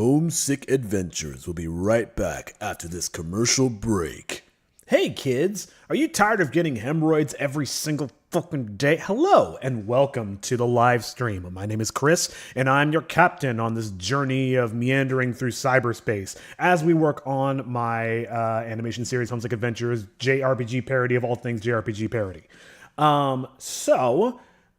Homesick Adventures will be right back after this commercial break. Hey kids, are you tired of getting hemorrhoids every single fucking day? Hello and welcome to the live stream. My name is Chris and I'm your captain on this journey of meandering through cyberspace as we work on my animation series Homesick Adventures, JRPG parody of all things JRPG parody.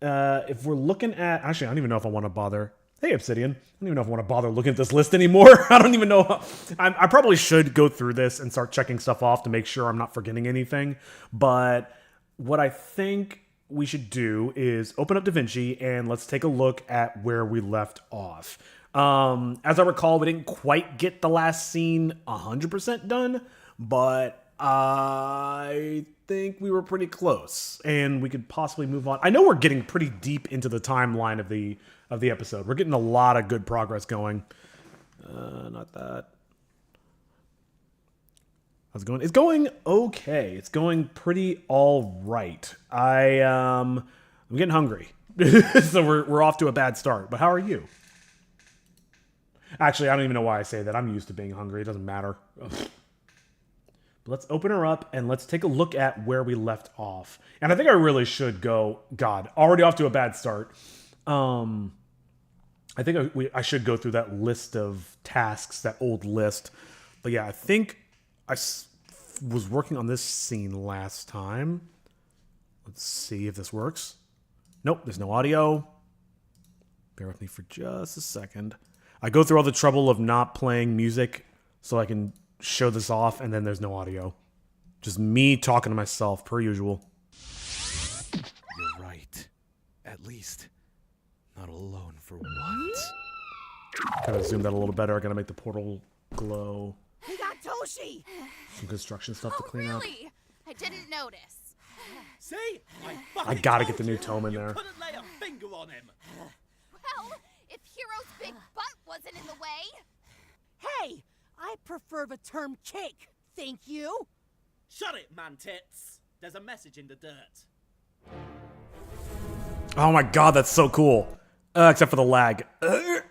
If we're looking at, actually I don't even know if I want to bother. Hey Obsidian, I don't even know if I want to bother looking at this list anymore. I don't even know. I probably should go through this and start checking stuff off to make sure I'm not forgetting anything. But what I think we should do is open up DaVinci and let's take a look at where we left off. As I recall, we didn't quite get the last scene 100% done, but I think we were pretty close and we could possibly move on. I know we're getting pretty deep into the timeline of the episode. We're getting a lot of good progress going. Not that. How's it going? It's going okay. It's going pretty all right. I'm getting hungry. So we're off to a bad start. But how are you? Actually, I don't even know why I say that. I'm used to being hungry. It doesn't matter. But let's open her up and let's take a look at where we left off. And I think I really should go. God, already off to a bad start. I think I should go through that list of tasks, that old list. But yeah, I think I was working on this scene last time. Let's see if this works. Nope, there's no audio. Bear with me for just a second. I go through all the trouble of not playing music so I can show this off, and then there's no audio. Just me talking to myself, per usual. You're right. At least, not alone for once. Kind of zoom that a little better. I gotta make the portal glow. We got Toshi! Some construction stuff to clean up. I didn't notice. See? I gotta get the new tome in there. You couldn't lay a finger on him. Well, if Hero's big butt wasn't in the way. Hey! I prefer the term cake, thank you. Shut it, man tits. There's a message in the dirt. Oh my god, that's so cool. Except for the lag. Alright,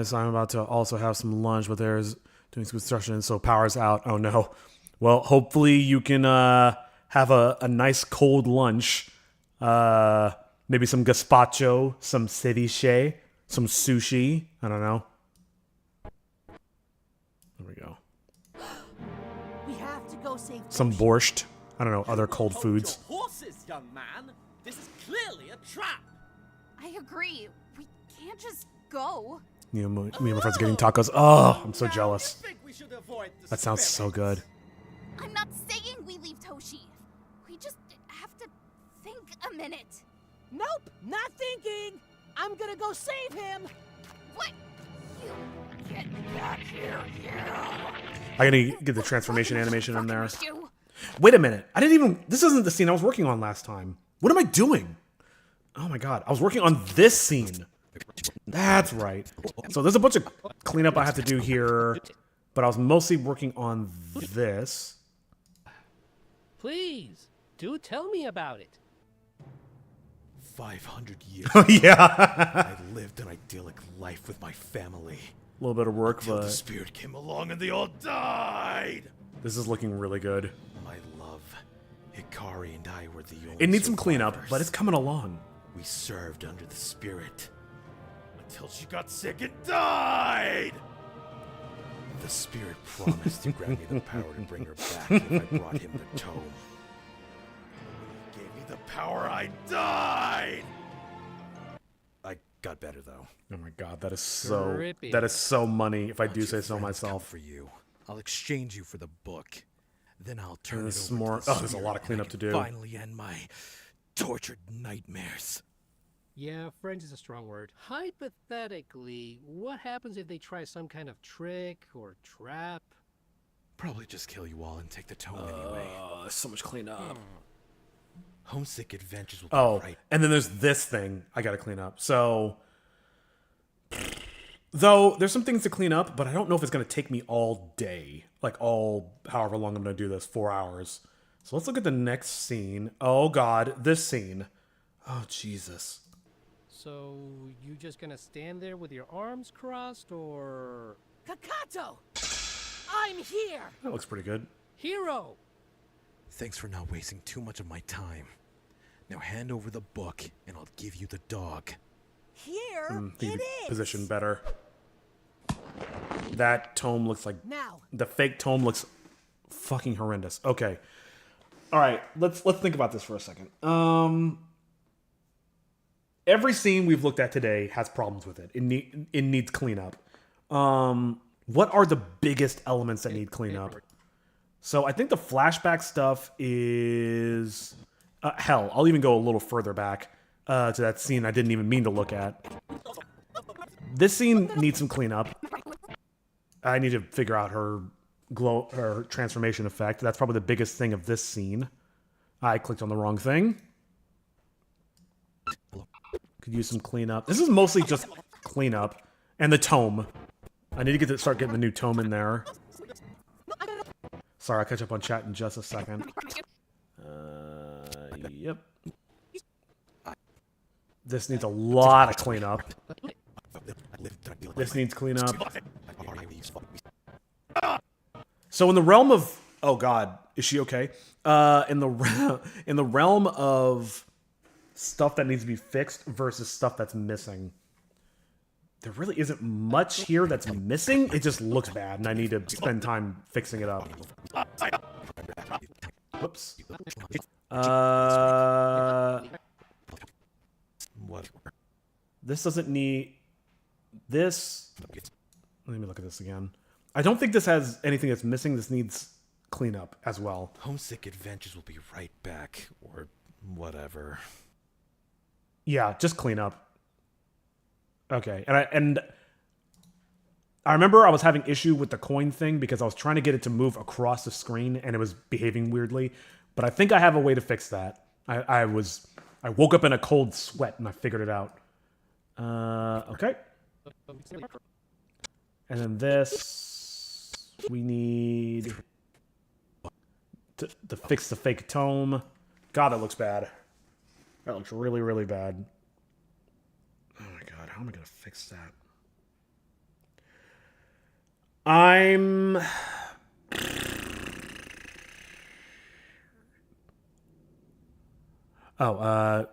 so I'm about to also have some lunch, but there's doing some construction, so power's out. Oh no. Well, hopefully you can have a nice cold lunch. Maybe some gazpacho, some ceviche, some sushi. I don't know. There we go. We have to go save Some Toshi. borscht. I don't know, other cold Hold foods. Your horses, young man. This is clearly a trap. I agree. We can't just go. You know, me and my friends are getting tacos. Oh, I'm so Now, jealous. you think we should avoid the That sounds so good. I'm not saying we leave Toshi. We just have to think a minute. Nope, not thinking. I'm gonna go save him. What? You get back here, you. I gotta get the transformation animation in there. Fucking you. Wait a minute. I didn't even... This isn't the scene I was working on last time. What am I doing? Oh my god. I was working on this scene. That's right. So there's a bunch of cleanup I have to do here, but I was mostly working on this. Please, do tell me about it. 500 years. Oh yeah. I lived an idyllic life with my family. A little bit of work, Till the but spirit came along and they all died. this is looking really good. My love, Hikari and I were the only It needs some cleanup, survivors. but it's coming along. We served under the spirit until she got sick and died. The spirit promised to grant me the power to bring her back if I brought him the tome. When he gave me the power, I died. I got better though. Oh my god, that is so... Trippy. That is so money, if I do Let say your so friends come myself. for you. I'll exchange you for the book. Then I'll turn There's it some over more- to the oh, there's a lot of spirit, and I cleanup to can do. Finally end my tortured nightmares. Yeah, friends is a strong word. Hypothetically, what happens if they try some kind of trick or trap? Probably just kill you all and take the tome anyway. There's so much cleanup. Homesick Adventures will be Oh, right. and then there's this thing I gotta clean up. So, though there's some things to clean up, but I don't know if it's gonna take me all day, like however long I'm gonna do this, 4 hours. So let's look at the next scene. Oh God, this scene. Oh Jesus. So, you just gonna stand there with your arms crossed, or... Kakato! I'm here! That looks pretty good. Hero! Thanks for not wasting too much of my time. Now hand over the book, and I'll give you the dog. Here Need to it be is! positioned better. That tome looks like... Now, The fake tome looks fucking horrendous. Okay. All right, let's think about this for a second. Every scene we've looked at today has problems with it. It needs cleanup. What are the biggest elements that need cleanup? So I think the flashback stuff is... hell, I'll even go a little further back to that scene I didn't even mean to look at. This scene needs some cleanup. I need to figure out her transformation effect. That's probably the biggest thing of this scene. I clicked on the wrong thing. Could use some cleanup. This is mostly just cleanup. And the tome. I need to start getting the new tome in there. Sorry, I'll catch up on chat in just a second. Yep. This needs a lot of cleanup. This needs cleanup. So in the realm of... Oh god, is she okay? In the realm of stuff that needs to be fixed versus stuff that's missing, there really isn't much here that's missing. It just looks bad, and I need to spend time fixing it up. Whoops. What? This doesn't need... This... Let me look at this again. I don't think this has anything that's missing. This needs cleanup as well. Homesick Adventures will be right back, or whatever. Yeah, just cleanup. Okay, and I remember I was having issue with the coin thing because I was trying to get it to move across the screen and it was behaving weirdly. But I think I have a way to fix that. I woke up in a cold sweat and I figured it out. Okay. And then this, we need to fix the fake tome. God, that looks bad. That looks really, really bad. Oh my god, how am I going to fix that?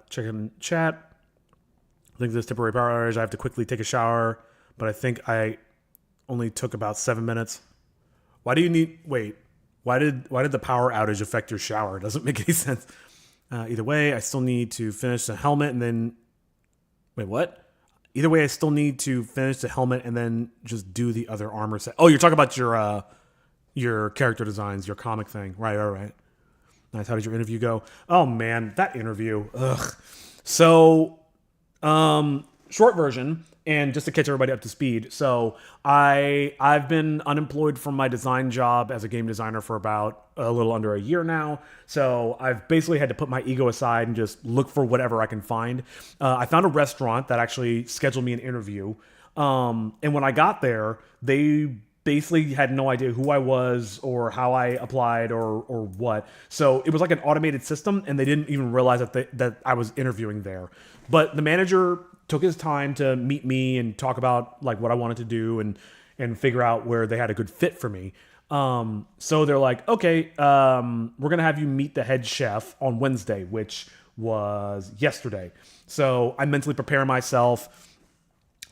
Checking chat. I think this temporary power outage. I have to quickly take a shower, but I think I only took about 7 minutes. Why do you need... Wait. Why did the power outage affect your shower? It doesn't make any sense. Either way, I still need to finish the helmet and then... Wait, what? Either way, I still need to finish the helmet and then just do the other armor set. Oh, you're talking about your character designs, your comic thing. Right. Nice. How did your interview go? Oh, man, that interview. Ugh. So, short version... And just to catch everybody up to speed, so I've been unemployed from my design job as a game designer for about a little under a year now. So I've basically had to put my ego aside and just look for whatever I can find. I found a restaurant that actually scheduled me an interview. And when I got there, they basically had no idea who I was or how I applied or what. So it was like an automated system, and they didn't even realize that I was interviewing there. But the manager took his time to meet me and talk about like what I wanted to do and figure out where they had a good fit for me. So they're like, okay, we're going to have you meet the head chef on Wednesday, which was yesterday. So I mentally prepare myself.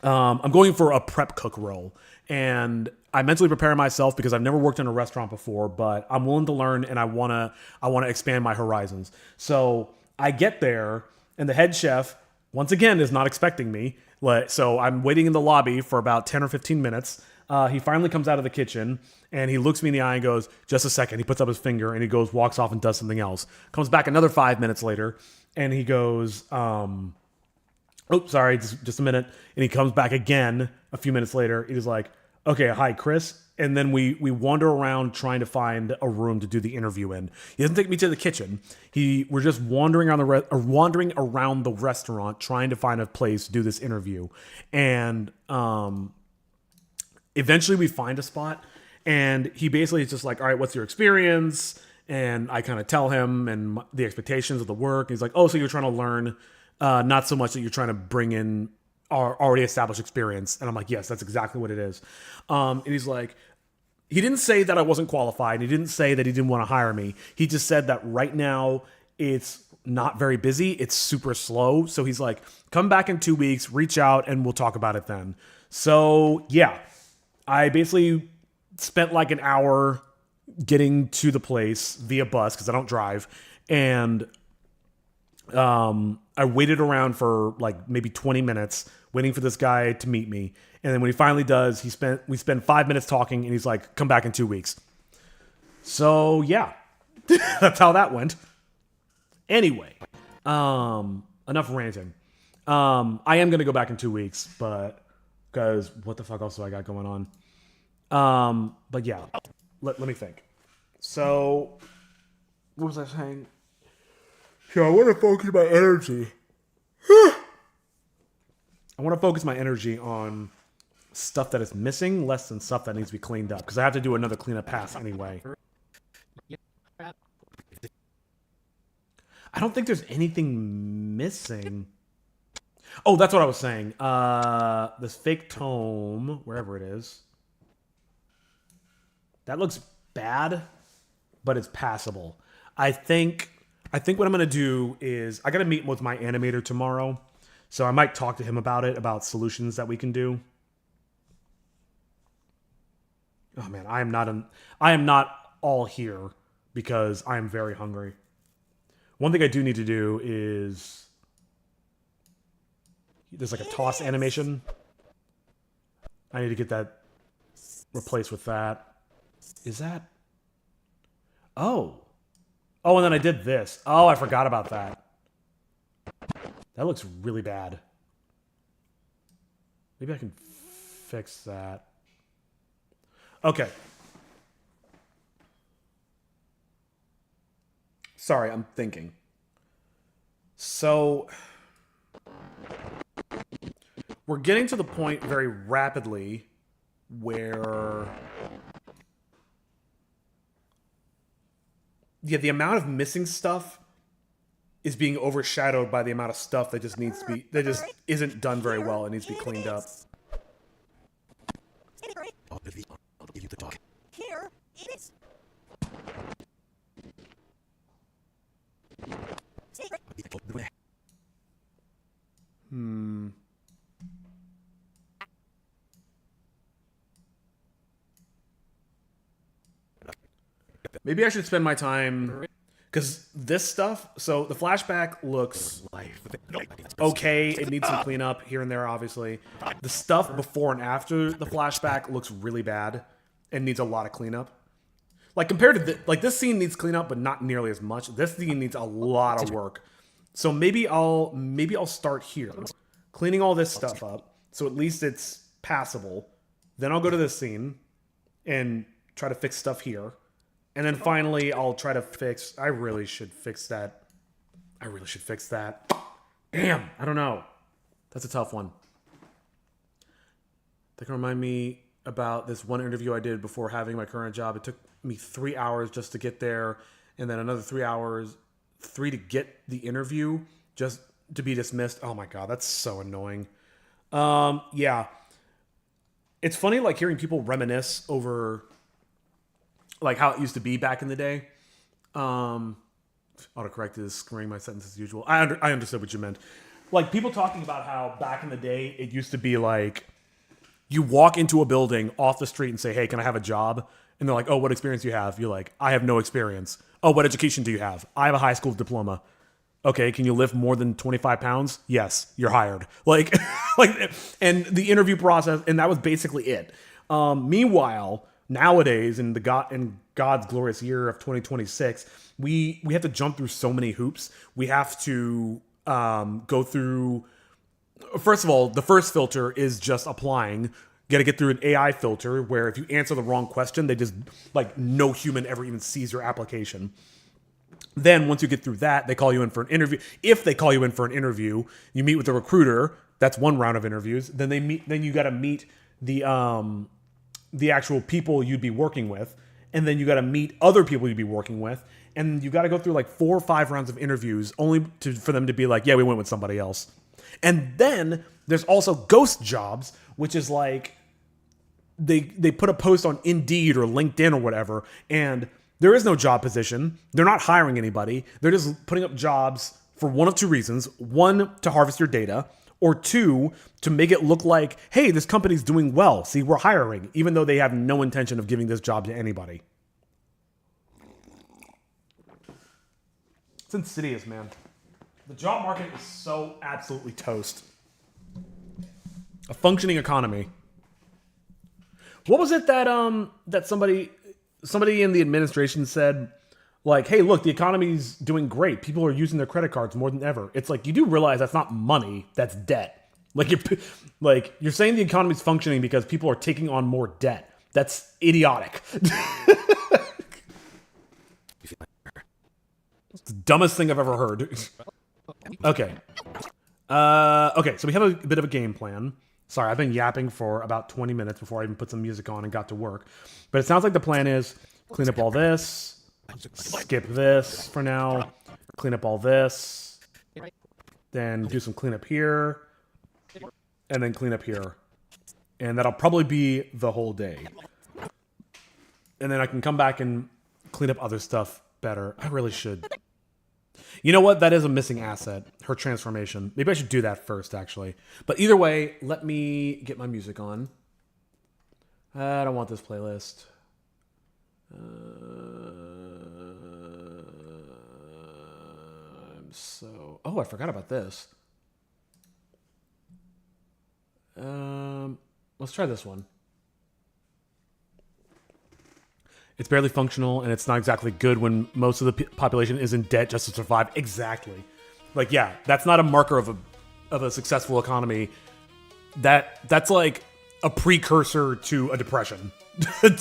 I'm going for a prep cook role, and I mentally prepare myself because I've never worked in a restaurant before, but I'm willing to learn and I want to expand my horizons. So I get there and the head chef, once again, is not expecting me. So I'm waiting in the lobby for about 10 or 15 minutes. He finally comes out of the kitchen and he looks me in the eye and goes, just a second. He puts up his finger and he goes, walks off and does something else. Comes back another 5 minutes later and he goes, oh, sorry, just a minute. And he comes back again a few minutes later. He's like, okay, hi, Chris. And then we wander around trying to find a room to do the interview in. He doesn't take me to the kitchen. We're just wandering around the restaurant trying to find a place to do this interview. And eventually we find a spot. And he basically is just like, all right, what's your experience? And I kind of tell him and the expectations of the work. He's like, oh, so you're trying to learn Not so much that you're trying to bring in our already established experience. And I'm like, yes, that's exactly what it is. And he's like, he didn't say that I wasn't qualified. He didn't say that he didn't want to hire me. He just said that right now it's not very busy. It's super slow. So he's like, come back in 2 weeks, reach out, and we'll talk about it then. So yeah, I basically spent like an hour getting to the place via bus because I don't drive. And I waited around for like maybe 20 minutes waiting for this guy to meet me. And then when he finally does, we spend 5 minutes talking and he's like, come back in 2 weeks. So yeah, that's how that went. Anyway, enough ranting. I am going to go back in 2 weeks, but because what the fuck else do I got going on? But yeah, let me think. So what was I saying? Yeah, I want to focus my energy. I want to focus my energy on stuff that is missing, less than stuff that needs to be cleaned up. Because I have to do another cleanup pass anyway. I don't think there's anything missing. Oh, that's what I was saying. This fake tome, wherever it is. That looks bad, but it's passable. I think what I'm going to do is I got to meet with my animator tomorrow. So I might talk to him about solutions that we can do. Oh man, I am not all here because I am very hungry. One thing I do need to do is there's like a toss animation. I need to get that replaced with that. Is that? Oh, and then I did this. Oh, I forgot about that. That looks really bad. Maybe I can fix that. Okay. Sorry, I'm thinking. So, we're getting to the point very rapidly where... Yeah, the amount of missing stuff is being overshadowed by the amount of stuff that just isn't done very well and needs to be cleaned up. Here it is. Maybe I should spend my time... Because this stuff... So, the flashback looks okay. It needs some cleanup here and there, obviously. The stuff before and after the flashback looks really bad and needs a lot of cleanup. Like, compared to... this scene needs cleanup, but not nearly as much. This scene needs a lot of work. So, maybe I'll start here. Cleaning all this stuff up. So, at least it's passable. Then I'll go to this scene and try to fix stuff here. And then finally, I'll try to fix... I really should fix that. Damn, I don't know. That's a tough one. That can remind me about this one interview I did before having my current job. It took me 3 hours just to get there. And then another 3 hours, 3 to get the interview, just to be dismissed. Oh my God, that's so annoying. Yeah. It's funny, like, hearing people reminisce over... like how it used to be back in the day. Autocorrect is screwing my sentence as usual. I understood what you meant. Like people talking about how back in the day it used to be like you walk into a building off the street and say, "Hey, can I have a job?" And they're like, "Oh, what experience do you have?" You're like, "I have no experience." "Oh, what education do you have?" "I have a high school diploma." "Okay, can you lift more than 25 pounds?" "Yes, you're hired." Like, and the interview process, and that was basically it. Meanwhile, nowadays in God's glorious year of 2026, we have to jump through so many hoops. We have to go through. First of all, the first filter is just applying. You got to get through an AI filter where if you answer the wrong question, they just like no human ever even sees your application. Then once you get through that, they call you in for an interview. If they call you in for an interview, you meet with the recruiter. That's one round of interviews. Then you got to meet the actual people you'd be working with. And then you got to meet other people you'd be working with. and you got to go through like 4 or 5 rounds of interviews only for them to be like, yeah, we went with somebody else. And then there's also ghost jobs, which is like they put a post on Indeed or LinkedIn or whatever, and there is no job position. They're not hiring anybody. They're just putting up jobs for one of 2 reasons. 1, to harvest your data, or 2, to make it look like, hey, this company's doing well. See, we're hiring, even though they have no intention of giving this job to anybody. It's insidious, man. The job market is so absolutely toast. A functioning economy. What was it that that somebody in the administration said, like, hey, look, the economy's doing great. People are using their credit cards more than ever. It's like, you do realize that's not money, that's debt. Like you're saying the economy's functioning because people are taking on more debt. That's idiotic. It's the dumbest thing I've ever heard. Okay. Okay, so we have a bit of a game plan. Sorry, I've been yapping for about 20 minutes before I even put some music on and got to work. But it sounds like the plan is clean up all this, skip this for now, clean up all this, then do some cleanup here, and then clean up here. And that'll probably be the whole day. And then I can come back and clean up other stuff better. I really should. You know what? That is a missing asset. Her transformation. Maybe I should do that first, actually. But either way, let me get my music on. I don't want this playlist. Oh, I forgot about this. Let's try this one. It's barely functional, and it's not exactly good when most of the population is in debt just to survive. Exactly. Like, yeah, that's not a marker of a successful economy. That's like a precursor to a depression. And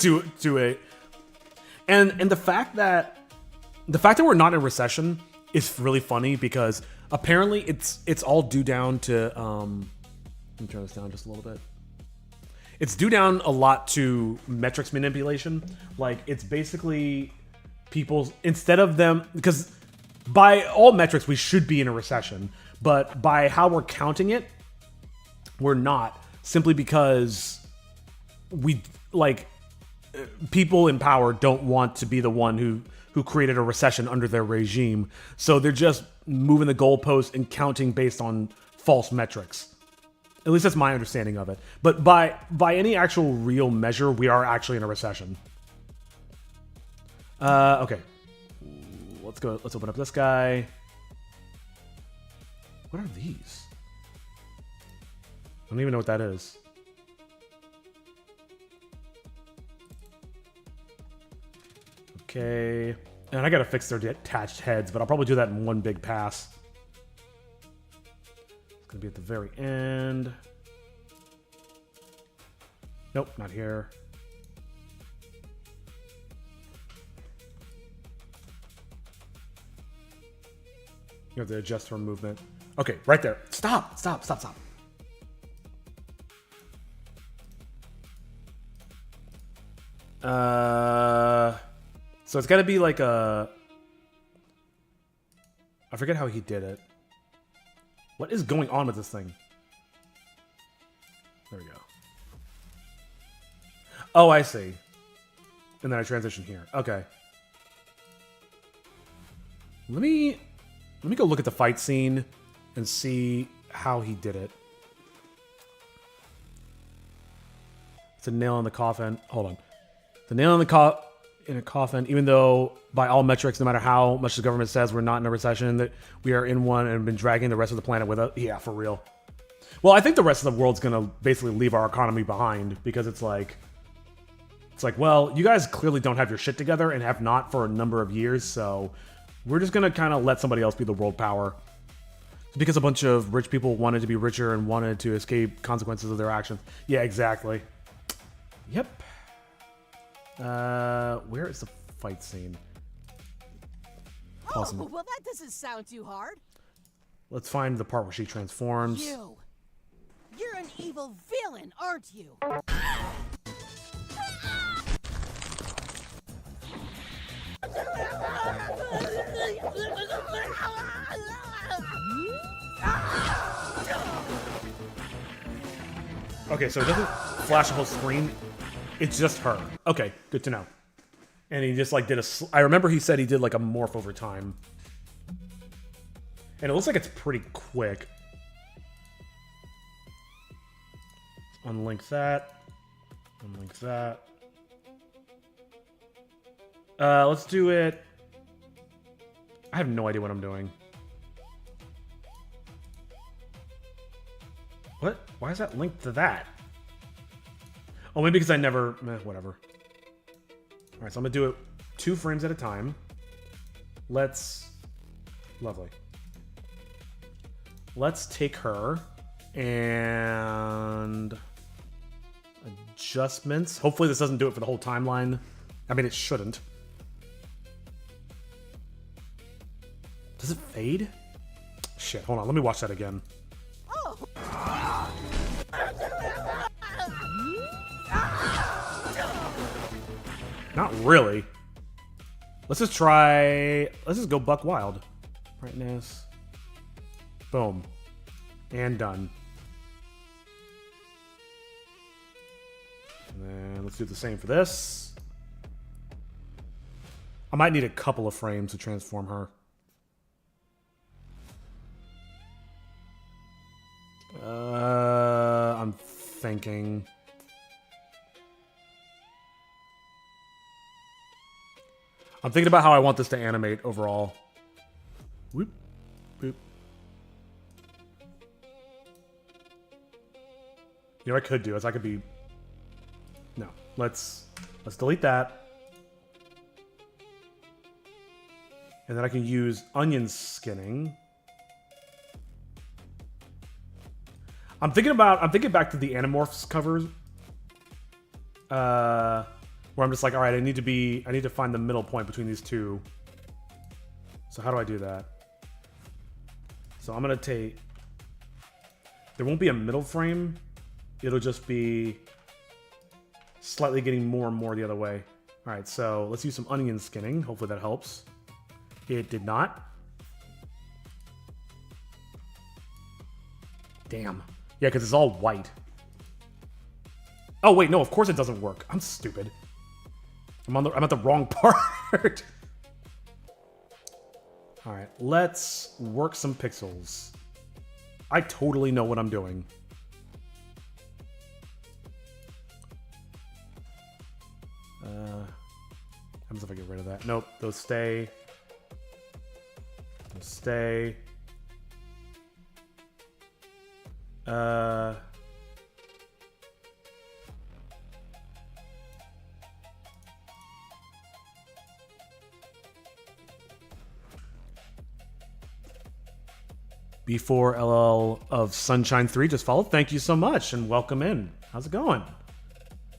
the fact that we're not in recession is really funny because apparently it's all due down to let me turn this down just a little bit. It's due down a lot to metrics manipulation. Like, it's basically people's, instead of them, because by all metrics, we should be in a recession, but by how we're counting it, we're not, simply because we, like, people in power don't want to be the one who created a recession under their regime. So they're just moving the goalposts and counting based on false metrics. At least that's my understanding of it. But by any actual real measure, we are actually in a recession. Okay. Let's go. Let's open up this guy. What are these? I don't even know what that is. Okay. And I gotta fix their detached heads, but I'll probably do that in one big pass. Gonna be at the very end. Nope, not here. You have to adjust her movement. Okay, right there. Stop. So it's gotta be like a... I forget how he did it. What is going on with this thing? There we go. Oh, I see. And then I transition here. Okay. Let me go look at the fight scene and see how he did it. It's a nail in the coffin. Hold on. The nail in the in a coffin, even though by all metrics, no matter how much the government says we're not in a recession, that we are in one and have been dragging the rest of the planet with us. Yeah, for real. Well, I think the rest of the world's gonna basically leave our economy behind because it's like, well, you guys clearly don't have your shit together and have not for a number of years, so we're just gonna kind of let somebody else be the world power. It's because a bunch of rich people wanted to be richer and wanted to escape consequences of their actions. Yeah, exactly. Yep. Where is the fight scene? Awesome. Oh, well, that doesn't sound too hard. Let's find the part where she transforms. You're an evil villain, aren't you? Okay, so it doesn't flash a whole screen. It's just her. Okay, good to know. And he just like did a... I remember he said he did like a morph over time. And it looks like it's pretty quick. Unlink that. Unlink that. Let's do it... I have no idea what I'm doing. What? Why is that linked to that? Oh, maybe because I never... whatever. Alright, so I'm going to do it 2 frames at a time. Let's... Lovely. Let's take her and... Adjustments. Hopefully this doesn't do it for the whole timeline. I mean, it shouldn't. Does it fade? Shit, hold on. Let me watch that again. Not really. Let's just try... Let's just go buck wild. Brightness. Boom. And done. And then let's do the same for this. I might need a couple of frames to transform her. I'm thinking... I'm thinking about how I want this to animate overall. Whoop, whoop. You know what I could do is I could be... No, let's delete that. And then I can use onion skinning. I'm thinking back to the Animorphs covers. Where I'm just like, all right, I need to find the middle point between these two. So how do I do that? So I'm gonna take... There won't be a middle frame. It'll just be slightly getting more and more the other way. All right, so let's use some onion skinning. Hopefully that helps. It did not. Damn. Yeah, because it's all white. Oh, wait, no, of course it doesn't work. I'm stupid. I'm at the wrong part. All right, let's work some pixels. I totally know what I'm doing. How if I get rid of that? Nope, those stay. Those stay. B4 LL of Sunshine 3 just followed. Thank you so much and welcome in. How's it going?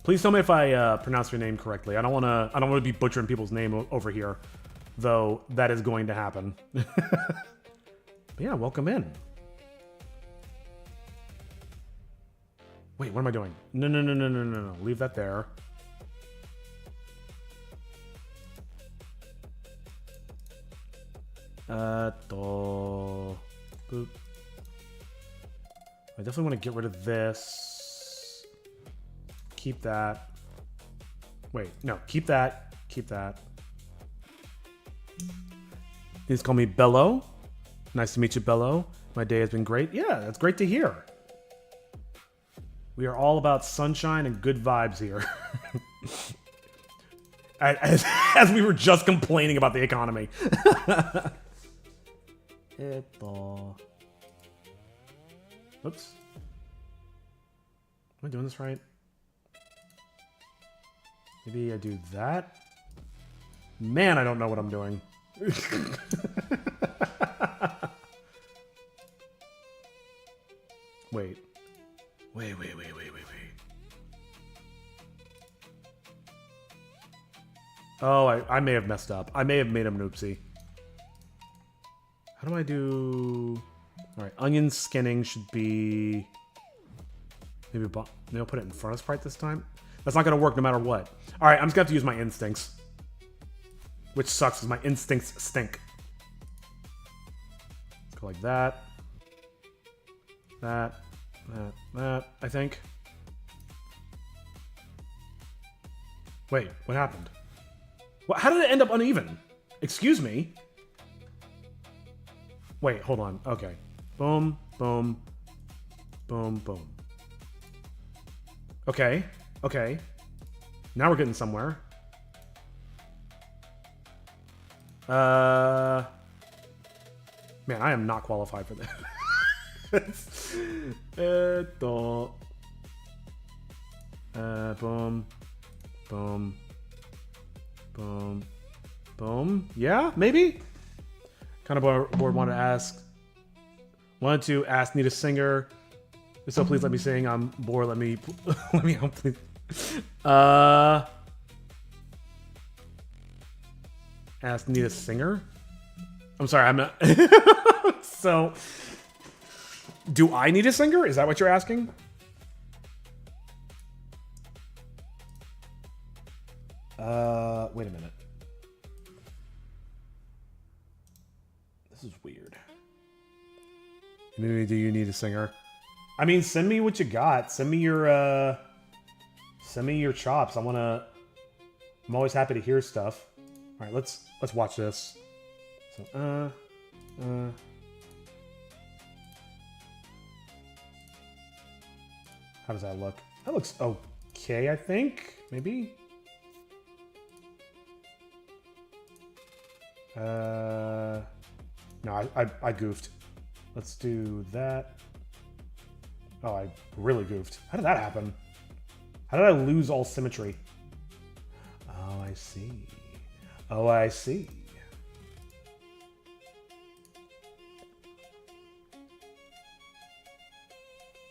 Please tell me if I pronounce your name correctly. I don't want to be butchering people's name over here, though that is going to happen. But yeah, welcome in. Wait, what am I doing? No. Leave that there. Boop. I definitely want to get rid of this. Keep that. Wait, no, keep that. Keep that. Please call me Bello. Nice to meet you, Bello. My day has been great. Yeah, that's great to hear. We are all about sunshine and good vibes here. As we were just complaining about the economy. Oops. Am I doing this right? Maybe I do that? Man, I don't know what I'm doing. Wait. Oh, I may have messed up. I may have made him an oopsie. How do I do... Alright, onion skinning should be... Maybe I'll put it in front of Sprite this time. That's not going to work no matter what. Alright, I'm just going to have to use my instincts. Which sucks, because my instincts stink. Go like that. That, I think. Wait, what happened? What, how did it end up uneven? Excuse me? Wait, hold on. Okay. Boom, boom, boom, boom. Okay, okay. Now we're getting somewhere. Man, I am not qualified for this. Boom, boom, boom, boom. Yeah, maybe. Kind of board wanted to ask need a singer. So please let me sing. I'm bored. Let me help, please. Ask need a singer. I'm sorry, I'm not. So, do I need a singer? Is that what you're asking? Wait a minute. This is weird. Maybe do you need a singer? I mean, send me what you got. Send me your chops. I'm always happy to hear stuff. All right, let's watch this. So, how does that look? That looks okay, I think. Maybe. No, I goofed. Let's do that. Oh, I really goofed. How did that happen? How did I lose all symmetry? Oh, I see. Oh, I see.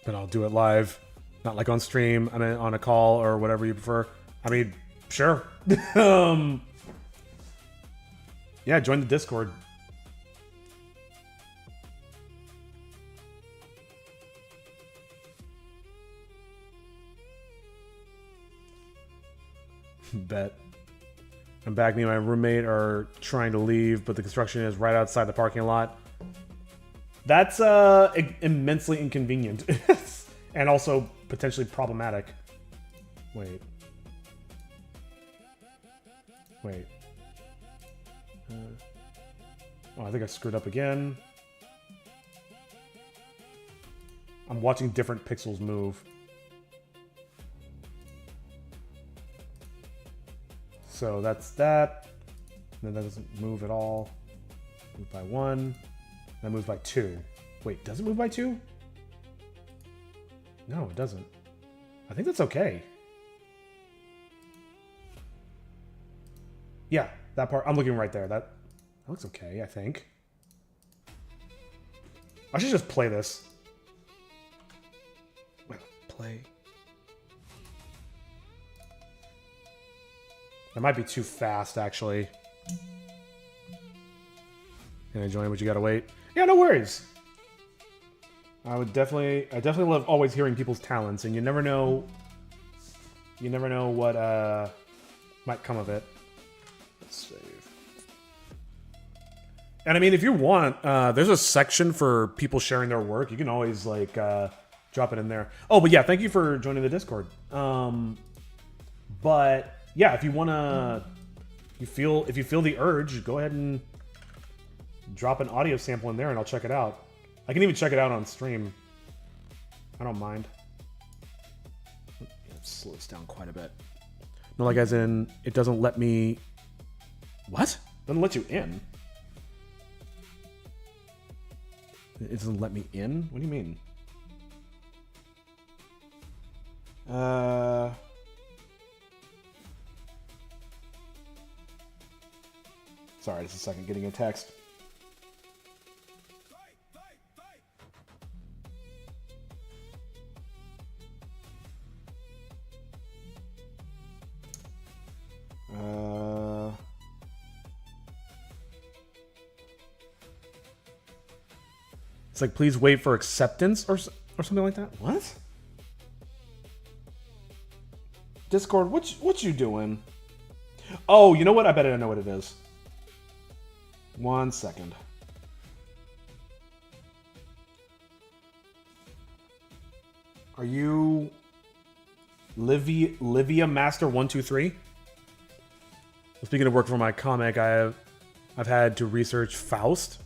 But I'll do it live. Not like on stream. I mean, on a call or whatever you prefer. I mean, sure. Yeah, join the Discord. Bet. I'm back. Me and my roommate are trying to leave, but the construction is right outside the parking lot. That's immensely inconvenient. And also potentially problematic. Wait. Oh, I think I screwed up again. I'm watching different pixels move. So that's that. Then that doesn't move at all. Move by 1. That moves by 2. Wait, does it move by 2? No, it doesn't. I think that's okay. Yeah, that part. I'm looking right there. That looks okay, I think. I should just play this. Wait, play. That might be too fast, actually. Can I join? But you gotta wait. Yeah, no worries. I definitely love always hearing people's talents, and you never know what might come of it. Let's save. And I mean, if you want, there's a section for people sharing their work. You can always like drop it in there. Oh, but yeah, thank you for joining the Discord. But yeah, if you wanna, if you feel the urge, go ahead and drop an audio sample in there, and I'll check it out. I can even check it out on stream. I don't mind. It slows down quite a bit. No, like as in, it doesn't let me... What? Doesn't let you in? It doesn't let me in? What do you mean? Sorry, just a second, getting a text. It's like, please wait for acceptance or something like that. What? Discord, what you doing? Oh, you know what? I bet I know what it is. 1 second. Are you Livia Master 123? Speaking of work for my comic, I've had to research Faust.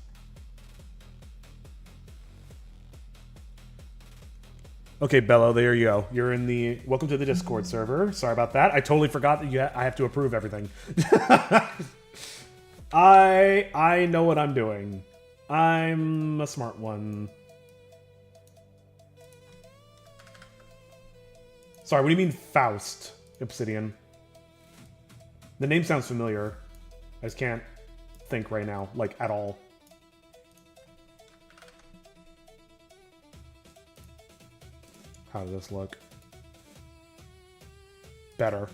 Okay, Bello, there you go. You're in the welcome to the Discord server. Sorry about that. I totally forgot that I have to approve everything. I know what I'm doing. I'm a smart one. Sorry, what do you mean Faust, Obsidian? The name sounds familiar. I just can't think right now, like, at all. How does this look? Better.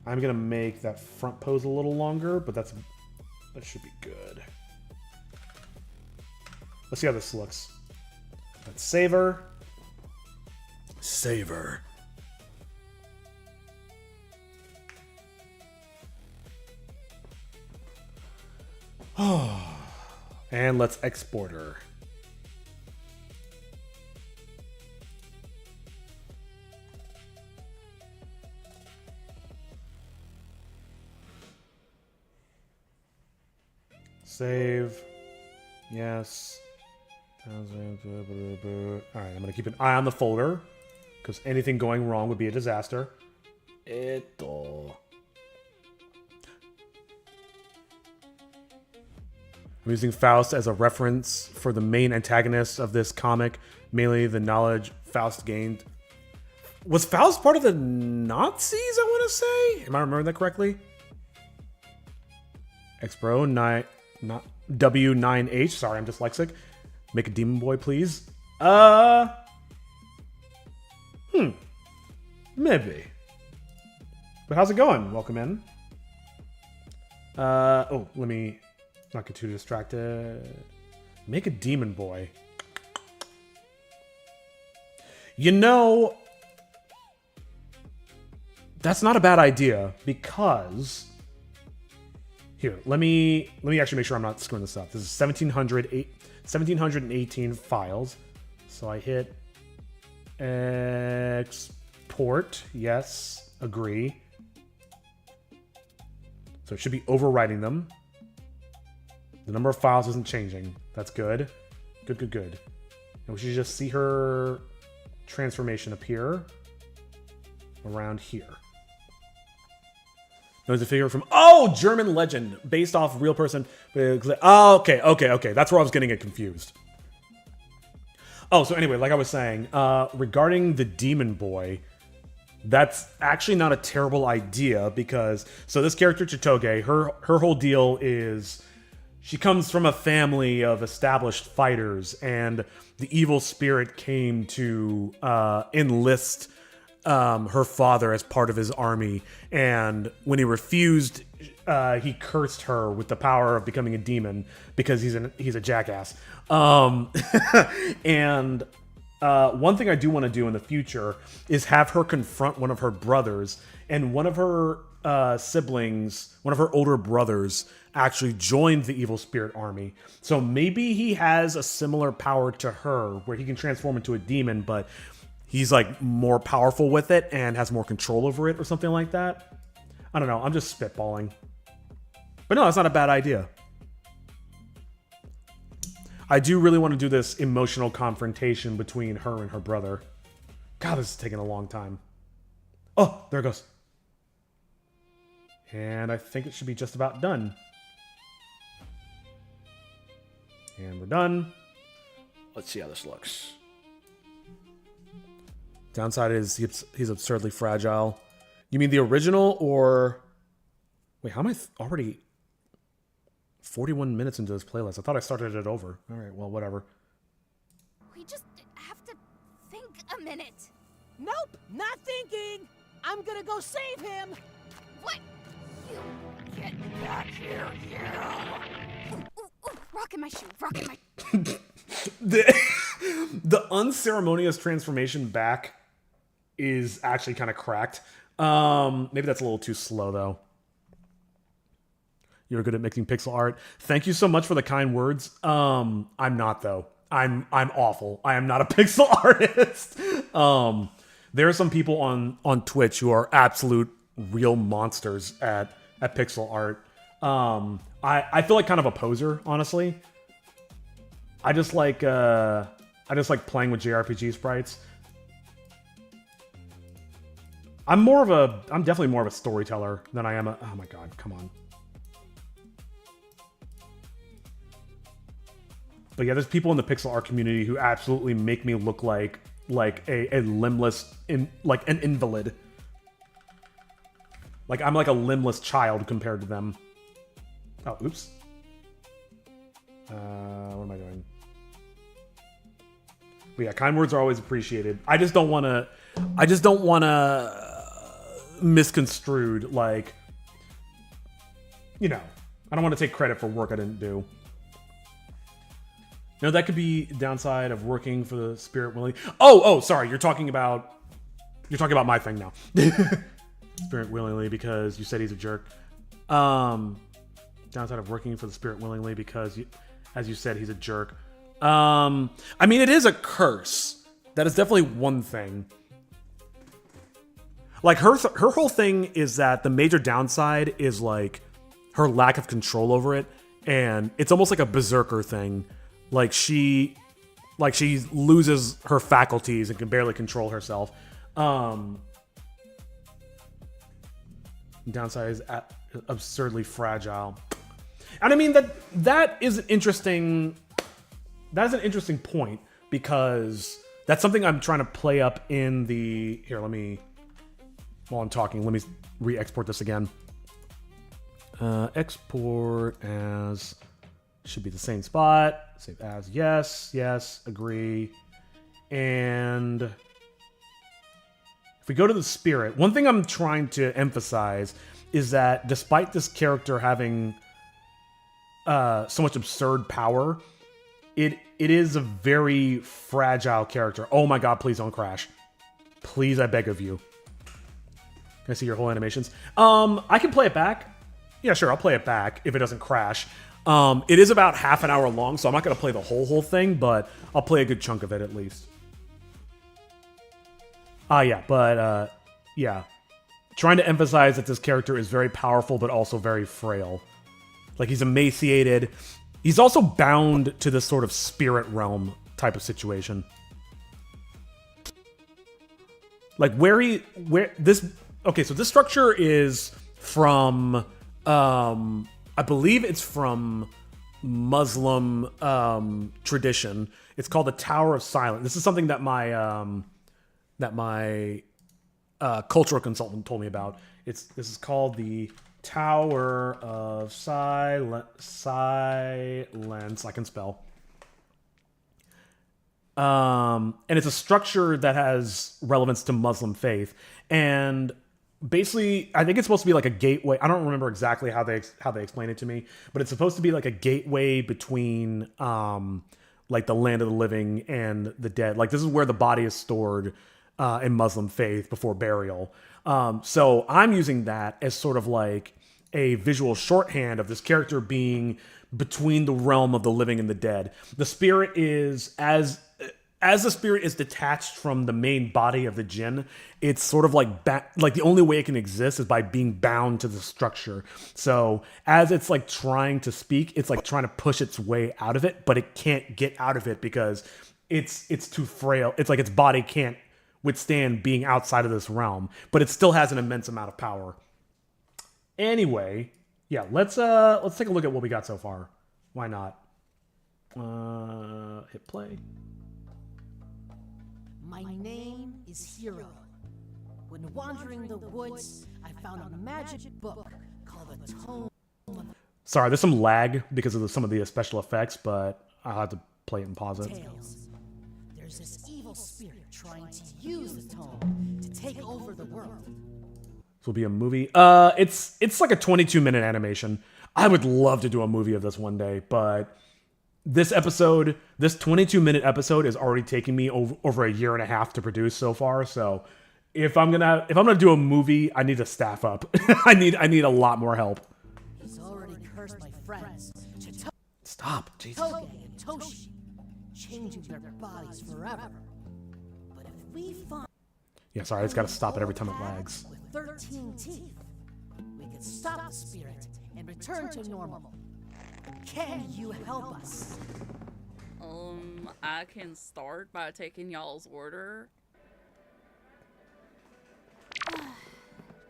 I'm gonna make that front pose a little longer, but that should be good. Let's see how this looks. Let's savor. Savor. And let's export her. Save. Yes. Alright, I'm going to keep an eye on the folder, because anything going wrong would be a disaster. I'm using Faust as a reference for the main antagonist of this comic, mainly the knowledge Faust gained. Was Faust part of the Nazis, I want to say? Am I remembering that correctly? Xpro 9, not W9H. Sorry, I'm dyslexic. Make a demon boy, please. Maybe. But how's it going? Welcome in. Oh, let me not get too distracted. Make a demon boy. You know, that's not a bad idea, because here, let me actually make sure I'm not screwing this up. This is 1718 files. So I hit export. Yes, agree. So it should be overwriting them. The number of files isn't changing. That's good. Good. And we should just see her transformation appear around here. Knows a figure from German legend based off real person. Oh, okay. That's where I was getting it confused. Oh, so anyway, like I was saying, regarding the demon boy, that's actually not a terrible idea, because so this character Chitoge, her whole deal is she comes from a family of established fighters, and the evil spirit came to enlist her father as part of his army, and when he refused, he cursed her with the power of becoming a demon because he's a jackass. And one thing I do want to do in the future is have her confront one of her brothers, and one of her siblings, one of her older brothers, actually joined the evil spirit army. So maybe he has a similar power to her where he can transform into a demon, but he's like more powerful with it and has more control over it or something like that. I don't know. I'm just spitballing. But no, that's not a bad idea. I do really want to do this emotional confrontation between her and her brother. God, this is taking a long time. Oh, there it goes. And I think it should be just about done. And we're done. Let's see how this looks. Downside is he's absurdly fragile. You mean the original, or... Wait, how am I already 41 minutes into this playlist? I thought I started it over. All right, well, whatever. We just have to think a minute. Nope, not thinking. I'm gonna go save him. What? You get back here, you! Ooh, rock in my shoe, rock in my... The unceremonious transformation back is actually kind of cracked. Maybe that's a little too slow, though. You're good at making pixel art. Thank you so much for the kind words. I'm not, though. I'm awful. I am not a pixel artist. There are some people on Twitch who are absolute real monsters at pixel art. I feel like kind of a poser, honestly. I just like playing with JRPG sprites. I'm definitely more of a storyteller than I am a, oh my god, come on. But yeah, there's people in the pixel art community who absolutely make me look like a limbless, like an invalid. Like I'm like a limbless child compared to them. Oh, oops. What am I doing? But yeah, kind words are always appreciated. I just don't want to misconstrued, like, you know, I don't want to take credit for work I didn't do. No, that could be downside of working for the Spirit willingly. Oh, sorry, you're talking about my thing now. Spirit willingly because you said he's a jerk. Downside of working for the Spirit willingly because, as you said, he's a jerk. I mean, it is a curse. That is definitely one thing. Like, her whole thing is that the major downside is, like, her lack of control over it. And it's almost like a berserker thing. Like, she loses her faculties and can barely control herself. Downside is absurdly fragile. And I mean, that is an interesting point, because that's something I'm trying to play up in the... Here, while I'm talking, let me re-export this again. Export as... Should be the same spot. Save as. Yes, agree. And... If we go to the Spirit, one thing I'm trying to emphasize is that despite this character having so much absurd power, it is a very fragile character. Oh my god, please don't crash. Please, I beg of you. Can I see your whole animations? I can play it back. Yeah, sure, I'll play it back if it doesn't crash. It is about half an hour long, so I'm not going to play the whole thing, but I'll play a good chunk of it at least. Yeah. Trying to emphasize that this character is very powerful, but also very frail. Like, he's emaciated. He's also bound to this sort of spirit realm type of situation. Like, okay, so this structure is from, I believe it's from Muslim tradition. It's called the Tower of Silence. This is something that my cultural consultant told me about. This is called the Tower of Silence. I can spell. And it's a structure that has relevance to Muslim faith. And basically, I think it's supposed to be like a gateway. I don't remember exactly how they explain it to me, but it's supposed to be like a gateway between like the land of the living and the dead. Like, this is where the body is stored in Muslim faith before burial. So I'm using that as sort of like a visual shorthand of this character being between the realm of the living and the dead. The spirit is, as the spirit is detached from the main body of the jinn, it's sort of like the only way it can exist is by being bound to the structure. So as it's like trying to speak, it's like trying to push its way out of it, but it can't get out of it because it's too frail. It's like its body can't withstand being outside of this realm, but it still has an immense amount of power. Anyway, yeah, let's take a look at what we got so far. Why not? Hit play. My name is Hero. When wandering the woods, I found a magic book called the Tome of Sorry, there's some lag because of some of the special effects, but I'll have to play it and pause it. Tales. There's this evil spirit trying to use the tome to take over the world. This will be a movie. It's like a 22-minute animation. I would love to do a movie of this one day, but this 22-minute episode is already taking me over a year and a half to produce so far. So if I'm gonna do a movie, I need to staff up. I need a lot more help. He's already cursed my friends, Stop, Jesus. Toge and Toshi. changing their bodies forever. But if we find Yeah, sorry, I just gotta stop it every time it lags. with 13 teeth, we can stop the spirit and return to normal. Can you help us? I can start by taking y'all's order.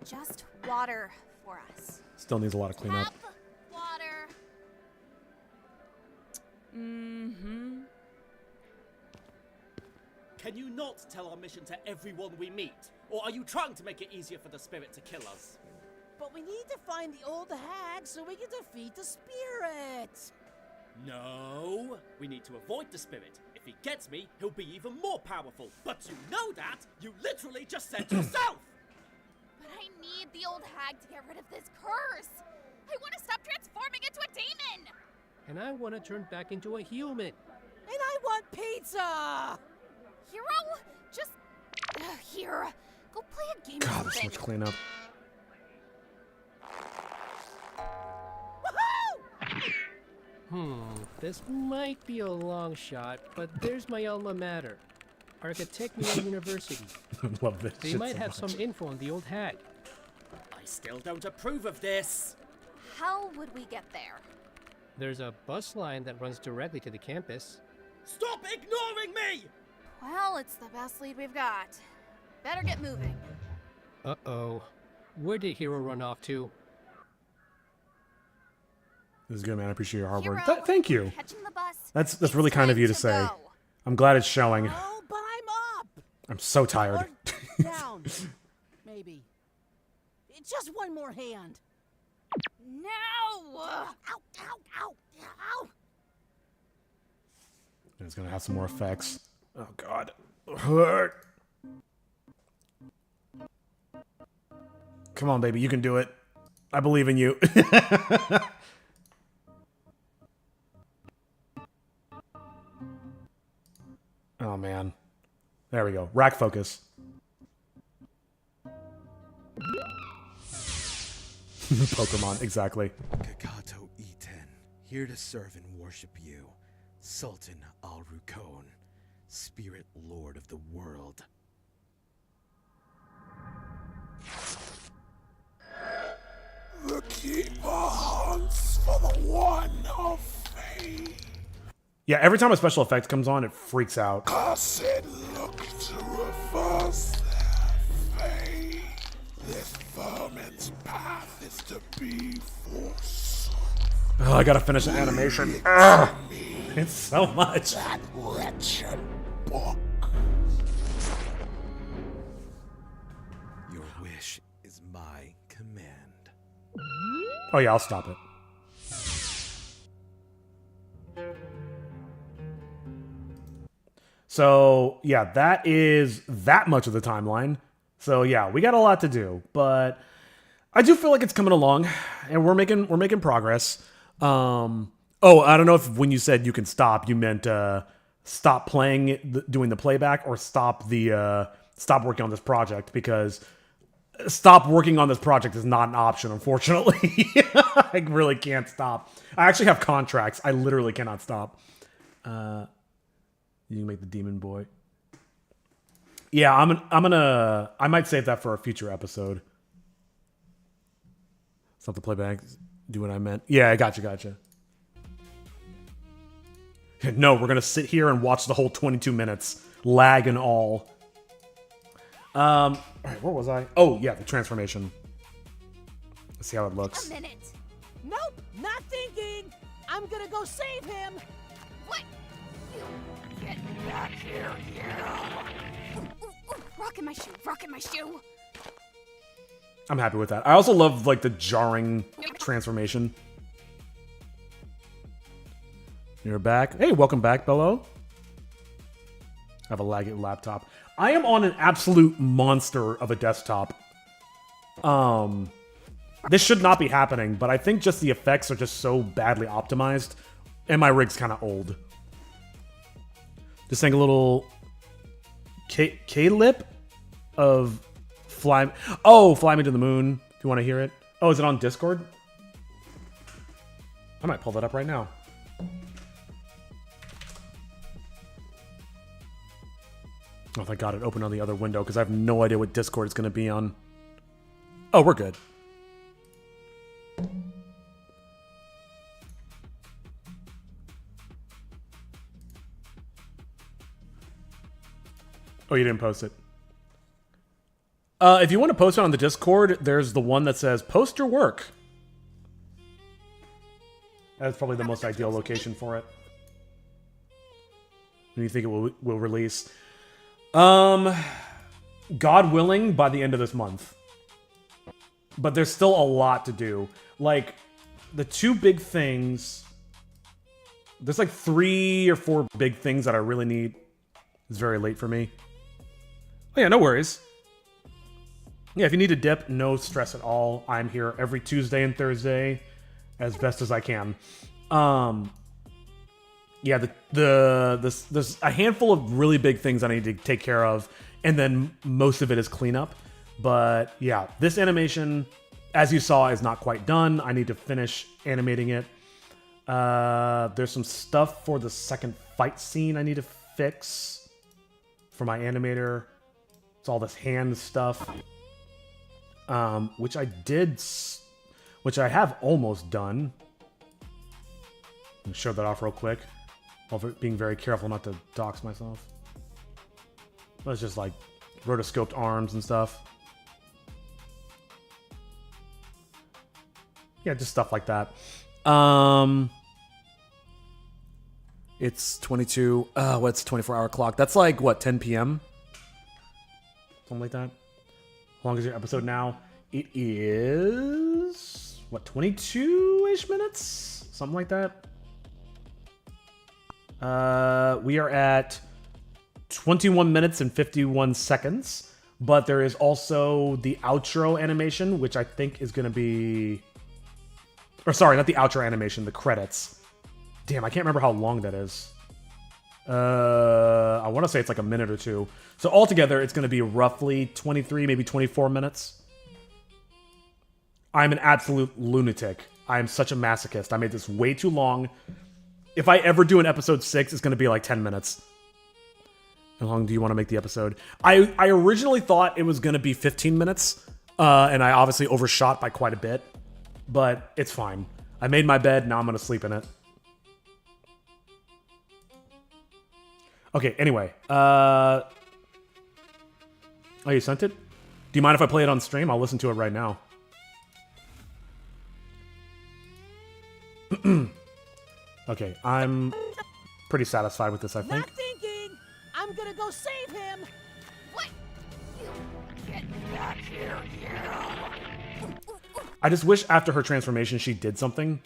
Just water for us. Still needs a lot of cleanup. Have water. Mm-hmm. Can you not tell our mission to everyone we meet? Or are you trying to make it easier for the spirit to kill us? But we need to find the old hag so we can defeat the spirit. No, we need to avoid the spirit. If he gets me, he'll be even more powerful. But you know that! You literally just said yourself! But I need the old hag to get rid of this curse. I want to stop transforming into a demon. And I want to turn back into a human. And I want pizza! Hero, just here. Go play a game. God, or there's so something. much cleanup. This might be a long shot, but there's my alma mater, Architectural University. Love this They shit might so have much. some info on the old hag. I still don't approve of this. How would we get there? There's a bus line that runs directly to the campus. Stop ignoring me! Well, it's the best lead we've got. Better get moving. Uh-oh. Where did Hero run off to? This is good, man. I appreciate your hard work. Hero, Thank you. Catching the bus. That's It's really kind of time you to say. go. I'm glad it's showing. Oh, but I'm up! I'm so tired. Or down. Maybe. It's just one more hand. No! Ow, ow, ow, ow! It's gonna have some more effects. Oh God. Hurt. Come on, baby, you can do it. I believe in you. Oh man. There we go. Rack focus. Pokemon, exactly. Kakato Iten, here to serve and worship you, Sultan Al-Rukon, Spirit Lord of the world. The Keeper hunts for the one of faith. Yeah, every time a special effect comes on, it freaks out. Cursed look to reverse their fate. This vermin's path is to be forsook. Oh, I gotta finish the animation. Ugh, it's so much. That wretched book. Your wish is my command. Oh yeah, I'll stop it. So yeah, that is that much of the timeline. So yeah, we got a lot to do, but I do feel like it's coming along, and we're making progress. Oh, I don't know if when you said you can stop, you meant stop playing, doing the playback, or stop working on this project, because stop working on this project is not an option, unfortunately. I really can't stop. I actually have contracts. I literally cannot stop. You can make the demon boy. Yeah, I might save that for a future episode. Stop the playback. Do what I meant. Yeah, I gotcha. No, we're gonna sit here and watch the whole 22 minutes, lag and all. All right, where was I? Oh yeah, the transformation. Let's see how it looks. A minute. Nope, not thinking. I'm gonna go save him. What? You get back here, you! Ooh, rockin' my shoe, rockin' my shoe. I'm happy with that. I also love like the jarring transformation. You're back. Hey, welcome back, Bello. I have a laggy laptop. I am on an absolute monster of a desktop. This should not be happening, but I think just the effects are just so badly optimized, and my rig's kind of old. Just saying a little K-lip of Fly Me to the Moon, if you want to hear it. Oh, is it on Discord? I might pull that up right now. Oh, thank God it opened on the other window because I have no idea what Discord it's going to be on. Oh, we're good. Oh, you didn't post it. If you want to post it on the Discord, there's the one that says post your work. That's probably the most ideal location for it. When do you think it will release? God willing, by the end of this month. But there's still a lot to do. Like, the two big things... There's like 3 or 4 big things that I really need. It's very late for me. Oh yeah, no worries. Yeah, if you need a dip, no stress at all. I'm here every Tuesday and Thursday as best as I can. Yeah, there's a handful of really big things I need to take care of, and then most of it is cleanup. But yeah, this animation, as you saw, is not quite done. I need to finish animating it. There's some stuff for the second fight scene I need to fix for my animator. It's all this hand stuff. Which I have almost done. Let me show that off real quick. While being very careful not to dox myself. It's just like rotoscoped arms and stuff. Yeah, just stuff like that. It's 22. What's 24-hour clock? That's like what, 10 p.m. Something like that. How long is your episode now? It is what, 22-ish minutes, something like that. We are at 21 minutes and 51 seconds, but there is also the outro animation, which I think is going to be... Or sorry, not the outro animation, the credits. Damn, I can't remember how long that is. I want to say it's like a minute or two. So altogether, it's going to be roughly 23, maybe 24 minutes. I'm an absolute lunatic. I am such a masochist. I made this way too long. If I ever do an episode 6, it's going to be like 10 minutes. How long do you want to make the episode? I originally thought it was going to be 15 minutes. And I obviously overshot by quite a bit. But it's fine. I made my bed, now I'm going to sleep in it. Okay, anyway. Oh, you sent it? Do you mind if I play it on stream? I'll listen to it right now. Okay, I'm pretty satisfied with this, I think. Not thinking! I'm gonna go save him! What? You get back here, you! I just wish after her transformation she did something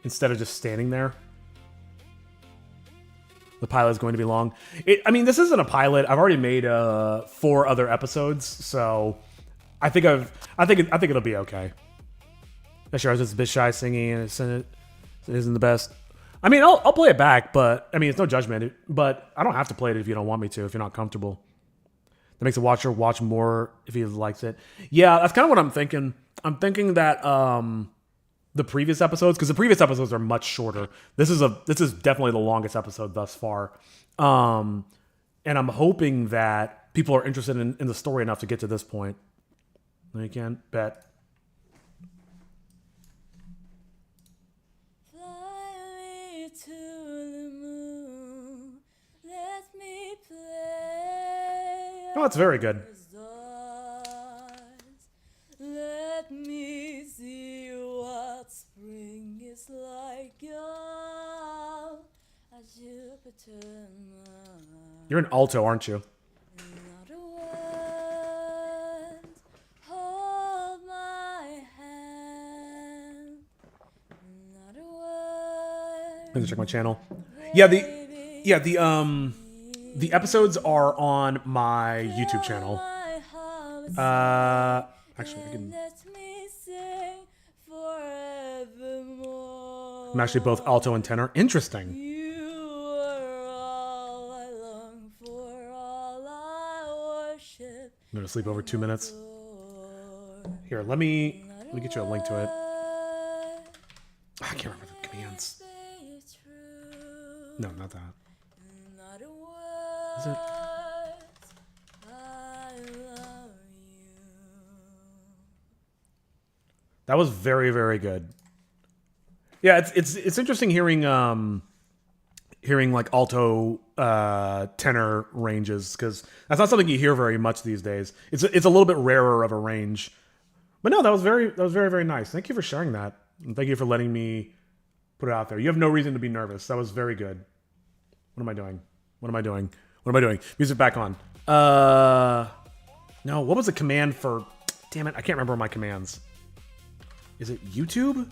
instead of just standing there. The pilot is going to be long. I mean, this isn't a pilot. I've already made 4 other episodes, so I think it'll be okay. Sure, I was just a bit shy singing, and it isn't the best. I mean, I'll play it back, but I mean, it's no judgment. But I don't have to play it if you don't want me to. If you're not comfortable, that makes the watcher watch more if he likes it. Yeah, that's kind of what I'm thinking. I'm thinking that the previous episodes, because the previous episodes are much shorter. This is definitely the longest episode thus far. And I'm hoping that people are interested in the story enough to get to this point. I can't bet. Fly me to the moon, let me play. Oh, that's very good. Let me see what spring is like. You're a Jupiter moon. You're an alto, aren't you? Not a word, hold my hand. Not a word. Let me check my channel. Yeah, the episodes are on my YouTube channel. Actually, I can. I'm actually both alto and tenor. Interesting. I'm gonna sleep over 2 minutes. Here, let me get you a link to it. I can't remember the commands. No, not that. Is it? love you. That was very, very good. Yeah, it's interesting hearing like alto tenor ranges, because that's not something you hear very much these days. It's a little bit rarer of a range. But no, that was very, very nice. Thank you for sharing that. And thank you for letting me put it out there. You have no reason to be nervous. That was very good. What am I doing? What am I doing? What am I doing? Music back on. No, what was the command for... Damn it, I can't remember my commands. Is it YouTube? Do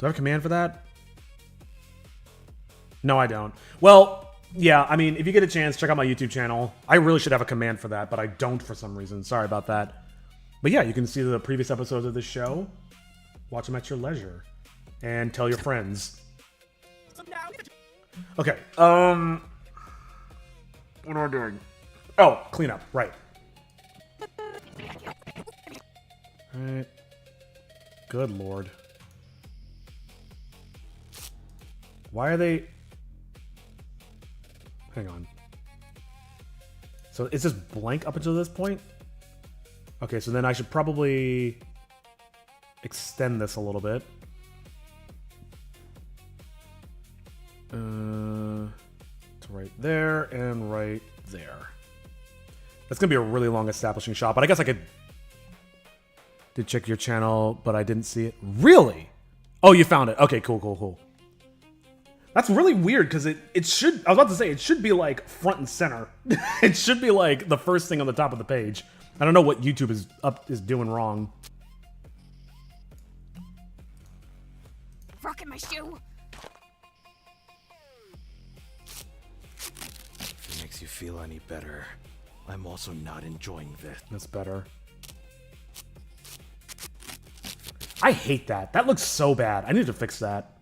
I have a command for that? No, I don't. Well, yeah, I mean, if you get a chance, check out my YouTube channel. I really should have a command for that, but I don't for some reason. Sorry about that. But yeah, you can see the previous episodes of this show. Watch them at your leisure. And tell your friends. Okay, what am I doing? Oh, clean up, right. Alright. Good lord. Why are they... Hang on. So is this blank up until this point? Okay, so then I should probably extend this a little bit. It's right there and right there. That's gonna be a really long establishing shot, but I guess I did check your channel, but I didn't see it. Really? Oh, you found it. Okay, cool. That's really weird, because it should... I was about to say, it should be, like, front and center. It should be, like, the first thing on the top of the page. I don't know what YouTube is doing wrong. Rocking my shoe. If it makes you feel any better, I'm also not enjoying this. That's better. I hate that. That looks so bad. I need to fix that.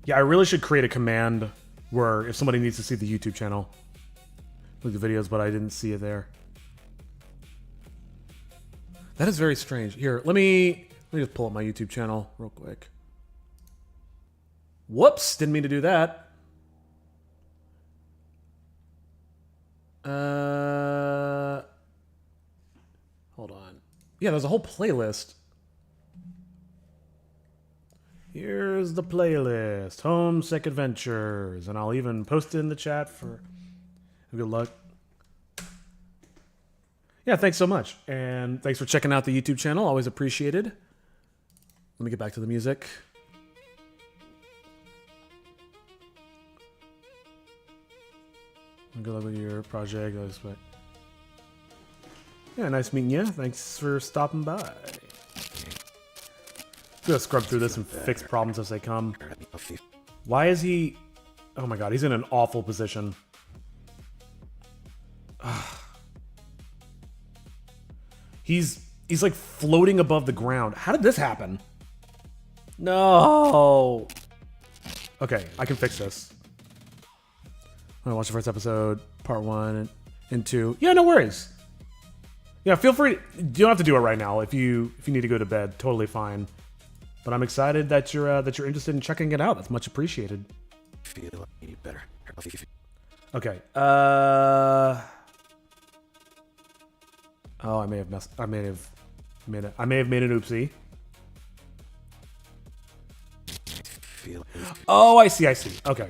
Yeah, I really should create a command where if somebody needs to see the YouTube channel, look at the videos, but I didn't see it there. That is very strange. Here, let me just pull up my YouTube channel real quick. Whoops, didn't mean to do that. Hold on. Yeah, there's a whole playlist. Here's the playlist, Homesick Adventures, and I'll even post it in the chat for good luck. Yeah, thanks so much, and thanks for checking out the YouTube channel, always appreciated. Let me get back to the music. Good luck with your project, I expect. Yeah, nice meeting you, thanks for stopping by. I'm gonna scrub through this and fix problems as they come. Why is he... Oh my god, he's in an awful position. He's like floating above the ground. How did this happen? No! Okay, I can fix this. I'm gonna watch the first episode, part 1 and 2. Yeah, no worries. Yeah, feel free. You don't have to do it right now. If you need to go to bed, totally fine. But I'm excited that you're interested in checking it out. That's much appreciated. Feel any better. Okay. Oh, I may have made an oopsie. Oh, I see. Okay.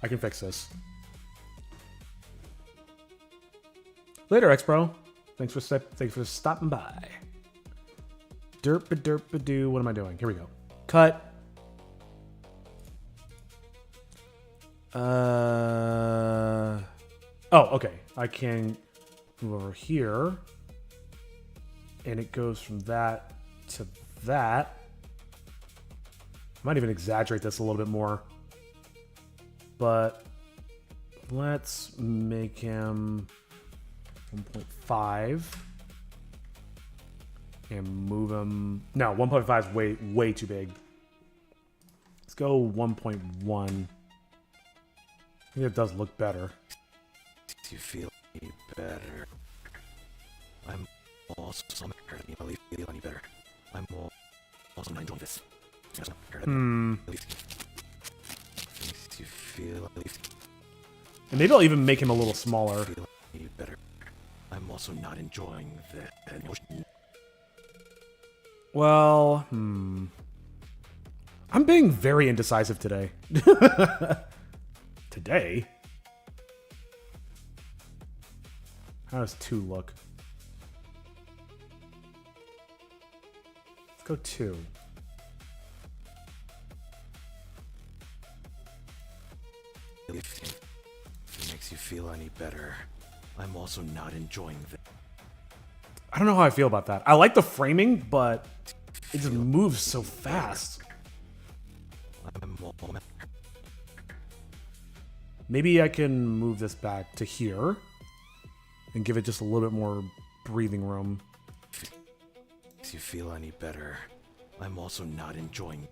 I can fix this. Later, X-Pro. Thanks for stopping by. Derp-a-derp-a-doo. What am I doing? Here we go. Cut. Oh, okay. I can move over here. And it goes from that to that. I might even exaggerate this a little bit more. But let's make him 1.5. And move him... No, 1.5 is way too big. Let's go 1.1. I think it does look better. You feel any better? I'm also feel any better. I'm also not enjoying this. And maybe I'll even make him a little smaller. Better. I'm also not enjoying the emotion. Well, I'm being very indecisive today. Today? How does 2 look? Let's go 2. If it makes you feel any better, I'm also not enjoying the. I don't know how I feel about that. I like the framing, but it just moves so fast. Maybe I can move this back to here and give it just a little bit more breathing room. Makes you feel any better, I'm also not enjoying.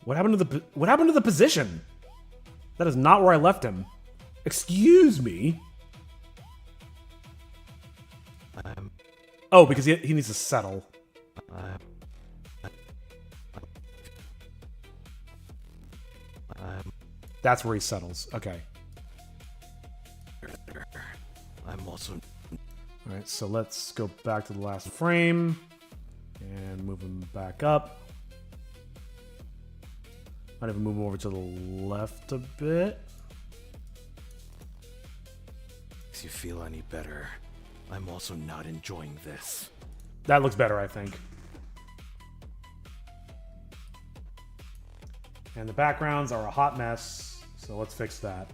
What happened to the position? That is not where I left him. Excuse me. Oh, because he needs to settle. That's where he settles. Okay. I'm also. All right, so let's go back to the last frame and move him back up. Might even move him over to the left a bit. Makes you feel any better, I'm also not enjoying this. That looks better, I think. And the backgrounds are a hot mess, so let's fix that.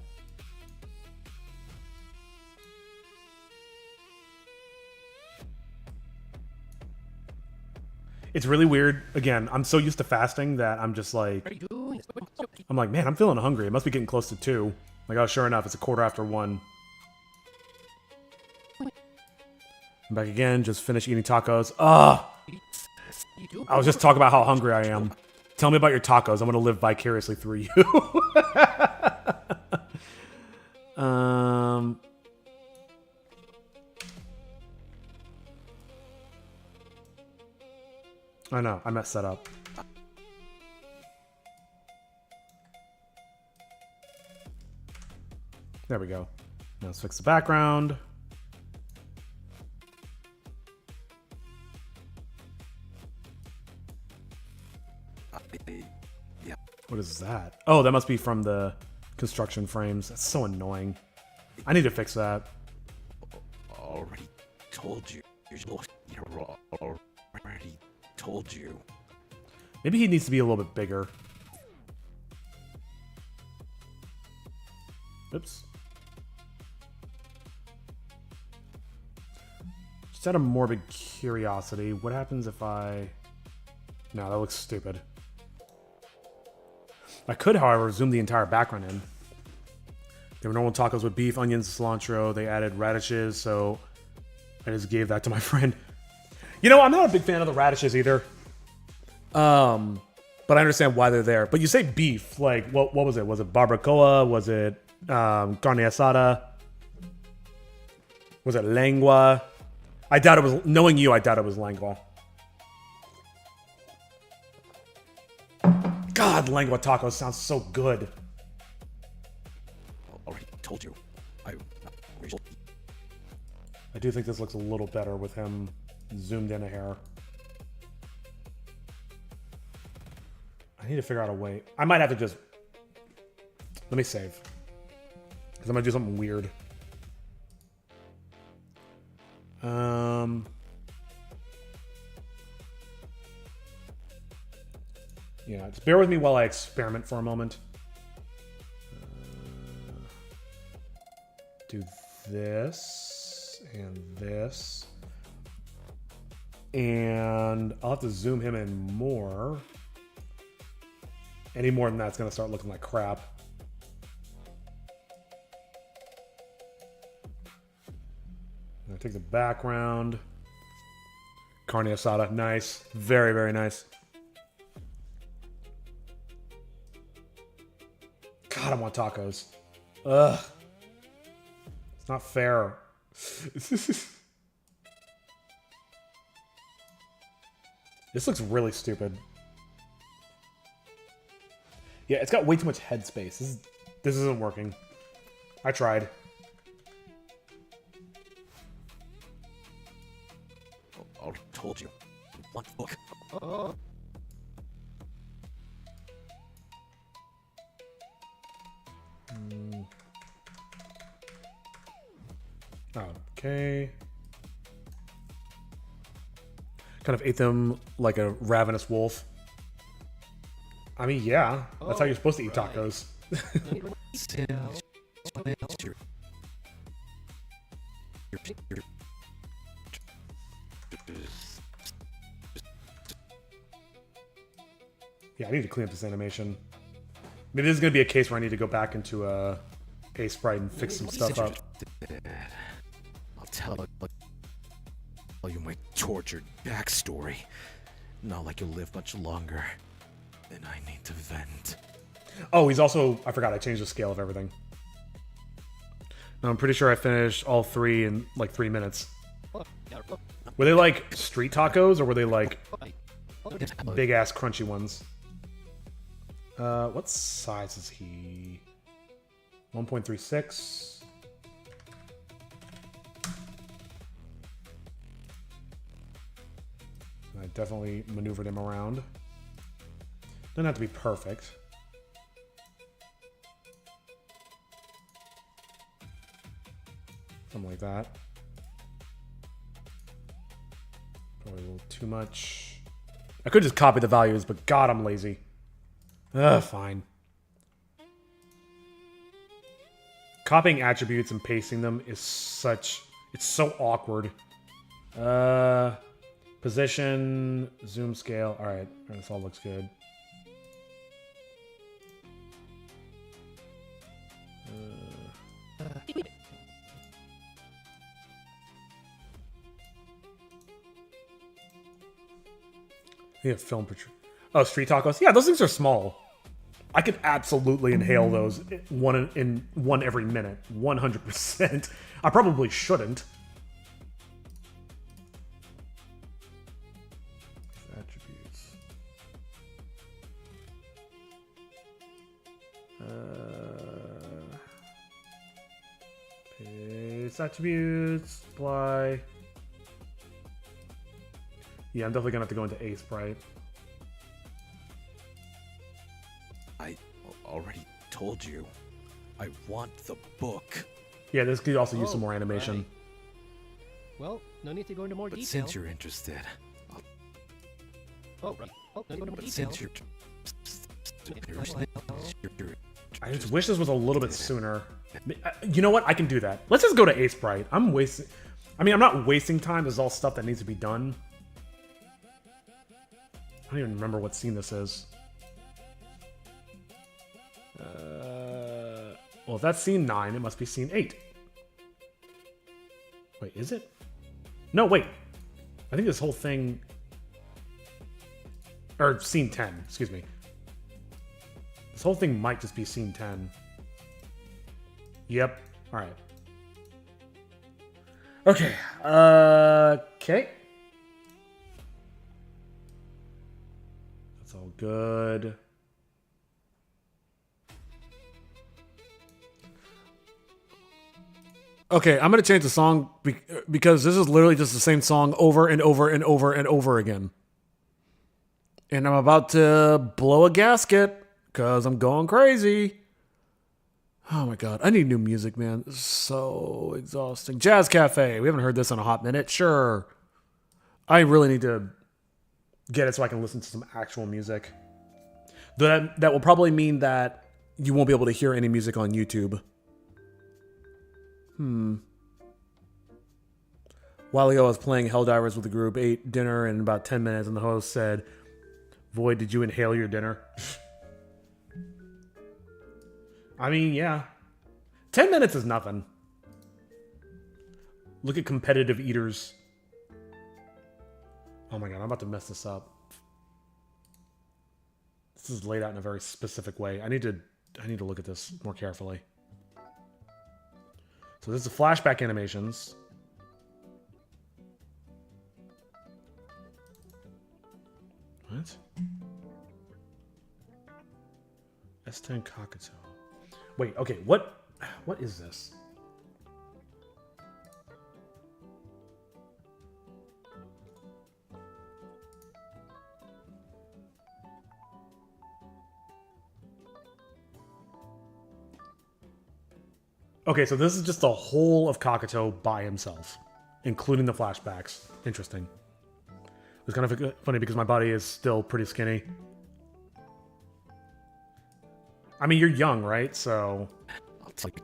It's really weird. Again, I'm so used to fasting that I'm just like, I'm like, man, I'm feeling hungry. It must be getting close to 2. Like, oh, sure enough, it's 1:15. I'm back again, just finished eating tacos. Ugh! I was just talking about how hungry I am. Tell me about your tacos. I'm gonna live vicariously through you. I know, I messed that up. There we go. Now let's fix the background. Yeah. What is that? Oh, that must be from the construction frames. That's so annoying. I need to fix that. Already told you. You're already told you. Maybe he needs to be a little bit bigger. Oops. Just out of morbid curiosity, what happens if I... No, that looks stupid. I could, however, zoom the entire background in. They were normal tacos with beef, onions, cilantro. They added radishes, so I just gave that to my friend. You know, I'm not a big fan of the radishes either. But I understand why they're there. But you say beef, like, what was it? Was it barbacoa? Was it carne asada? Was it lengua? I doubt it was, knowing you, I doubt it was lengua. God, lengua tacos sounds so good. Already told you. I do think this looks a little better with him zoomed in a hair. I need to figure out a way. I might have to just... Let me save. Because I'm going to do something weird. Yeah, just bear with me while I experiment for a moment. Do this and this. And I'll have to zoom him in more. Any more than that's going to start looking like crap. I'm going to take the background. Carne asada, nice. Very, very nice. God, I want tacos. Ugh. It's not fair. This looks really stupid. Yeah, it's got way too much headspace. This isn't working. I tried. I told you. One book. Okay. Kind of ate them like a ravenous wolf. I mean, yeah. That's how you're supposed to eat tacos. Yeah, I need to clean up this animation. Maybe this is going to be a case where I need to go back into a sprite and fix some stuff up. I'll tell you my tortured backstory. Not like you'll live much longer. Then I need to vent. Oh, he's also... I forgot, I changed the scale of everything. No, I'm pretty sure I finished all 3 in like 3 minutes. Were they like street tacos, or were they like big-ass crunchy ones? What size is he? 1.36. I definitely maneuvered him around. Doesn't have to be perfect. Something like that. Probably a little too much. I could just copy the values, but God, I'm lazy. Ugh, fine. Copying attributes and pasting them is such... It's so awkward. Position, zoom scale. Alright, this all looks good. Yeah, film portrait. Oh, street tacos. Yeah, those things are small. I could absolutely inhale those one every minute, 100%. I probably shouldn't. Attributes. Paste attributes. Apply. Yeah, I'm definitely gonna have to go into A sprite. I already told you. I want the book. Yeah, this could also use some more animation. Right. Well, no need to go into more But detail. since you're interested, Oh, right. Oh, no need to go into more but detail. since you're I just wish this was a little bit sooner. You know what? I can do that. Let's just go to A sprite. I'm wasting... I mean, I'm not wasting time. This is all stuff that needs to be done. I don't even remember what scene this is. Well, if that's scene 9, it must be scene 8. Wait, is it? No, wait. I think this whole thing... Or scene 10, excuse me. This whole thing might just be scene 10. Yep. Alright. Okay. Okay. That's all good. Okay, I'm going to change the song because this is literally just the same song over and over and over and over again. And I'm about to blow a gasket because I'm going crazy. Oh my god, I need new music, man. This is so exhausting. Jazz Cafe. We haven't heard this in a hot minute. Sure. I really need to get it so I can listen to some actual music. That will probably mean that you won't be able to hear any music on YouTube. While ago, I was playing Helldivers with the group, ate dinner in about 10 minutes, and the host said, Void, did you inhale your dinner? I mean, yeah. 10 minutes is nothing. Look at competitive eaters. Oh my god, I'm about to mess this up. This is laid out in a very specific way. I need to look at this more carefully. So this is flashback animations. What? S10 Kakato. Wait, okay, what is this? Okay, so this is just the whole of Kakato by himself, including the flashbacks. Interesting. It's kind of funny because my body is still pretty skinny. I mean, you're young, right? So... Okay.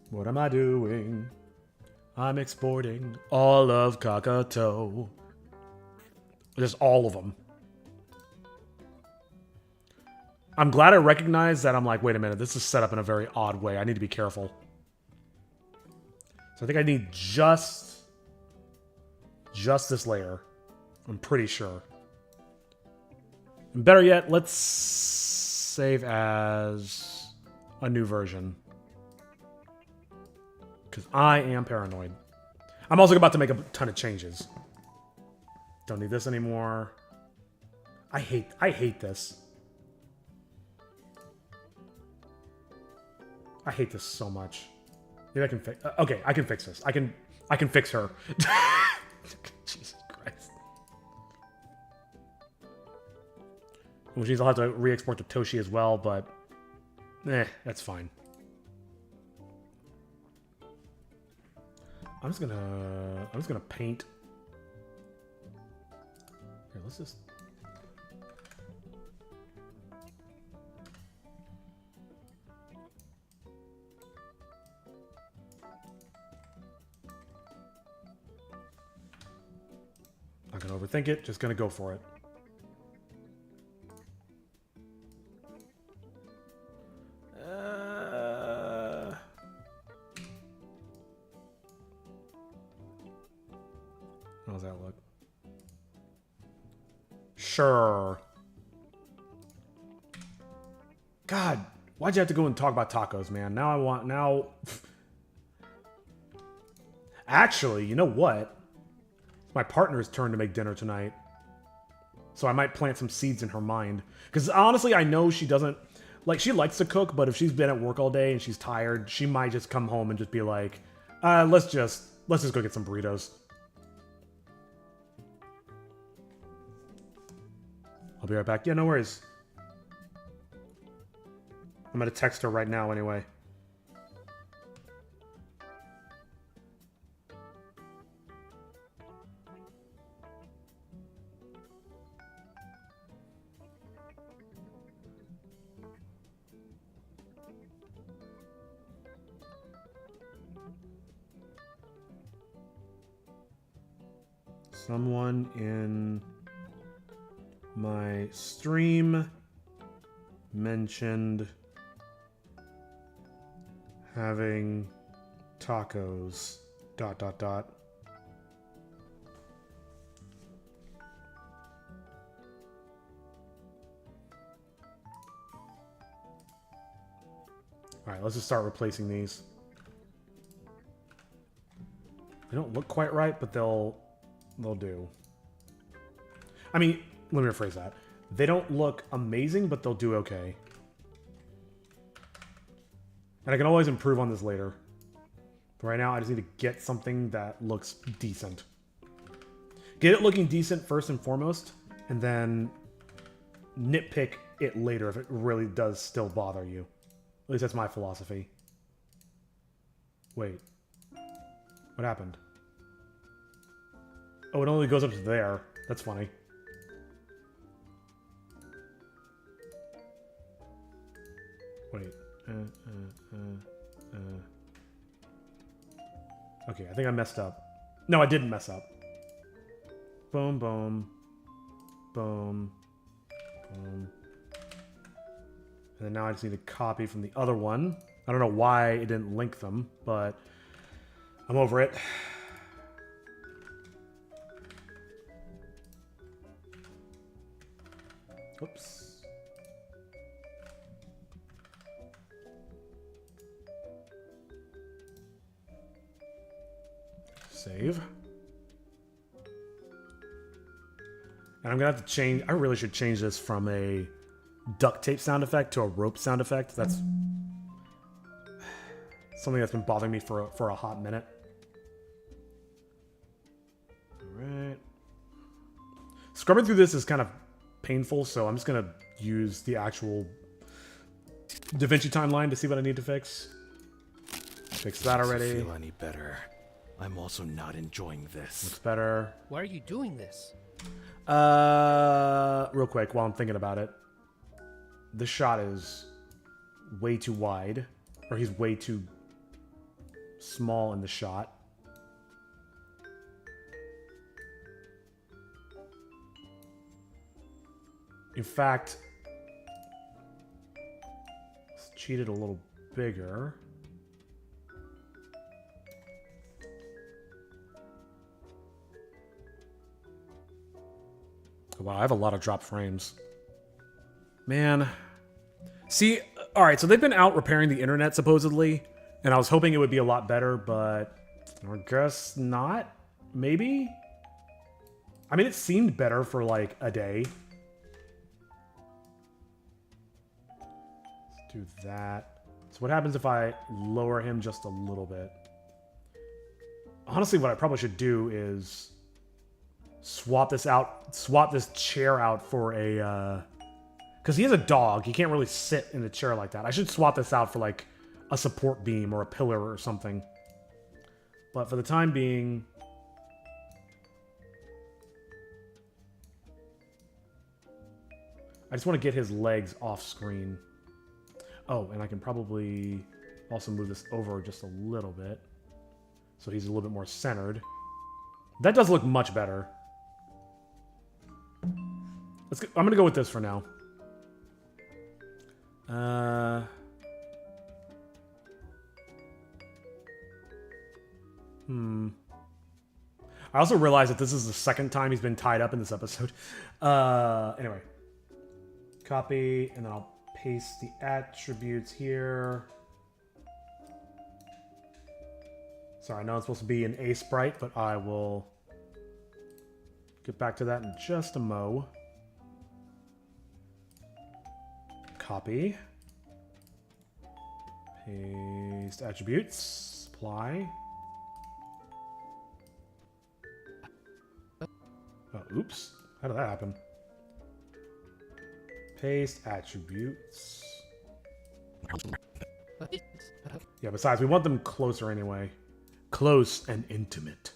What am I doing? I'm exporting all of Kakato. Just all of them. I'm glad I recognized that. I'm like, wait a minute, this is set up in a very odd way. I need to be careful. So I think I need just this layer. I'm pretty sure. And better yet, let's save as a new version. Because I am paranoid. I'm also about to make a ton of changes. Don't need this anymore. I hate this. I hate this so much. Maybe I can fix. Okay, I can fix this. I can fix her. Jesus Christ. Which means I'll have to re-export to Toshi as well, but that's fine. I'm just gonna paint. Here, let's just. Not gonna overthink it, just gonna go for it. How does that look? Sure. God, why'd you have to go and talk about tacos, man? Now... Actually, you know what? It's my partner's turn to make dinner tonight. So I might plant some seeds in her mind. Because honestly, I know she doesn't... Like, she likes to cook, but if she's been at work all day and she's tired, she might just come home and just be like, let's just go get some burritos. I'll be right back. Yeah, no worries. I'm gonna text her right now anyway. Someone in my stream mentioned having tacos ... Alright, let's just start replacing these. They don't look quite right, but they'll do. I mean, let me rephrase that. They don't look amazing, but they'll do okay. And I can always improve on this later. But right now, I just need to get something that looks decent. Get it looking decent first and foremost, and then nitpick it later if it really does still bother you. At least that's my philosophy. Wait. What happened? Oh, it only goes up to there. That's funny. Wait. Okay, I think I messed up. No, I didn't mess up. Boom, boom. Boom. Boom. And then now I just need to copy from the other one. I don't know why it didn't link them, but I'm over it. Oops. Save. And I'm gonna have to change. I really should change this from a duct tape sound effect to a rope sound effect. That's something that's been bothering me for a hot minute. All right. Scrubbing through this is kind of painful, so I'm just gonna use the actual DaVinci timeline to see what I need to fix. Fix that already. Doesn't feel any better. I'm also not enjoying this. Looks better. Why are you doing this? Real quick, while I'm thinking about it, this shot is way too wide, or he's way too small in the shot. In fact, let's cheat it a little bigger. Wow, I have a lot of drop frames. Man. See, alright, so they've been out repairing the internet, supposedly. And I was hoping it would be a lot better, but I guess not? Maybe? I mean, it seemed better for, like, a day. Let's do that. So what happens if I lower him just a little bit? Honestly, what I probably should do is swap this chair out for a, because he has a dog. He can't really sit in a chair like that. I should swap this out for like a support beam or a pillar or something. But for the time being, I just want to get his legs off screen. Oh, and I can probably also move this over just a little bit, so he's a little bit more centered. That does look much better. I'm gonna go with this for now. I also realized that this is the second time he's been tied up in this episode. Anyway. Copy, and then I'll paste the attributes here. Sorry, I know it's supposed to be an A sprite, but I will get back to that in just a mo. Copy. Paste attributes. Apply. Oh, oops. How did that happen? Paste attributes. Yeah, besides, we want them closer anyway. Close and intimate.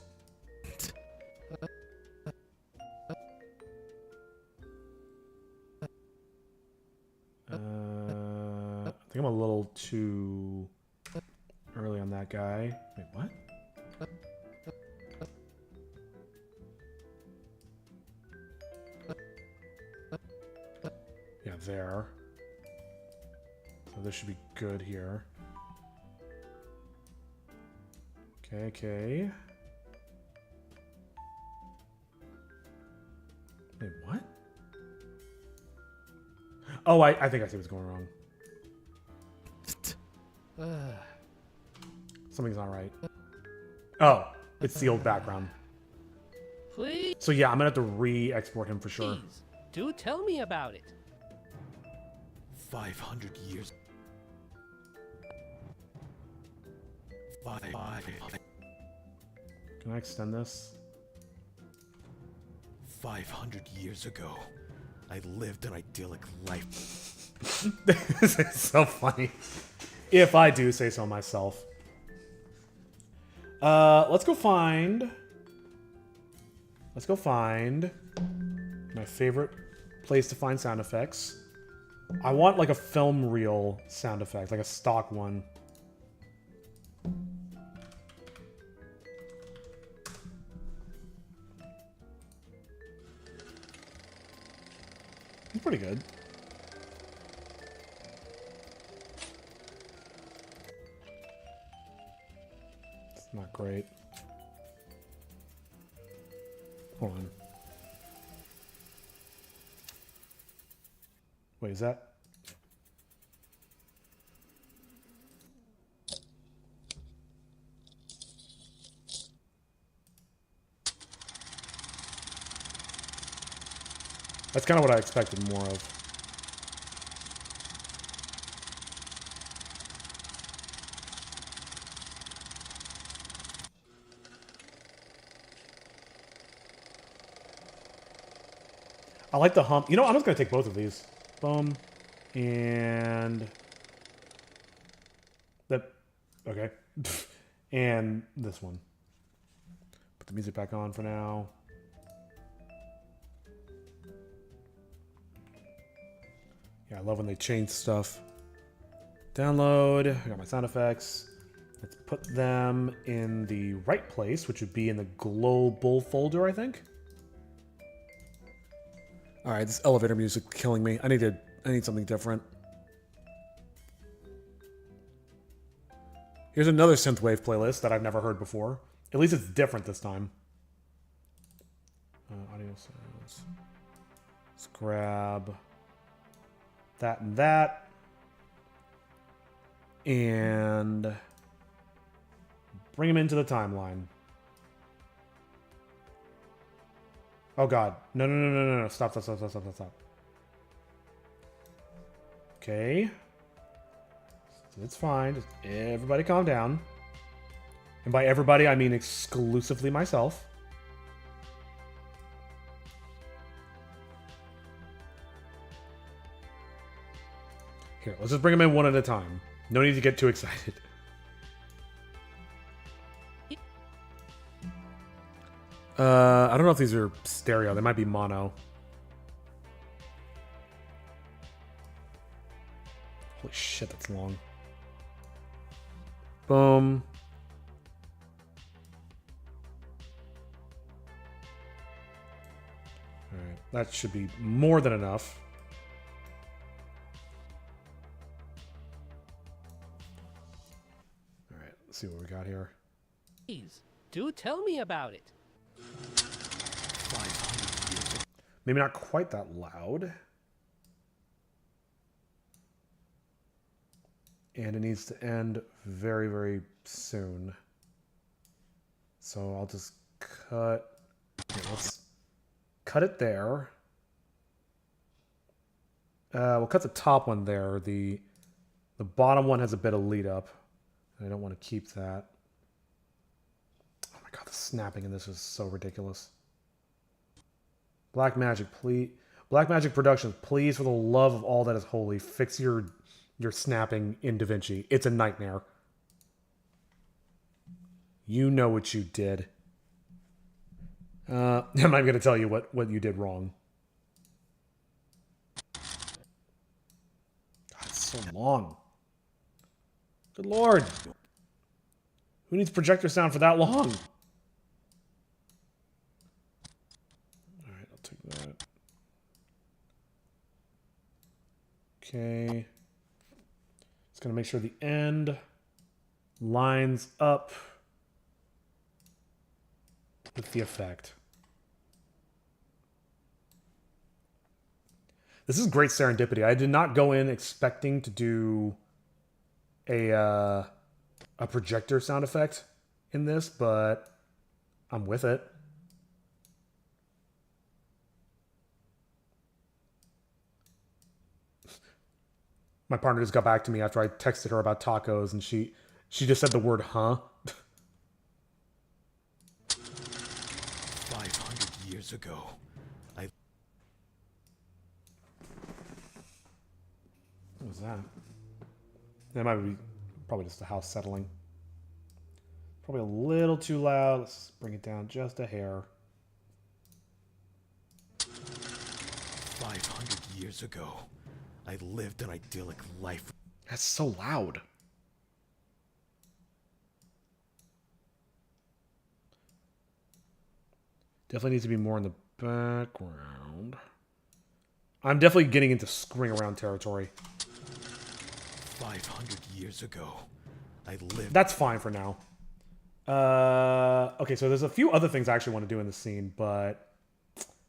I think I'm a little too early on that guy. Wait, what? Yeah, there. So this should be good here. Okay, okay. Wait, what? Oh, I think I see what's going wrong. Something's not right. Oh, it's the old background. Please, So yeah, I'm gonna have to re-export him for sure. do tell me about it. 500 years. Can I extend this? 500 years ago, I lived an idyllic life. This is so funny. If I do say so myself. Let's go find my favorite place to find sound effects. I want like a film reel sound effect, like a stock one. It's pretty good. It's not great. Hold on. Wait, is that? That's kind of what I expected more of. I like the hump. You know, I'm just going to take both of these. Boom. And... that... Okay. And this one. Put the music back on for now. Yeah, I love when they change stuff. Download. I got my sound effects. Let's put them in the right place, which would be in the global folder, I think. All right, this elevator music is killing me. I need something different. Here's another synthwave playlist that I've never heard before. At least it's different this time. Audio sounds. Let's grab that and that. And bring them into the timeline. Oh god. No. Stop. Okay. It's fine. Just everybody calm down. And by everybody, I mean exclusively myself. Here, let's just bring them in one at a time. No need to get too excited. I don't know if these are stereo. They might be mono. Holy shit, that's long. Boom. Alright, that should be more than enough. Alright, let's see what we got here. Please, do tell me about it. Maybe not quite that loud. And it needs to end very, very soon. So I'll just cut... Here, let's cut it there. We'll cut the top one there. The bottom one has a bit of lead up. I don't want to keep that. Oh my god, the snapping in this is so ridiculous. Black Magic, please. Black Magic Productions, please, for the love of all that is holy, fix your snapping in DaVinci. It's a nightmare. You know what you did. I'm not even going to tell you what you did wrong. God, it's so long. Good lord. Who needs projector sound for that long? Alright, I'll take that. Okay. Just going to make sure the end lines up with the effect. This is great serendipity. I did not go in expecting to do a projector sound effect in this, but I'm with it. My partner just got back to me after I texted her about tacos, and she just said the word "huh." 500 years ago, What was that? That might be probably just the house settling. Probably a little too loud. Let's bring it down just a hair. 500 years ago, I lived an idyllic life. That's so loud. Definitely needs to be more in the background. I'm definitely getting into screwing around territory. 500 years ago, I lived... That's fine for now. Okay, so there's a few other things I actually want to do in the scene, but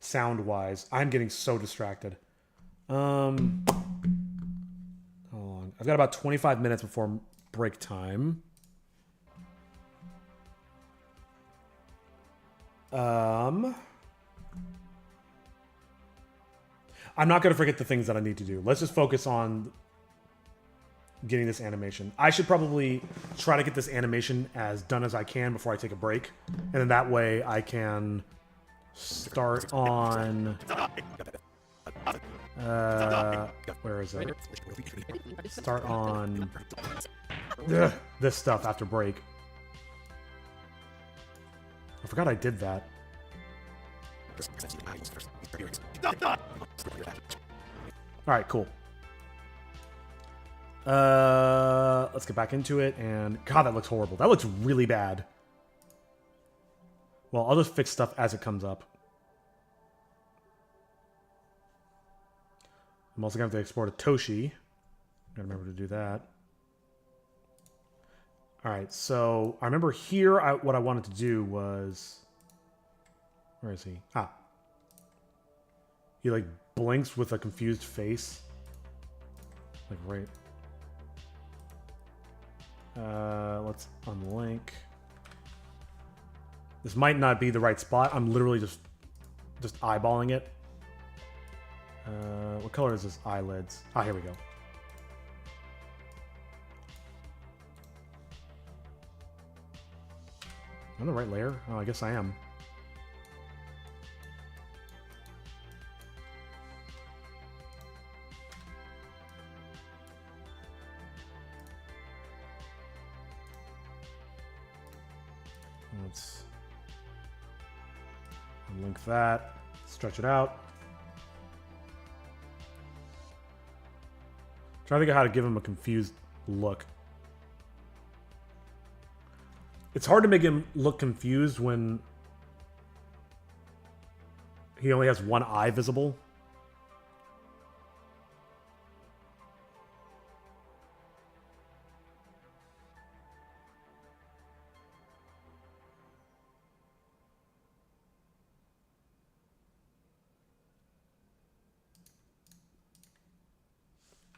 sound-wise, I'm getting so distracted. Hold on. I've got about 25 minutes before break time. I'm not going to forget the things that I need to do. Let's just focus on getting this animation. I should probably try to get this animation as done as I can before I take a break. And then that way I can start on... where is it? Start on this stuff after break. I forgot I did that. Alright, cool. Let's get back into it, and God, that looks horrible. That looks really bad. Well, I'll just fix stuff as it comes up. I'm also going to have to export a Toshi. Gotta remember to do that. Alright, so I remember here what I wanted to do was... Where is he? Ah. He like blinks with a confused face. Like right... let's unlink. This might not be the right spot. I'm literally just eyeballing it. What color is this eyelids? Ah, here we go. Am I on the right layer? Oh, I guess I am. Let's unlink that, stretch it out. Try to think of how to give him a confused look. It's hard to make him look confused when he only has one eye visible.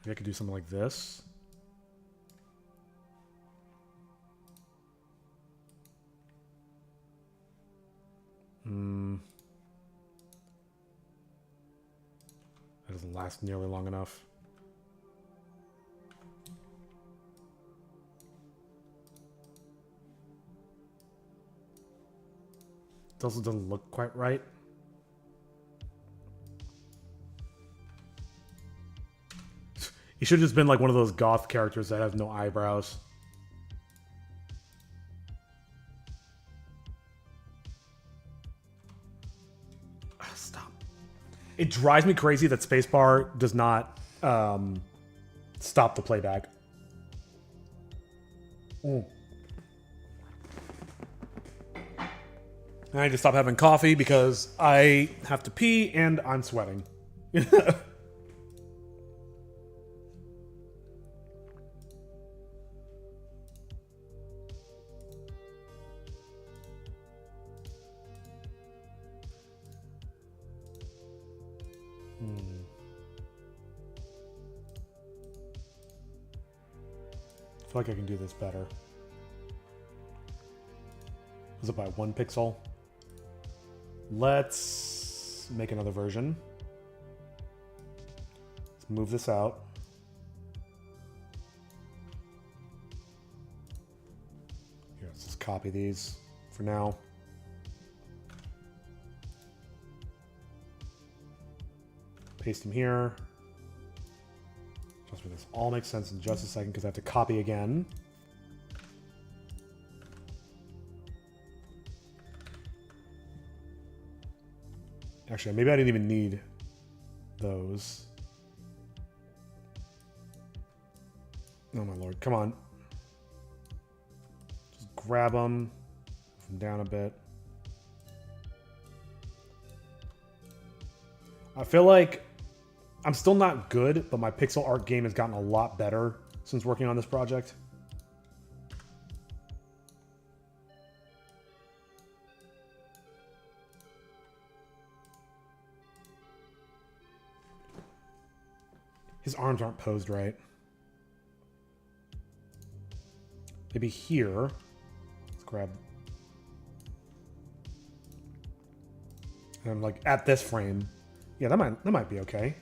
Maybe I could do something like this. That doesn't last nearly long enough. It also doesn't look quite right. He should have just been like one of those goth characters that have no eyebrows. Stop. It drives me crazy that spacebar does not stop the playback. I need to stop having coffee because I have to pee and I'm sweating. I feel like I can do this better. Is it by 1 pixel? Let's make another version. Let's move this out. Here, let's just copy these for now. Paste them here. Trust me, this all makes sense in just a second because I have to copy again. Actually, maybe I didn't even need those. Oh my lord, come on. Just grab them, move them down a bit. I feel like I'm still not good, but my pixel art game has gotten a lot better since working on this project. His arms aren't posed right. Maybe here. Let's grab. And I'm like at this frame. Yeah, that might be okay.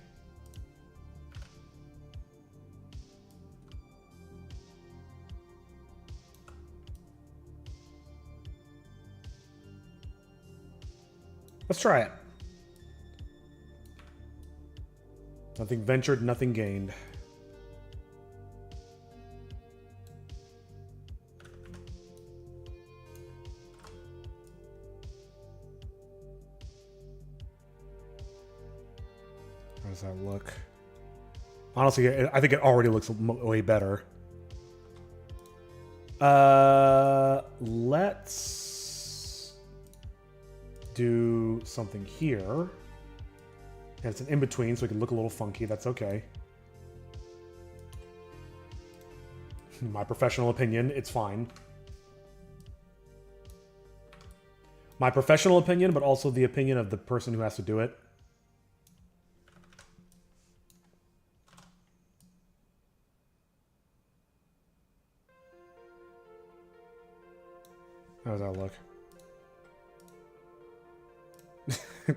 Let's try it. Nothing ventured, nothing gained. How does that look? Honestly, I think it already looks way better. Let's do something here. And it's an in-between, so it can look a little funky. That's okay. My professional opinion, it's fine. My professional opinion, but also the opinion of the person who has to do it. How does that look?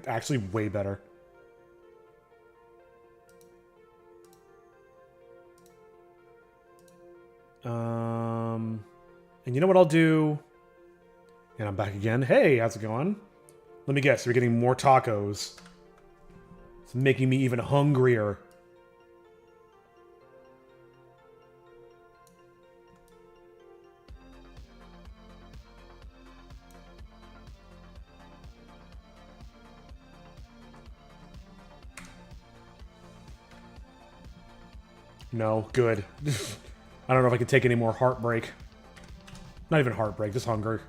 Actually, way better. And you know what I'll do? And I'm back again. Hey, how's it going? Let me guess, you're getting more tacos. It's making me even hungrier. No, good. I don't know if I can take any more heartbreak. Not even heartbreak, just hunger.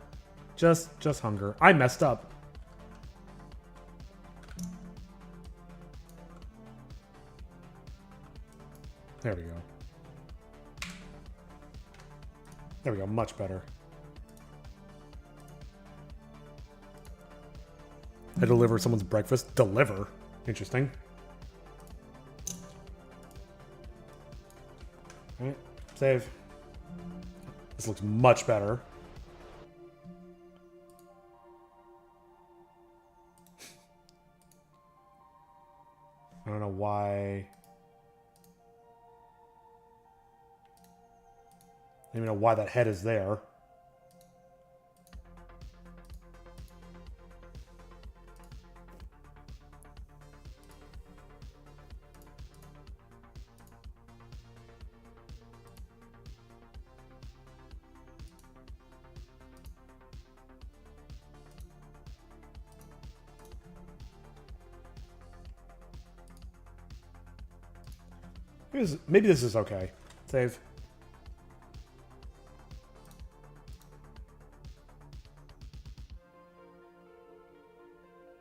Just hunger. I messed up. There we go. There we go, much better. I deliver someone's breakfast. Deliver? Interesting. Alright, save. This looks much better. I don't know why. I don't even know why that head is there. Maybe this is okay. Save.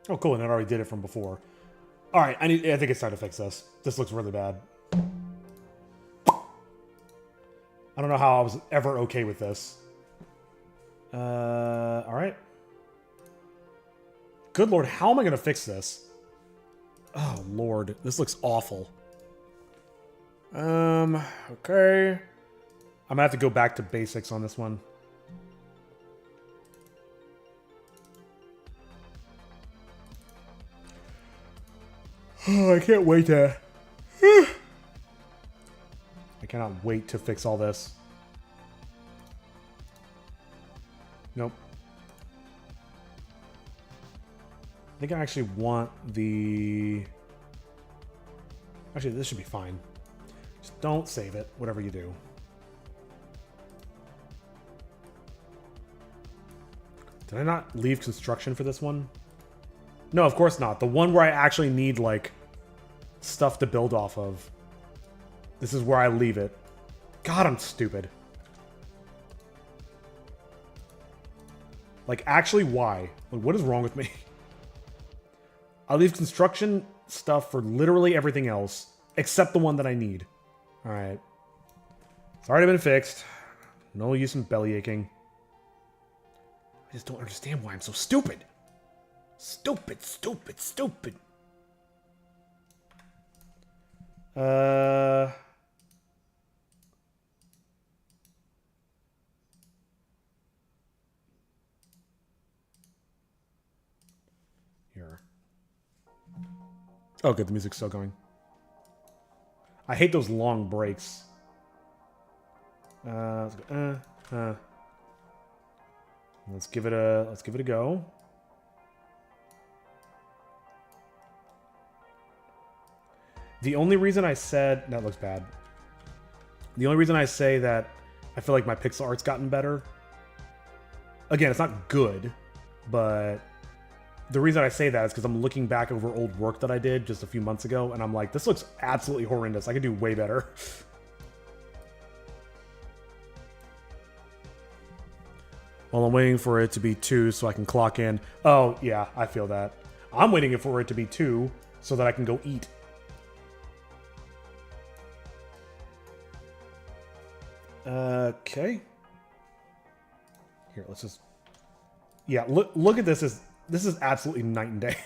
Oh, cool, and it already did it from before. All right, I think it's time to fix this. This looks really bad. I don't know how I was ever okay with this. All right. Good Lord, how am I going to fix this? Oh, Lord, this looks awful. Okay. I'm gonna have to go back to basics on this one. Oh, I can't wait to... I cannot wait to fix all this. Nope. I think I actually want the... Actually, this should be fine. Just don't save it, whatever you do. Did I not leave construction for this one? No, of course not. The one where I actually need, like, stuff to build off of. This is where I leave it. God, I'm stupid. Like, actually, why? Like, what is wrong with me? I leave construction stuff for literally everything else, except the one that I need. Alright. It's already been fixed. No use in belly aching. I just don't understand why I'm so stupid. Stupid, stupid, stupid. Here. Oh, good. The music's still going. I hate those long breaks. Let's give it a go. The only reason I said... That looks bad. The only reason I say that I feel like my pixel art's gotten better... Again, it's not good, but... The reason I say that is because I'm looking back over old work that I did just a few months ago, and I'm like, this looks absolutely horrendous. I could do way better. Well, I'm waiting for it to be 2 so I can clock in. Oh, yeah, I feel that. I'm waiting for it to be 2 so that I can go eat. Okay. Here, let's just... Yeah, look at this. This is absolutely night and day.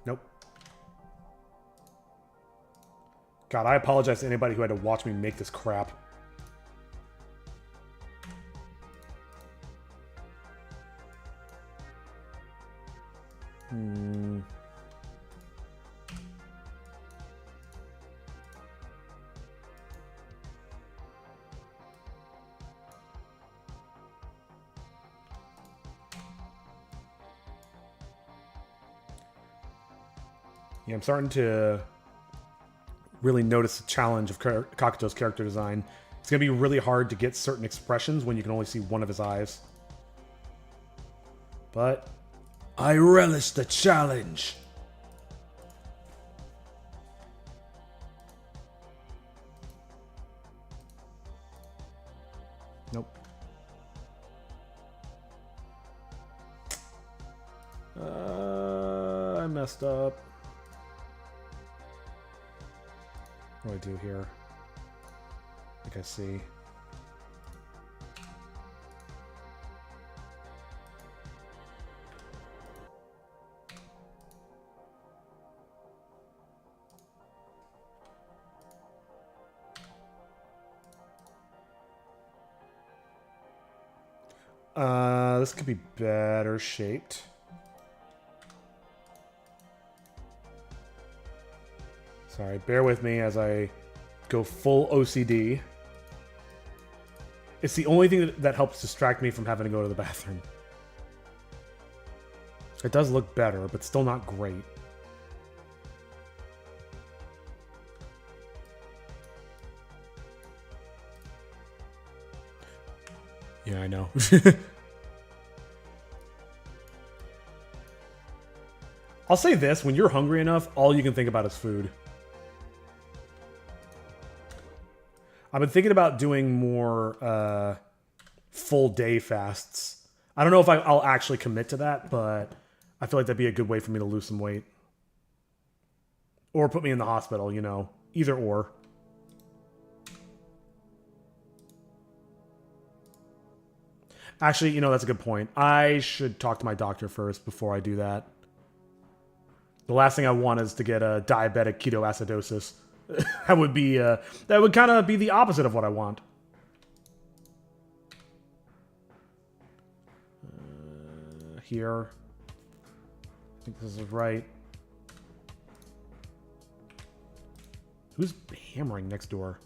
Nope. God, I apologize to anybody who had to watch me make this crap. Yeah, I'm starting to really notice the challenge of Kakuto's character design. It's going to be really hard to get certain expressions when you can only see one of his eyes. But I relish the challenge. Nope. I messed up. What do I do here? I think I see. This could be better shaped. Sorry, bear with me as I go full OCD. It's the only thing that helps distract me from having to go to the bathroom. It does look better, but still not great. Yeah, I know. I'll say this, when you're hungry enough, all you can think about is food. I've been thinking about doing more full day fasts. I don't know if I'll actually commit to that, but I feel like that'd be a good way for me to lose some weight. Or put me in the hospital, you know. Either or. Actually, you know, that's a good point. I should talk to my doctor first before I do that. The last thing I want is to get a diabetic ketoacidosis. That would be that would kind of be the opposite of what I want. Here, I think this is right. Who's hammering next door?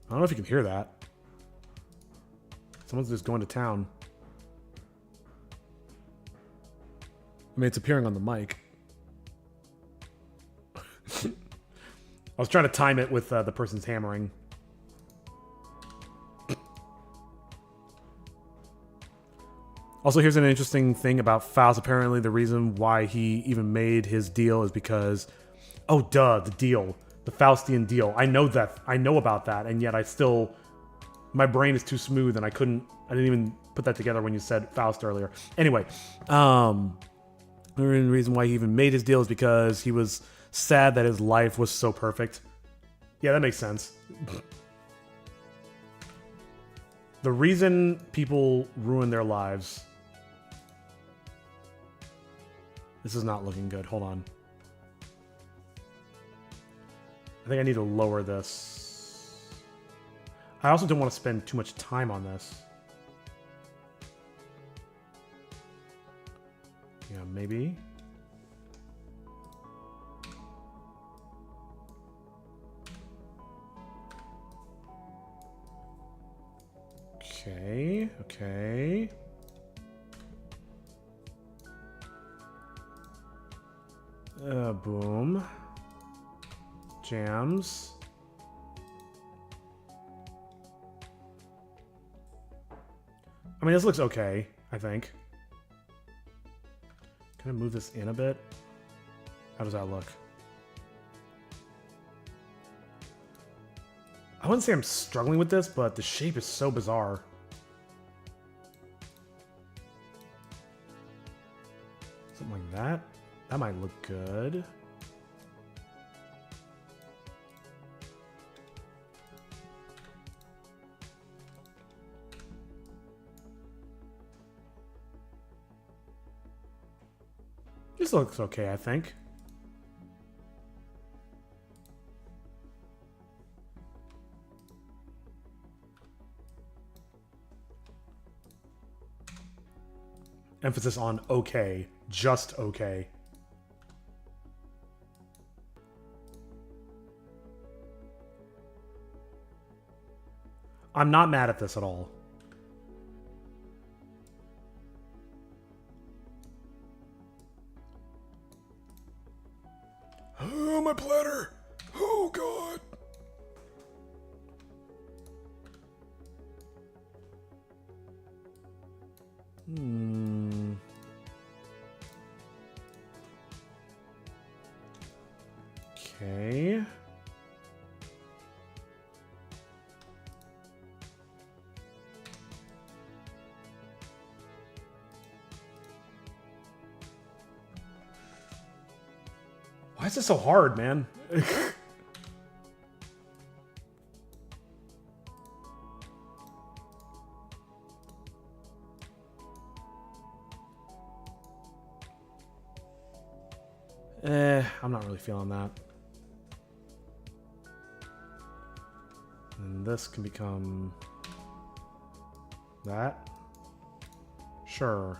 I don't know if you can hear that. Someone's just going to town. I mean, it's appearing on the mic. I was trying to time it with the person's hammering. Also, here's an interesting thing about Faust. Apparently, the reason why he even made his deal is because... Oh, duh, the deal. The Faustian deal. I know that. I know about that, and yet I still... My brain is too smooth, and I didn't even put that together when you said Faust earlier. Anyway, the reason why he even made his deal is because he was sad that his life was so perfect. Yeah, that makes sense. The reason people ruin their lives... This is not looking good. Hold on. I think I need to lower this. I also don't want to spend too much time on this. Yeah, maybe. Okay, okay. Boom. Jams. I mean, this looks okay, I think. Can I move this in a bit? How does that look? I wouldn't say I'm struggling with this, but the shape is so bizarre. Something like that. That might look good. This looks okay, I think. Emphasis on okay, just okay. I'm not mad at this at all. Oh, my platter! Oh, God! Okay. Why is this so hard, man? I'm not really feeling that. And this can become that. Sure.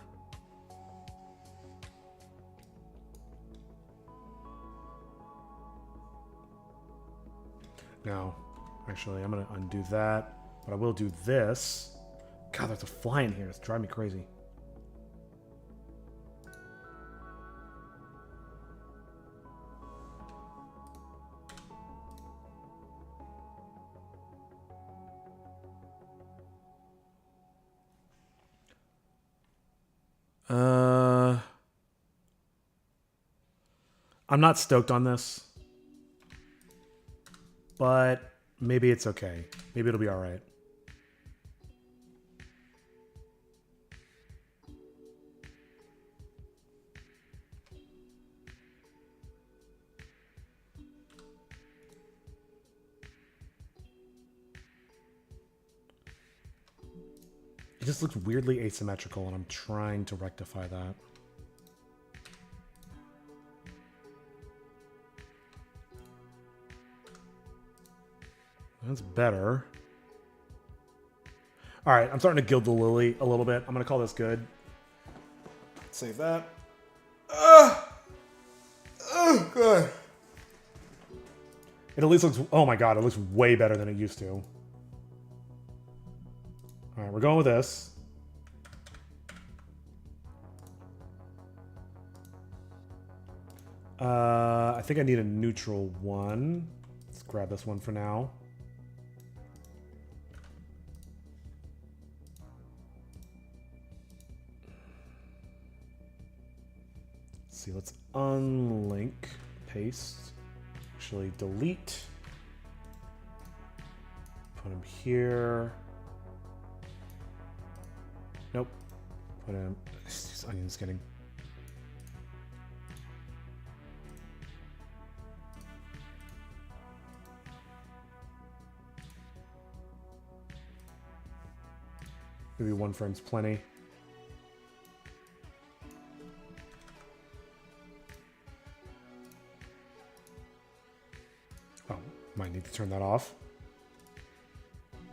No, actually, I'm gonna undo that, but I will do this. God, there's a fly in here. It's driving me crazy. I'm not stoked on this, but maybe it's okay. Maybe it'll be all right. It just looks weirdly asymmetrical, and I'm trying to rectify that. That's better. All right, I'm starting to gild the lily a little bit. I'm going to call this good. Save that. Oh, God. It at least looks... Oh, my God. It looks way better than it used to. All right, we're going with this. I think I need a neutral one. Let's grab this one for now. See, let's unlink, paste, actually delete, put him here. Nope, put him, this onion's getting. Maybe one frame's plenty. Oh, might need to turn that off.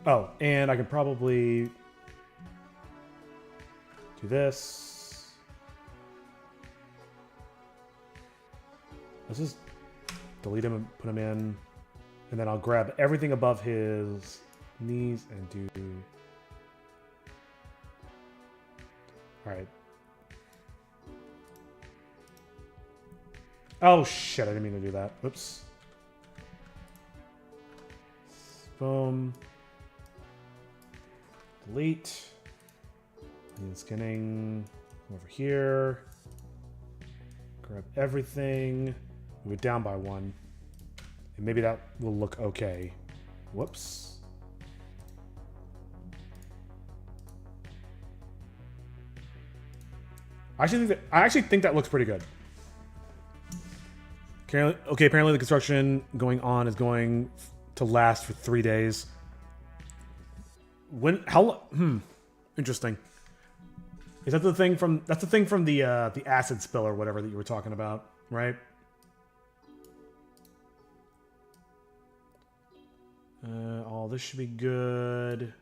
Oh, and I can probably do this. Let's just delete him and put him in. And then I'll grab everything above his knees and do... All right. Oh shit, I didn't mean to do that. Oops. Boom. Delete. And scanning over here. Grab everything. Move it down by 1. And maybe that will look okay. Whoops. I actually think that looks pretty good. Okay, apparently the construction going on is going to last for 3 days. Interesting. Is that the thing from the acid spill or whatever that you were talking about, right? All this should be good.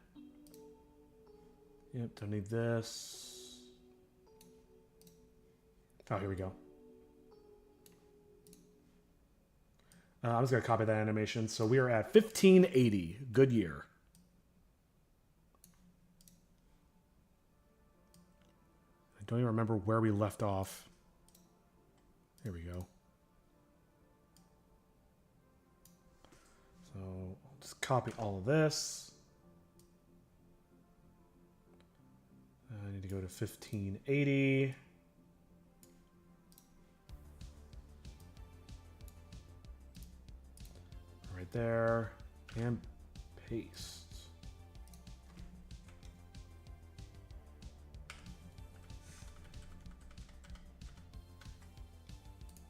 Yep, don't need this. Oh, here we go. I'm just going to copy that animation. So we are at 1580. Good year. I don't even remember where we left off. Here we go. So I'll just copy all of this. I need to go to 1580. Right there. And paste.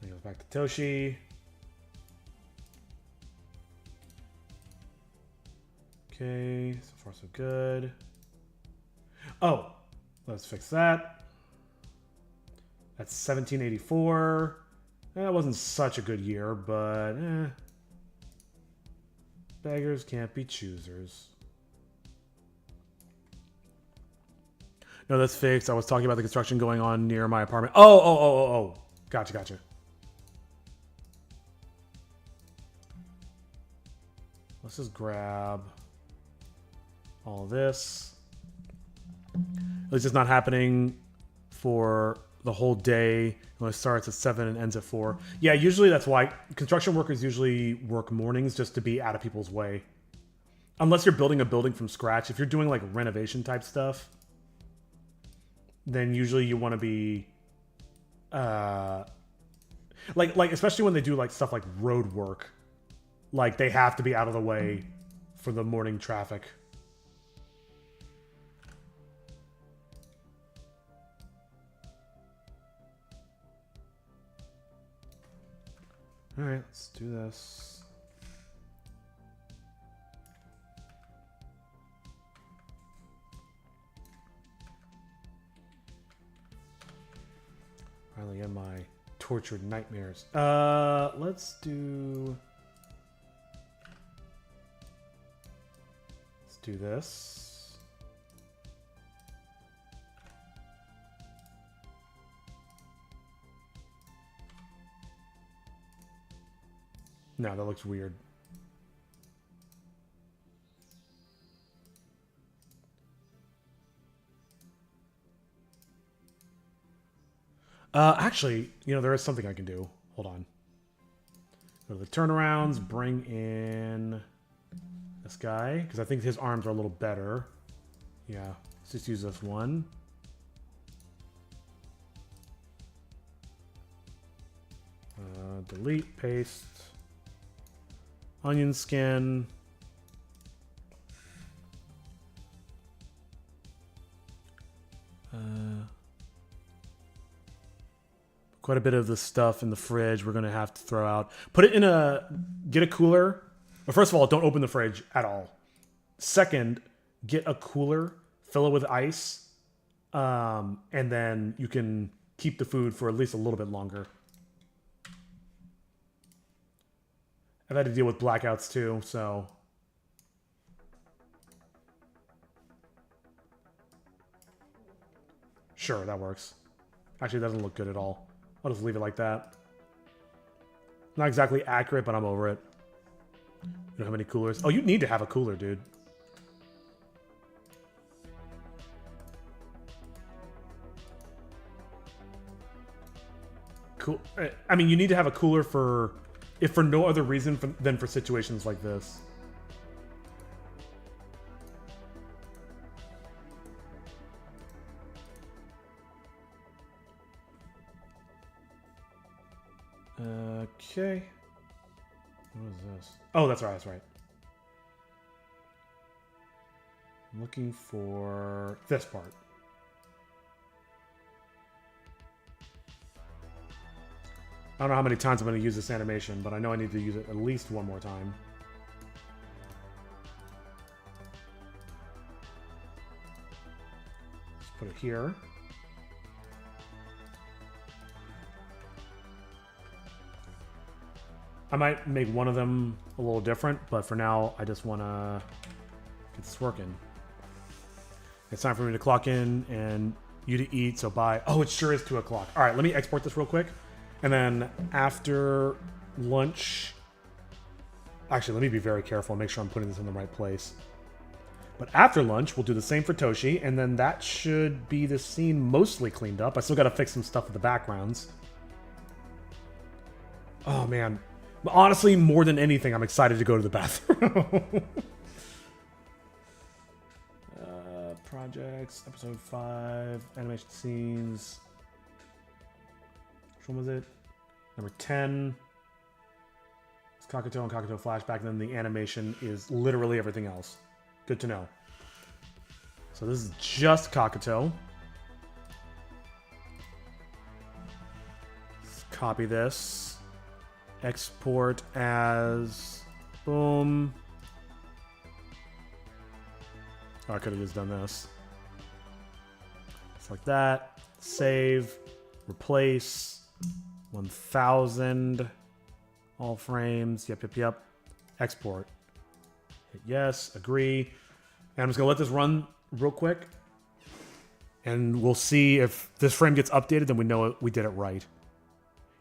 Then goes back to Toshi. Okay, so far so good. Oh, let's fix that. That's 1784. That wasn't such a good year, but beggars can't be choosers. No, that's fixed. I was talking about the construction going on near my apartment. Oh. Gotcha. Let's just grab all this. At least it's not happening for the whole day. It only starts at 7 and ends at 4. Yeah, usually that's why construction workers usually work mornings, just to be out of people's way. Unless you're building a building from scratch. If you're doing like renovation type stuff, then usually you want to be like especially when they do like stuff like road work. Like they have to be out of the way for the morning traffic. All right, let's do this. Finally get my tortured nightmares. Let's do this. No, that looks weird. Actually, there is something I can do. Hold on. Go to the turnarounds, bring in this guy, because I think his arms are a little better. Yeah, let's just use this one. Delete, paste. Onion skin. Quite a bit of the stuff in the fridge we're going to have to throw out. Put it in get a cooler. But first of all, don't open the fridge at all. Second, get a cooler, fill it with ice, and then you can keep the food for at least a little bit longer. I've had to deal with blackouts too, so. Sure, that works. Actually, it doesn't look good at all. I'll just leave it like that. Not exactly accurate, but I'm over it. You don't have any coolers. Oh, you need to have a cooler, dude. cool. I mean, you need to have a cooler for, if for no other reason than for situations like this. Okay. What is this? Oh, that's right. That's right. I'm looking for this part. I don't know how many times I'm going to use this animation, but I know I need to use it at least one more time. Just put it here. I might make one of them a little different, but for now, I just want to get this working. It's time for me to clock in and you to eat, so bye. Oh, it sure is 2 o'clock. All right, let me export this real quick. And then after lunch... Actually, let me be very careful and make sure I'm putting this in the right place. But after lunch, we'll do the same for Toshi, and then that should be the scene mostly cleaned up. I still got to fix some stuff with the backgrounds. Oh, man. But honestly, more than anything, I'm excited to go to the bathroom. Projects, episode 5, animation scenes. Which one was it? Number 10. It's Kakuto and Kakuto flashback, and then the animation is literally everything else. Good to know. So this is just Kakuto. Let's copy this. Export as... Boom. Oh, I could have just done this. Just like that. Save. Replace. 1000. All frames. Yep. Export. Hit yes. Agree. And I'm just going to let this run real quick. And we'll see if this frame gets updated, then we know we did it right.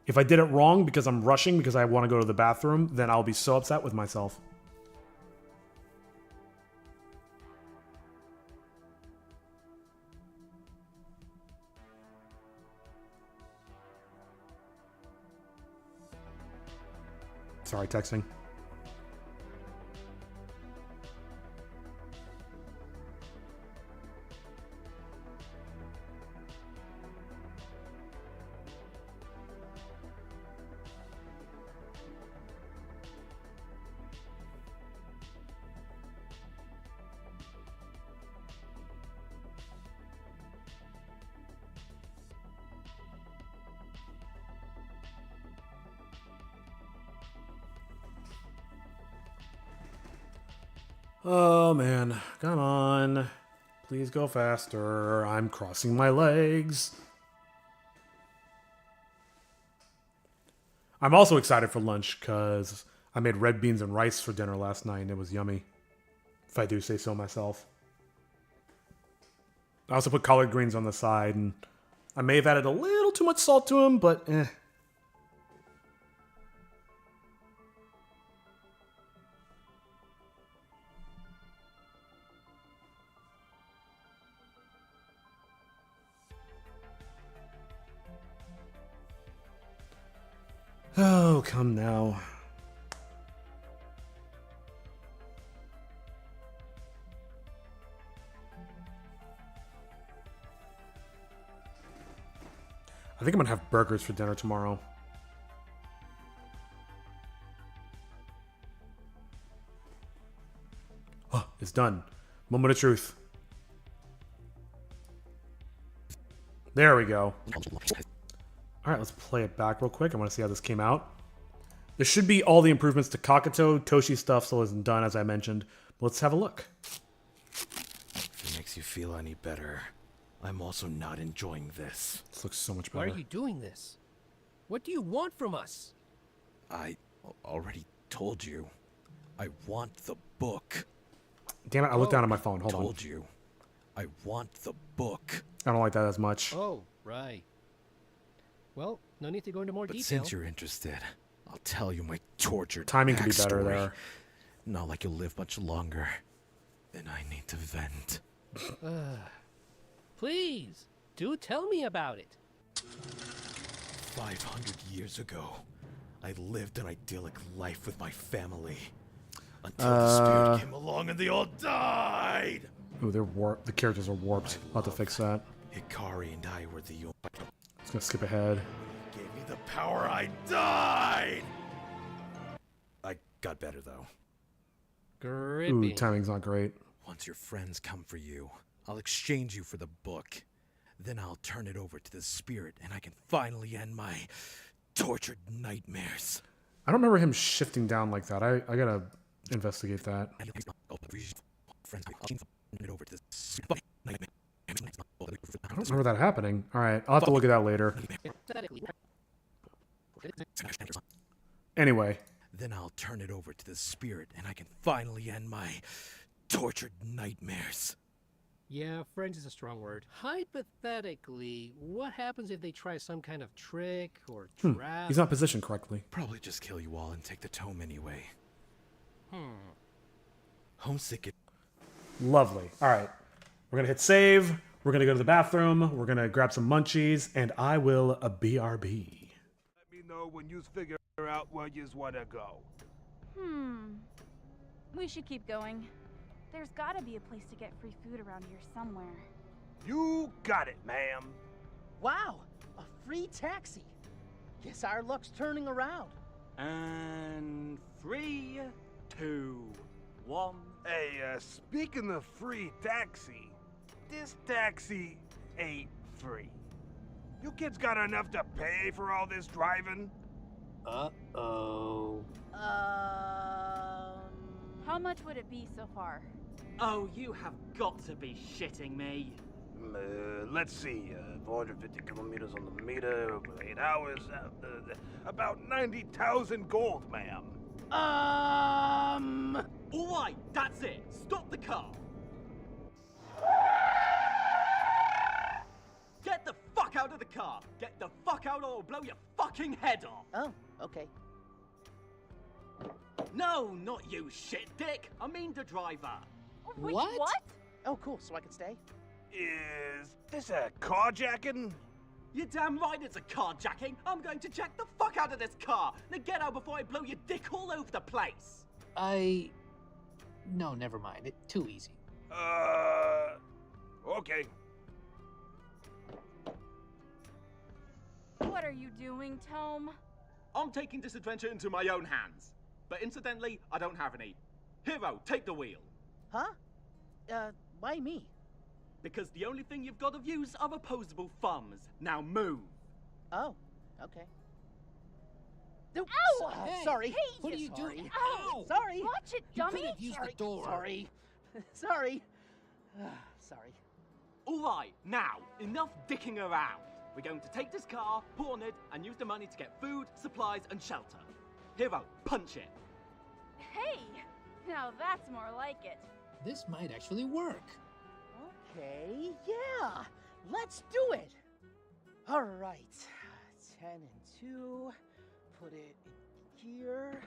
If I did it wrong because I'm rushing because I want to go to the bathroom, then I'll be so upset with myself. Sorry, texting. Oh, man. Come on. Please go faster. I'm crossing my legs. I'm also excited for lunch because I made red beans and rice for dinner last night and it was yummy. If I do say so myself. I also put collard greens on the side and I may have added a little too much salt to them, but eh. Oh, come now. I think I'm gonna have burgers for dinner tomorrow. Oh, it's done. Moment of truth. There we go. All right, let's play it back real quick. I want to see how this came out. There should be all the improvements to Kakuto. Toshi stuff still isn't done, as I mentioned. But let's have a look. If it makes you feel any better, I'm also not enjoying this. This looks so much Why better. are you doing this? What do you want from us? I already told you. I want the book. Damn it, I looked down at my phone. Hold on. Told you. I want the book. I don't like that as much. Oh, right. Well, no need to go into more But detail. since you're interested, I'll tell you my tortured Timing could be better backstory. there. Not like you'll live much longer. Then I need to vent. Please, do tell me about it. 500 years ago, I lived an idyllic life with my family. Until the spirit came along and they all died! Ooh, they're warped. The characters are warped. I'll have to fix that. Hikari and I were the only Just gonna skip ahead. gave me the power, I died! I got better, though. Gripping. Ooh, timing's not great. Once your friends come for you, I'll exchange you for the book. Then I'll turn it over to the spirit, and I can finally end my tortured nightmares. I don't remember him shifting down like that. I gotta investigate that. I I don't remember that happening. Alright, I'll have to look at that later. Anyway. Then I'll turn it over to the spirit, and I can finally end my tortured nightmares. Yeah, friends is a strong word. Hypothetically, what happens if they try some kind of trick or trap? He's not positioned correctly. Probably just kill you all and take the tome anyway. Homesick. Lovely. Alright. We're gonna hit save. We're gonna go to the bathroom. We're gonna grab some munchies. And I will BRB. Let me know when you figure out where you want to go. We should keep going. There's gotta be a place to get free food around here somewhere. You got it, ma'am. Wow, a free taxi. Guess our luck's turning around. And 3, 2, 1. Hey, speaking of free taxi, this taxi ain't free. You kids got enough to pay for all this driving? Uh-oh. How much would it be so far? Oh, you have got to be shitting me. Let's see, 450 kilometers on the meter over 8 hours, about 90,000 gold, ma'am. Alright, that's it. Stop the car. Get the fuck out of the car. Get the fuck out or I'll blow your fucking head off. Oh, okay. No, not you, shit dick. I mean the driver. Wait, What? what? Oh, cool, so I can stay? Is this a carjacking? You're damn right it's a carjacking. I'm going to jack the fuck out of this car. Now get out before I blow your dick all over the place. No, never mind. It's too easy. Okay. What are you doing, Tome? I'm taking this adventure into my own hands. But incidentally, I don't have any. Hero, take the wheel. Huh? Why me? Because the only thing you've got of use are opposable thumbs. Now move. Oh, okay. No, Ow! Hey, sorry. Hey, What are you Sorry. doing? Ow! Sorry. Watch it, You dummy! could have used Sorry. the door. Sorry. Sorry. Sorry. Alright, now, enough dicking around. We're going to take this car, pawn it, and use the money to get food, supplies, and shelter. Hero, punch it. Hey! Now that's more like it. This might actually work. Okay, yeah. Let's do it. All right. 10 and 2. Put it in here.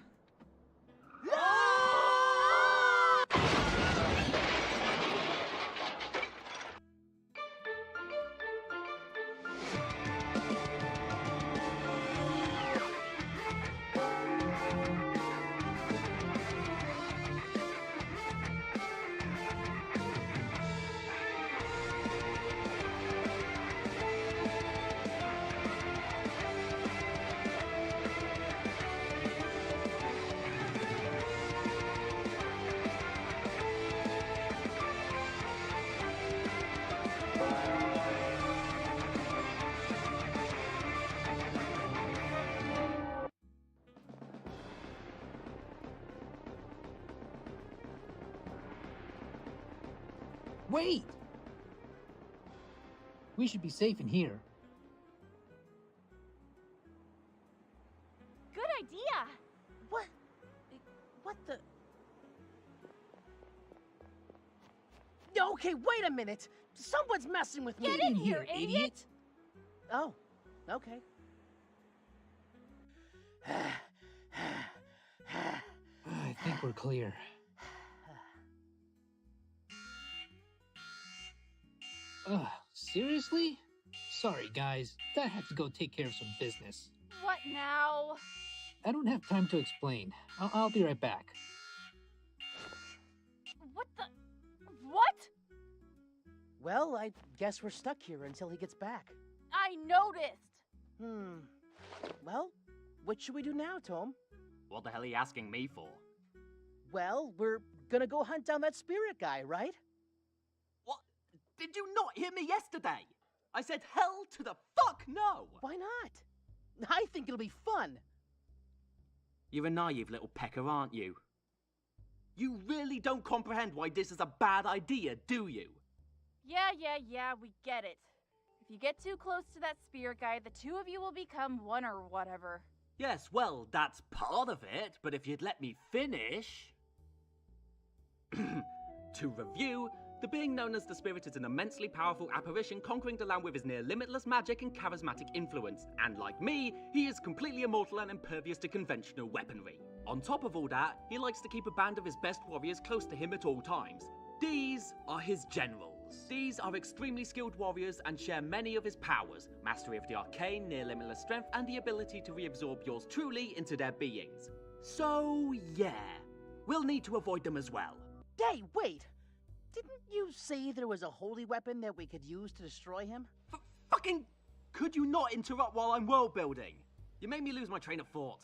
Wait! We should be safe in here. Good idea! What? What the? No, okay, wait a minute. Someone's messing with me. Get in here, idiot! Oh, okay. I think we're clear. Seriously? Sorry, guys. I have to go take care of some business. What now? I don't have time to explain. I'll be right back. What the? What? Well, I guess we're stuck here until he gets back. I noticed. Well, what should we do now, Tom? What the hell are you asking me for? Well, we're gonna go hunt down that spirit guy, right? What? Did you not hear me yesterday? I said hell to the fuck no! Why not? I think it'll be fun. You're a naive little pecker, aren't you? You really don't comprehend why this is a bad idea, do you? Yeah, we get it. If you get too close to that spirit guy, the two of you will become one or whatever. Yes, well, that's part of it, but if you'd let me finish... To review, the being known as the Spirit is an immensely powerful apparition conquering the land with his near-limitless magic and charismatic influence, and like me, he is completely immortal and impervious to conventional weaponry. On top of all that, he likes to keep a band of his best warriors close to him at all times. These are his generals. These are extremely skilled warriors and share many of his powers, mastery of the arcane, near-limitless strength, and the ability to reabsorb yours truly into their beings. So, yeah, we'll need to avoid them as well. Hey, wait! Didn't you say there was a holy weapon that we could use to destroy him? Fucking... Could you not interrupt while I'm world building? You made me lose my train of thought.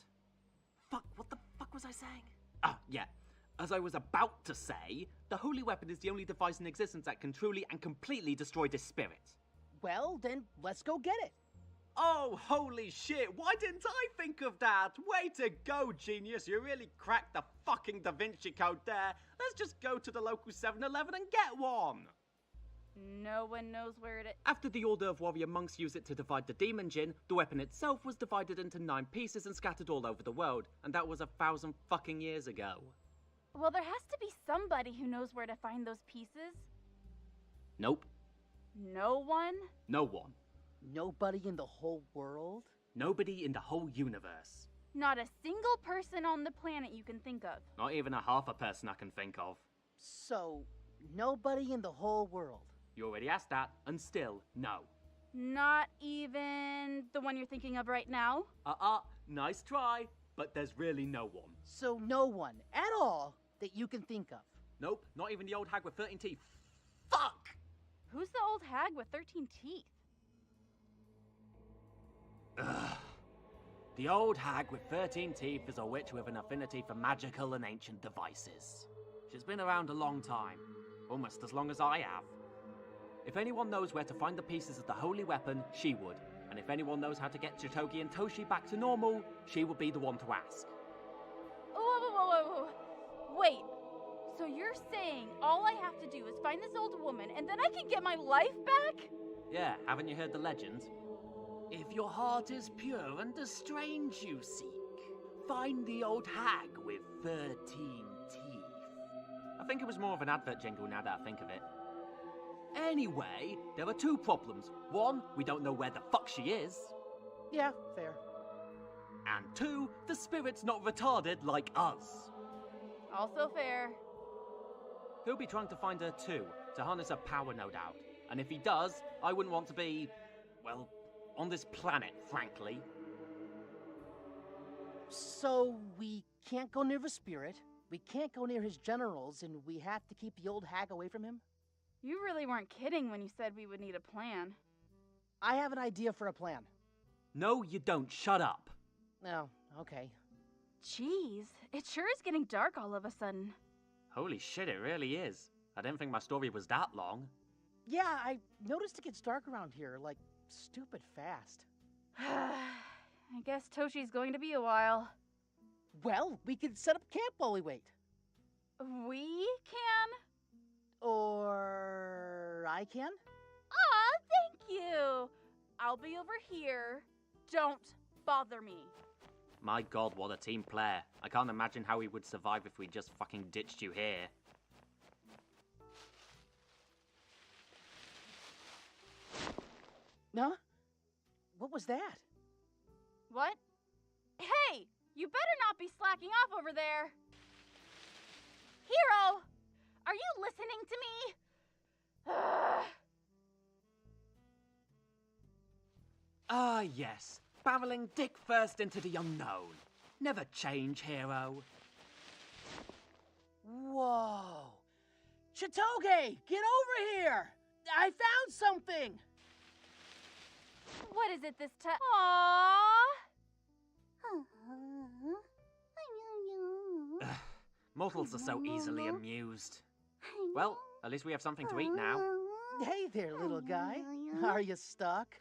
Fuck, what the fuck was I saying? Ah, yeah. As I was about to say, the holy weapon is the only device in existence that can truly and completely destroy this spirit. Well, then let's go get it. Oh, holy shit, why didn't I think of that? Way to go, genius. You really cracked the fucking Da Vinci Code there. Let's just go to the local 7-Eleven and get one. No one knows where it is. After the Order of Warrior Monks used it to divide the demon djinn, the weapon itself was divided into 9 pieces and scattered all over the world, and that was 1,000 fucking years ago. Well, there has to be somebody who knows where to find those pieces. Nope. No one? No one. Nobody in the whole world? Nobody in the whole universe. Not a single person on the planet you can think of. Not even a half a person I can think of. So, nobody in the whole world? You already asked that, and still, no. Not even the one you're thinking of right now? Nice try, but there's really no one. So no one, at all, that you can think of? Nope, not even the old hag with 13 teeth. Fuck! Who's the old hag with 13 teeth? Ugh. The old hag with 13 teeth is a witch with an affinity for magical and ancient devices. She's been around a long time, almost as long as I have. If anyone knows where to find the pieces of the holy weapon, she would. And if anyone knows how to get Chitogi and Toshi back to normal, she would be the one to ask. Whoa. Wait, so you're saying all I have to do is find this old woman and then I can get my life back? Yeah, haven't you heard the legend? If your heart is pure and the strange you seek, find the old hag with 13 teeth. I think it was more of an advert jingle now that I think of it. Anyway, there are 2 problems. 1, we don't know where the fuck she is. Yeah, fair. And 2, the spirit's not retarded like us. Also fair. He'll be trying to find her too, to harness her power no doubt. And if he does, I wouldn't want to be, well, on this planet, frankly. So we can't go near the spirit, we can't go near his generals, and we have to keep the old hag away from him? You really weren't kidding when you said we would need a plan. I have an idea for a plan. No, you don't. Shut up. Oh, okay. Jeez, it sure is getting dark all of a sudden. Holy shit, it really is. I didn't think my story was that long. Yeah, I noticed it gets dark around here, like, stupid fast. I guess Toshi's going to be a while. Well, we could set up camp while we wait. We can? Or I can? Aw, thank you. I'll be over here. Don't bother me. My god, what a team player. I can't imagine how we would survive if we just fucking ditched you here. Huh? What was that? What? Hey, you better not be slacking off over there. Hero, are you listening to me? Ah, yes. Barreling dick first into the unknown. Never change, hero. Whoa. Chitoge, get over here! I found something! What is it this time? Aww. Mortals are so easily amused. Well, at least we have something to eat now. Hey there, little guy. Are you stuck?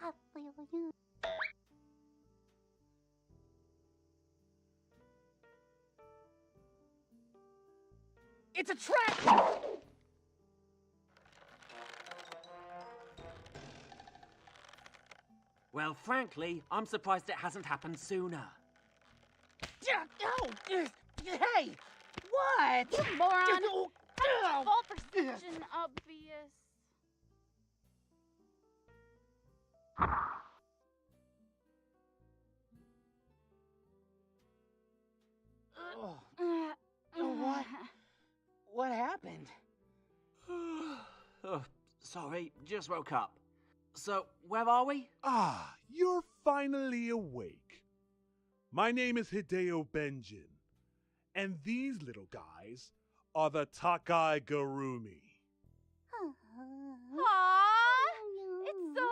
It's a trap! Well, frankly, I'm surprised it hasn't happened sooner. No! Hey! What? You moron! How did you fall for such an obvious... What happened? Oh, sorry, just woke up. So, where are we? Ah, you're finally awake. My name is Hideo Benjin, and these little guys are the Takai Garumi. Aww! It's so...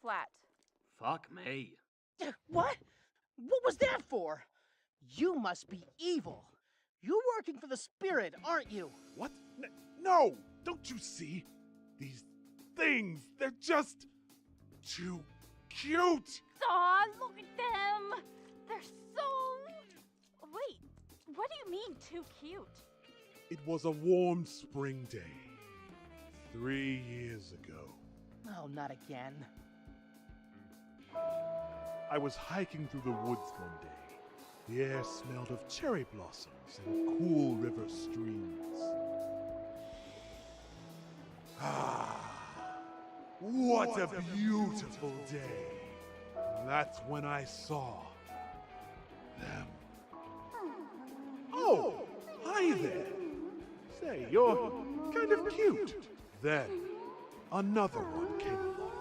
flat. Fuck me. What? What was that for? You must be evil. You're working for the spirit, aren't you? What? No! Don't you see? These things, they're just too cute! Aw, look at them! They're so... Wait, what do you mean, too cute? It was a warm spring day 3 years ago. Oh, not again. I was hiking through the woods one day. The air smelled of cherry blossoms and cool river streams. Ah, what a beautiful day. That's when I saw them. Oh, hi there. Say, you're kind of cute. Then, another one came along.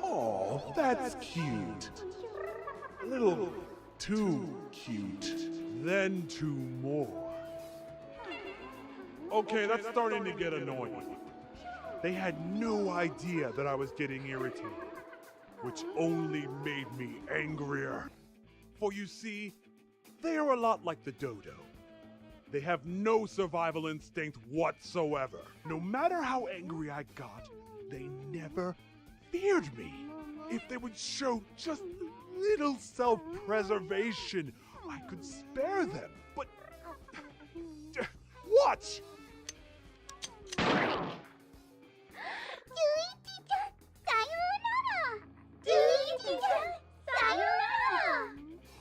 Oh, that's cute. A little too cute. Then two more. Okay, that's starting to get annoying. They had no idea that I was getting irritated, which only made me angrier. For you see, they are a lot like the dodo. They have no survival instinct whatsoever. No matter how angry I got, they never feared me. If they would show just a little self-preservation, I could spare them. But watch!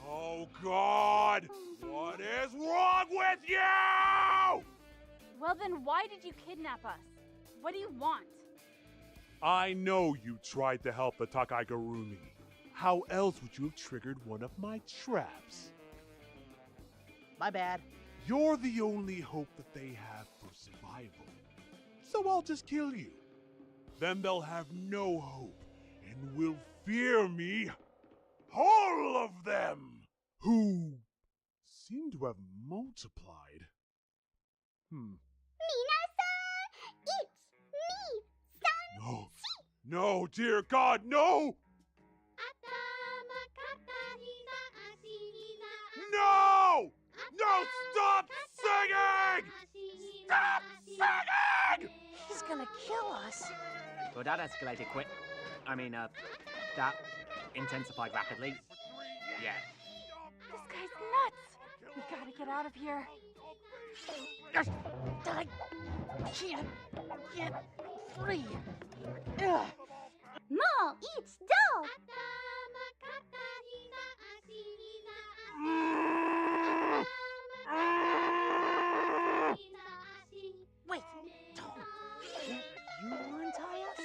Oh God! What is wrong with you? Well then, why did you kidnap us? What do you want? I know you tried to help the Takai Garumi. How else would you have triggered one of my traps? My bad. You're the only hope that they have for survival. So I'll just kill you. Then they'll have no hope and will fear me. All of them! Who seem to have multiplied. No. No, dear God, no! No! No, stop singing! Stop singing! He's gonna kill us. Well, that escalated quick. That intensified rapidly. Yeah. This guy's nuts! We gotta get out of here. I can't get free. Ugh. Mo eats dough! Wait, don't. Can't you untie us?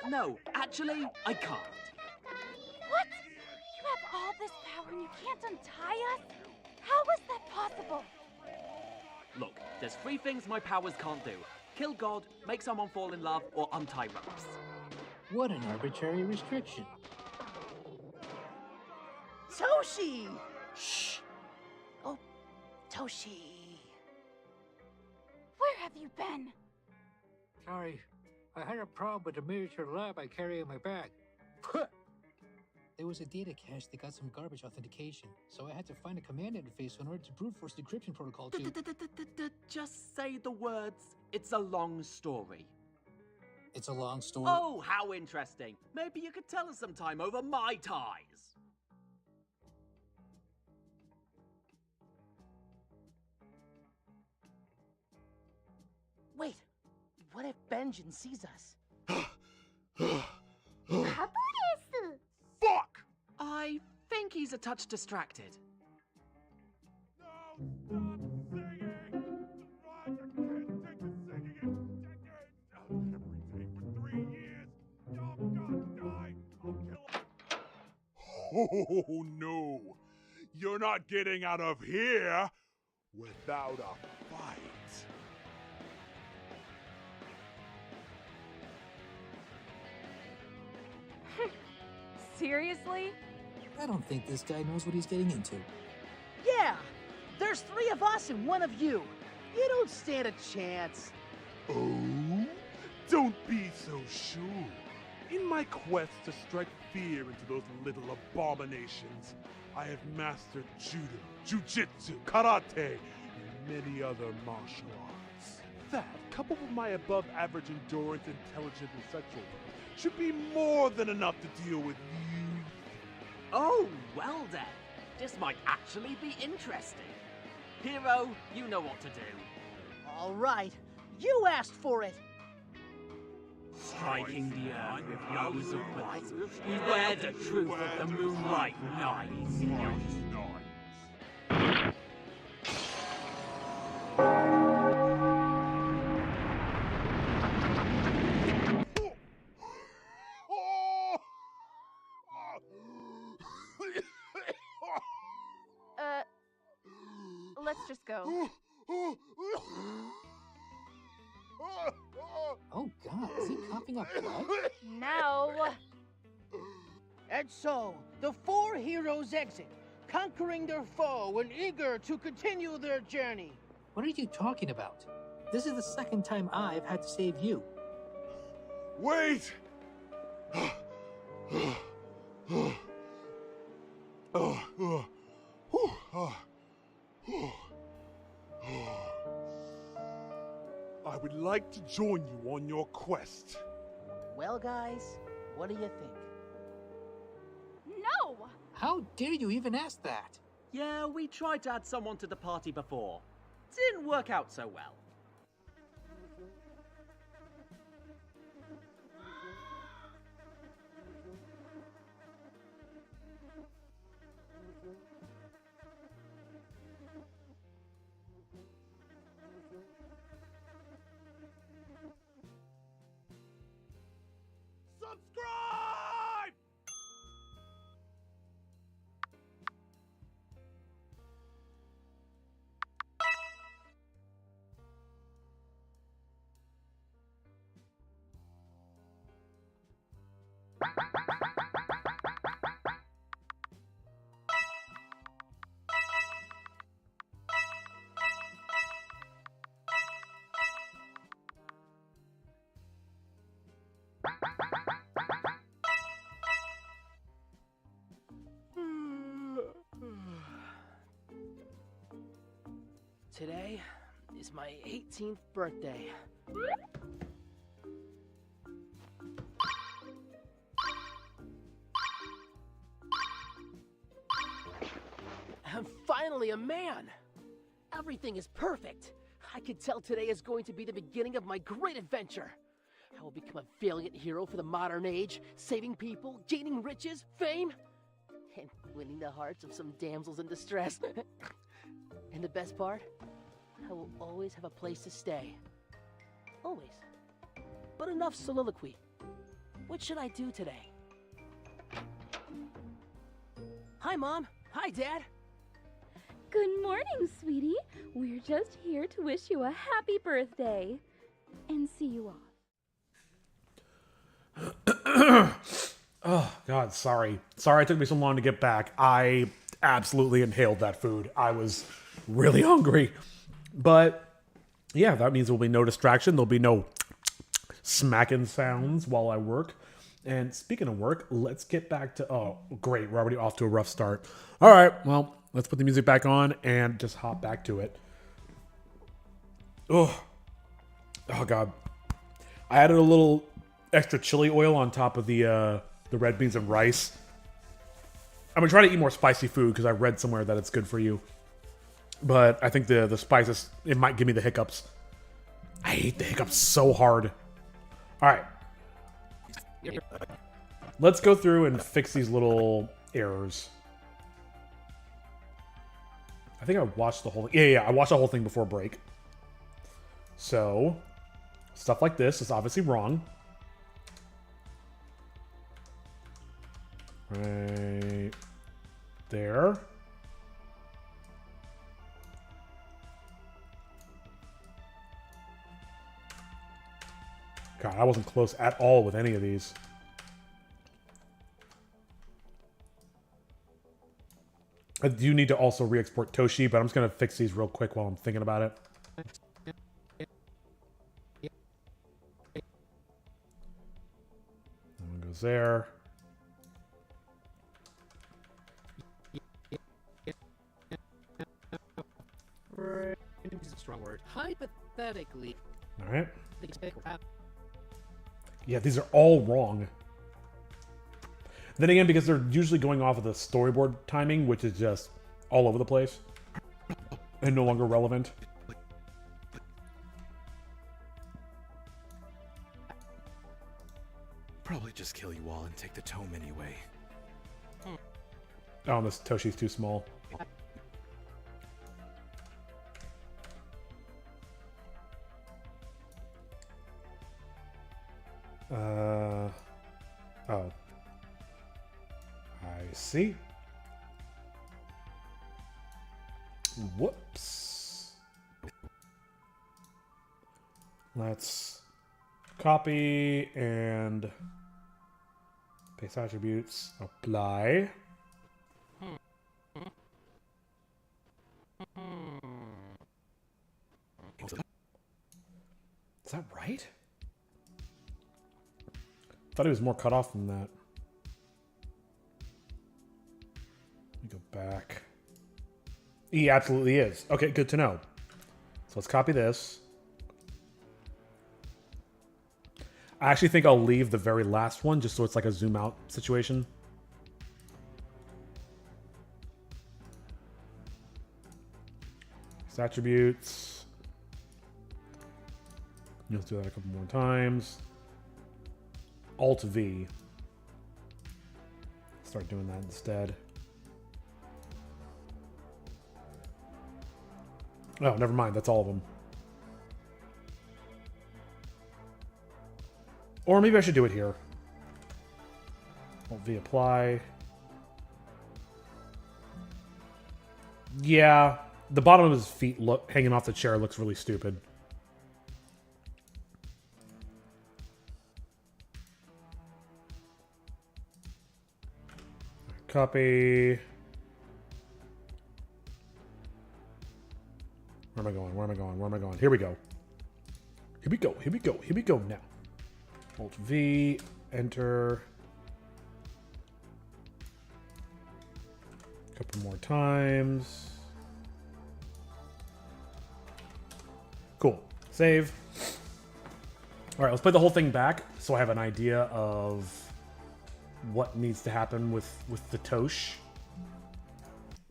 No, actually, I can't. What? You have all this power and you can't untie us? How is that possible? Look, there's 3 things my powers can't do. Kill God, make someone fall in love, or untie ropes. What an arbitrary restriction. Toshi! Shh! Oh, Toshi. Where have you been? Sorry, I had a problem with the miniature lab I carry in my bag. There was a data cache that got some garbage authentication, so I had to find a command interface in order to brute force the encryption protocol to... Just say the words. It's a long story. It's a long story. Oh, how interesting. Maybe you could tell us sometime over my ties. Wait, what if Benjin sees us? Fuck! I think he's a touch distracted. No, stop singing! Raj, I can't take the singing again. Every day for 3 years. I'm gonna die. I'll kill. Oh no! You're not getting out of here without a fight. Seriously? I don't think this guy knows what he's getting into. Yeah! There's 3 of us and 1 of you. You don't stand a chance. Oh? Don't be so sure. In my quest to strike fear into those little abominations, I have mastered judo, jujitsu, karate, and many other martial arts. That, coupled with my above-average endurance, intelligence, and sexual life, should be more than enough to deal with you. Oh, well then. This might actually be interesting. Hero, you know what to do. All right, you asked for it. Striking the earth with blows of blight, beware the truth of the moonlight nights. Let's just go. Oh god, is he coughing up blood? No. And so, the 4 heroes exit, conquering their foe and eager to continue their journey. What are you talking about? This is the second time I've had to save you. Wait! I would like to join you on your quest. Well, guys, what do you think? No! How dare you even ask that? Yeah, we tried to add someone to the party before. Didn't work out so well. Subscribe! Today is my 18th birthday. I'm finally a man! Everything is perfect! I can tell today is going to be the beginning of my great adventure! I will become a valiant hero for the modern age, saving people, gaining riches, fame, and winning the hearts of some damsels in distress. And the best part? I will always have a place to stay. Always. But enough soliloquy. What should I do today? Hi, Mom. Hi, Dad. Good morning, sweetie. We're just here to wish you a happy birthday and see you off. Oh, God, sorry. Sorry it took me so long to get back. I absolutely inhaled that food. I was really hungry. But, yeah, that means there'll be no distraction. There'll be no smacking sounds while I work. And speaking of work, let's get back to... Oh, great. We're already off to a rough start. All right, well, let's put the music back on and just hop back to it. Oh, God. I added a little extra chili oil on top of the red beans and rice. I'm gonna try to eat more spicy food because I read somewhere that it's good for you. But I think the spices, it might give me the hiccups. I hate the hiccups so hard. All right. Let's go through and fix these little errors. I think I watched the whole thing. Yeah, I watched the whole thing before break. So, stuff like this is obviously wrong. Right there. God, I wasn't close at all with any of these. I do need to also re-export Toshi, but I'm just going to fix these real quick while I'm thinking about it. That one goes there. Is a strong word. Hypothetically. All right. Yeah, these are all wrong. Then again, because they're usually going off of the storyboard timing, which is just all over the place and no longer relevant. Probably just kill you all and take the tome anyway. Oh, and this Toshi's too small. Oh. I see. Whoops. Let's copy and paste attributes. Apply. Is that right? Thought he was more cut off than that. Let me go back. He absolutely is. Okay, good to know. So let's copy this. I actually think I'll leave the very last one just so it's like a zoom out situation. These attributes. Let's do that a couple more times. Alt V. Start doing that instead. Oh, never mind. That's all of them. Or maybe I should do it here. Alt V apply. Yeah, the bottom of his feet look hanging off the chair looks really stupid. Copy. Where am I going? Where am I going? Where am I going? Here we go. Here we go. Here we go. Here we go now. Alt V, enter. A couple more times. Cool. Save. All right, let's play the whole thing back so I have an idea of what needs to happen with the Tosh.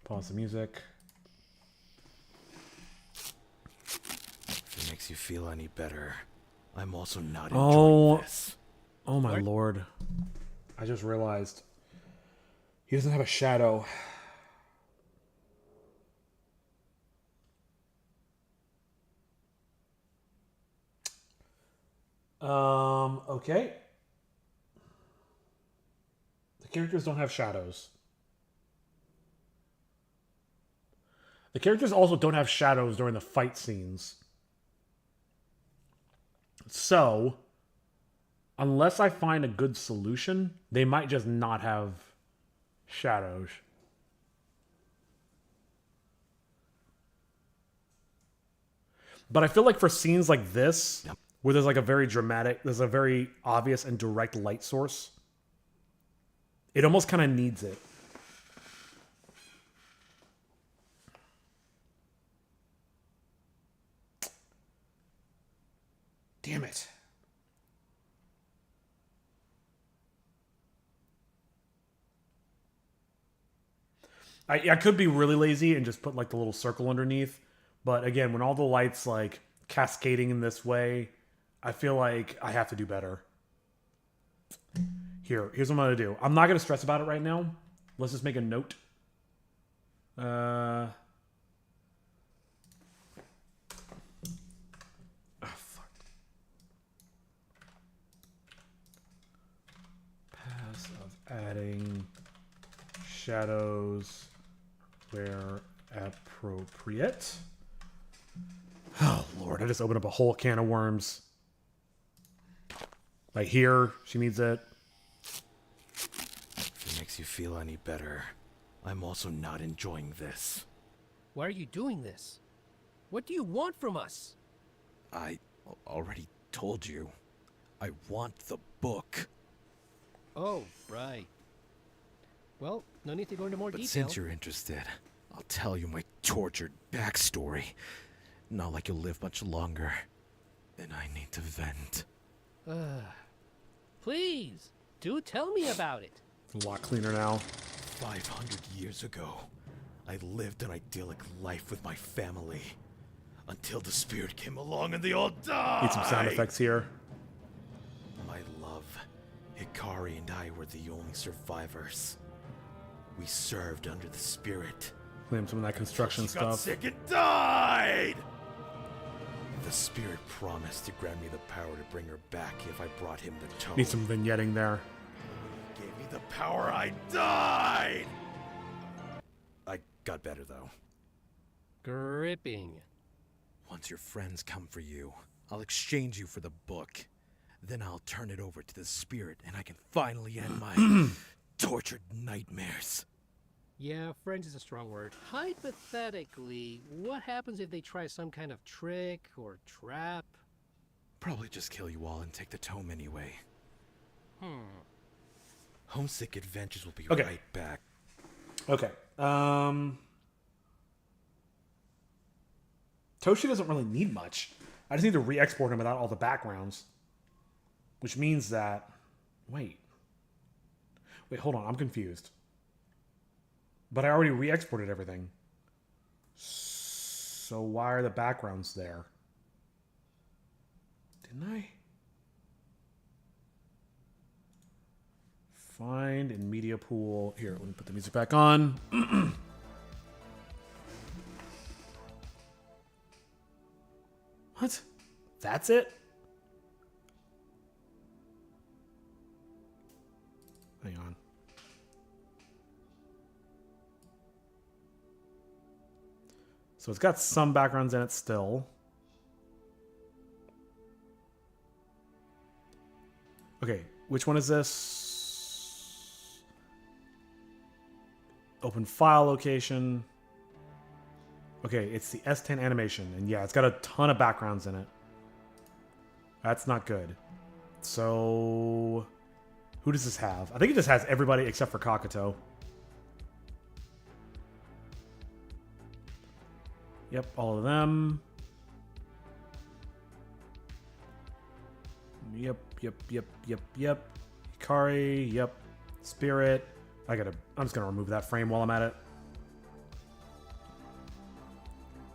Pause the music. If it makes you feel any better, I'm also not enjoying this. Oh my lord. I just realized he doesn't have a shadow. Okay. The characters don't have shadows. The characters also don't have shadows during the fight scenes. So, unless I find a good solution, they might just not have shadows. But I feel like for scenes like this, where there's like a very dramatic, there's a very obvious and direct light source, it almost kind of needs it. Damn it. I could be really lazy and just put like the little circle underneath. But again, when all the lights like cascading in this way, I feel like I have to do better. Here's what I'm going to do. I'm not going to stress about it right now. Let's just make a note. Oh, fuck. Pass of adding shadows where appropriate. Oh, Lord, I just opened up a whole can of worms. Like here, she needs it. If it makes you feel any better, I'm also not enjoying this. Why are you doing this? What do you want from us? I already told you. I want the book. Oh, right. Well, no need to go into more But detail. since you're interested, I'll tell you my tortured backstory. Not like you'll live much longer. And I need to vent. Please, do tell me about it. It's a lot cleaner now. 500 years ago, I lived an idyllic life with my family. Until the spirit came along and they all died! Need some sound effects here. My love, Hikari and I were the only survivors. We served under the spirit. Claim some of that construction She got stuff. sick and died! The spirit promised to grant me the power to bring her back if I brought him the tome. Need some vignetting there. Gave me the power, I died! I got better, though. Gripping. Once your friends come for you, I'll exchange you for the book. Then I'll turn it over to the spirit, and I can finally end my tortured nightmares. Yeah, friends is a strong word. Hypothetically, what happens if they try some kind of trick or trap? Probably just kill you all and take the tome anyway. Hmm. Homesick Adventures will be Okay. right back. Okay. Toshi doesn't really need much. I just need to re-export him without all the backgrounds. Which means that... Wait, hold on. I'm confused. But I already re-exported everything. So why are the backgrounds there? Didn't I? Find in media pool. Here, let me put the music back on. What? That's it? Hang on. So it's got some backgrounds in it still. Okay, which one is this? Open file location. Okay, it's the S10 animation. And yeah, it's got a ton of backgrounds in it. That's not good. So, who does this have? I think it just has everybody except for Kakato. Yep, all of them. Yep. Hikari, yep. Spirit. I'm just gonna remove that frame while I'm at it.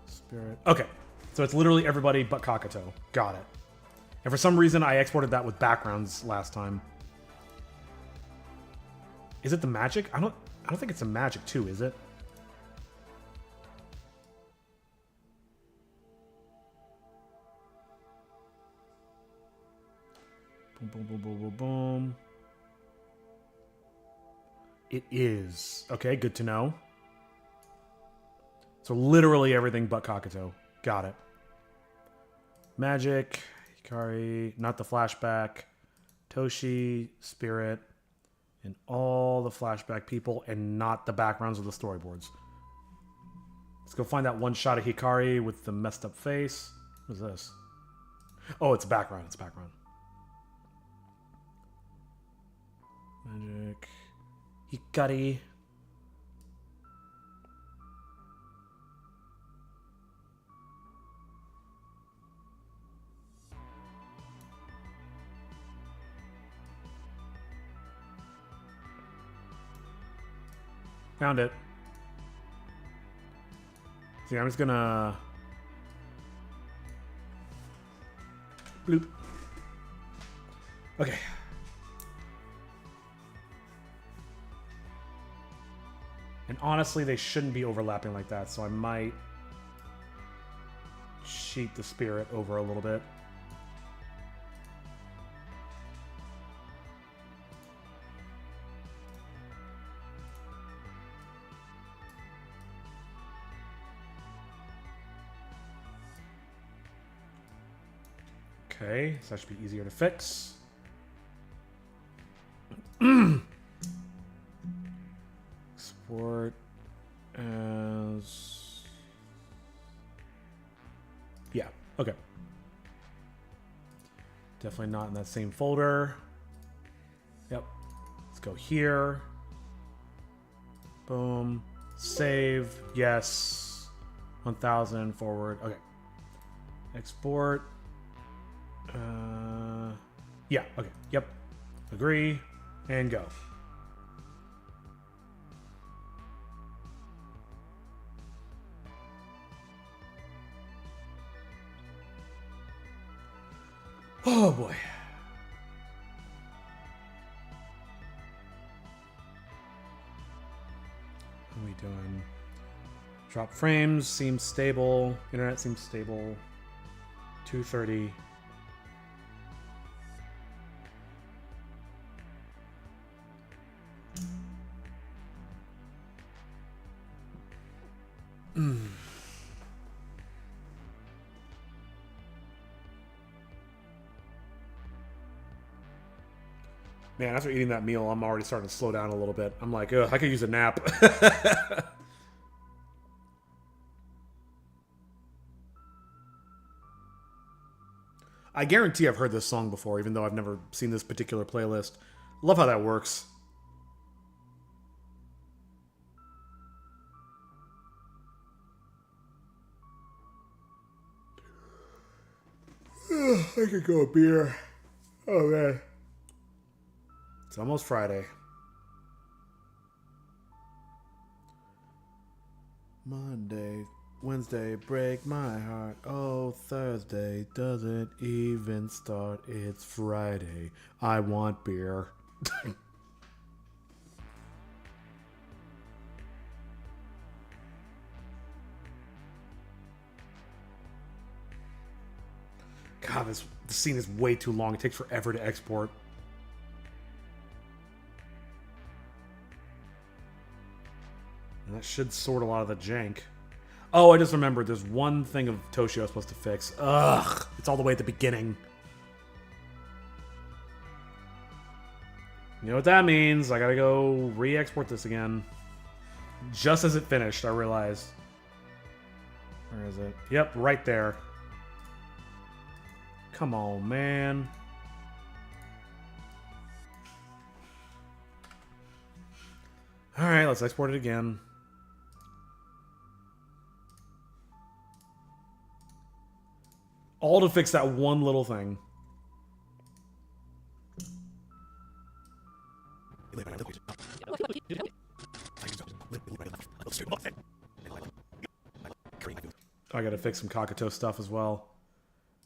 Spirit. Okay. So it's literally everybody but Kakato. Got it. And for some reason I exported that with backgrounds last time. Is it the magic? I don't think it's a magic too, is it? Boom. It is. Okay, good to know. So literally everything but Kakuto. Got it. Magic, Hikari, not the flashback, Toshi, Spirit, and all the flashback people, and not the backgrounds of the storyboards. Let's go find that one shot of Hikari with the messed up face. What is this? Oh, it's background. It's background. Magic. Hikari. Found it. See, I'm just gonna... Bloop. Okay. And honestly, they shouldn't be overlapping like that, so I might cheat the spirit over a little bit. Okay, so that should be easier to fix. Export as... Yeah, okay. Definitely not in that same folder. Yep. Let's go here. Boom. Save. Yes. 1000 forward. Okay. Export. Yeah, okay. Yep. Agree. And go. Oh boy. What are we doing? Drop frames seems stable. Internet seems stable. 230. Man, after eating that meal, I'm already starting to slow down a little bit. I'm like, ugh, I could use a nap. I guarantee I've heard this song before, even though I've never seen this particular playlist. Love how that works. I could go a beer. Oh, man. It's almost Friday. Monday, Wednesday, break my heart. Oh, Thursday doesn't even start. It's Friday. I want beer. God, this scene is way too long. It takes forever to export. And that should sort a lot of the jank. Oh, I just remembered there's one thing of Toshi I was supposed to fix. Ugh, it's all the way at the beginning. You know what that means? I gotta go re-export this again. Just as it finished, I realized. Where is it? Yep, right there. Come on, man. Alright, let's export it again. All to fix that one little thing. I gotta fix some Kakuto stuff as well.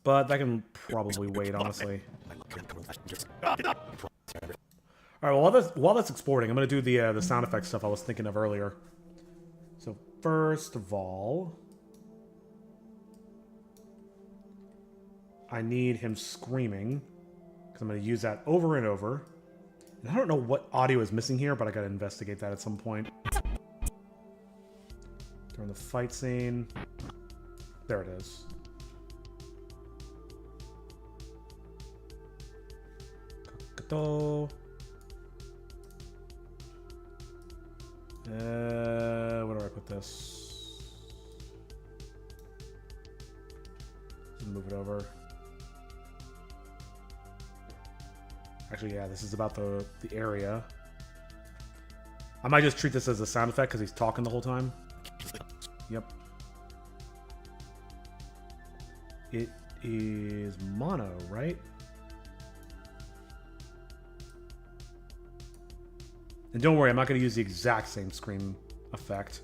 But that can probably wait, honestly. Alright, well, while that's exporting, I'm gonna do the sound effect stuff I was thinking of earlier. So first of all, I need him screaming, because I'm going to use that over and over. And I don't know what audio is missing here, but I got to investigate that at some point. During the fight scene. There it is. Where do I put this? Move it over. Actually, yeah, this is about the area. I might just treat this as a sound effect because he's talking the whole time. Yep. It is mono, right? And don't worry, I'm not going to use the exact same scream effect.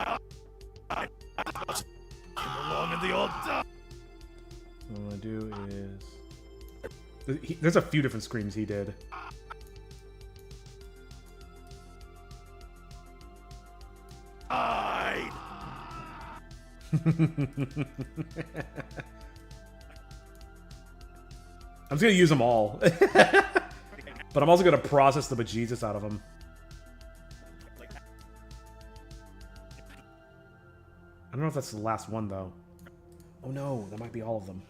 Along in the old What I'm going to do is... There's a few different screams he did. Hide. I'm just going to use them all. But I'm also going to process the bejesus out of them. I don't know if that's the last one, though. Oh no, that might be all of them.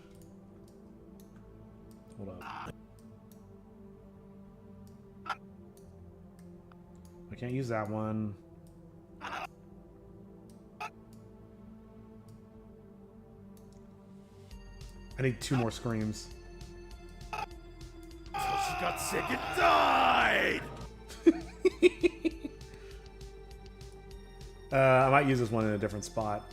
Hold up. I can't use that one. I need 2 more screams. She got sick and died! I might use this one in a different spot.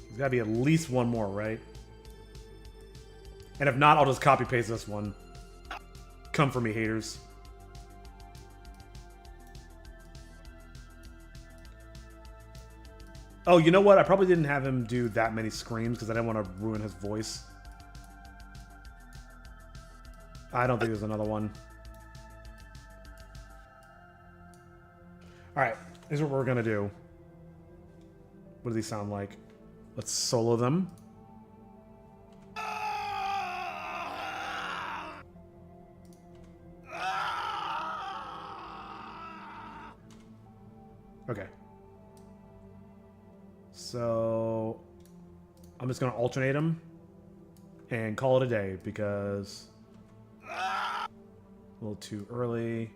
There's gotta be at least one more, right? And if not, I'll just copy paste this one. Come for me, haters. Oh, you know what? I probably didn't have him do that many screams because I didn't want to ruin his voice. I don't think there's another one. Alright, here's what we're gonna do. What do these sound like? Let's solo them. Okay. So I'm just gonna alternate them and call it a day because a little too early,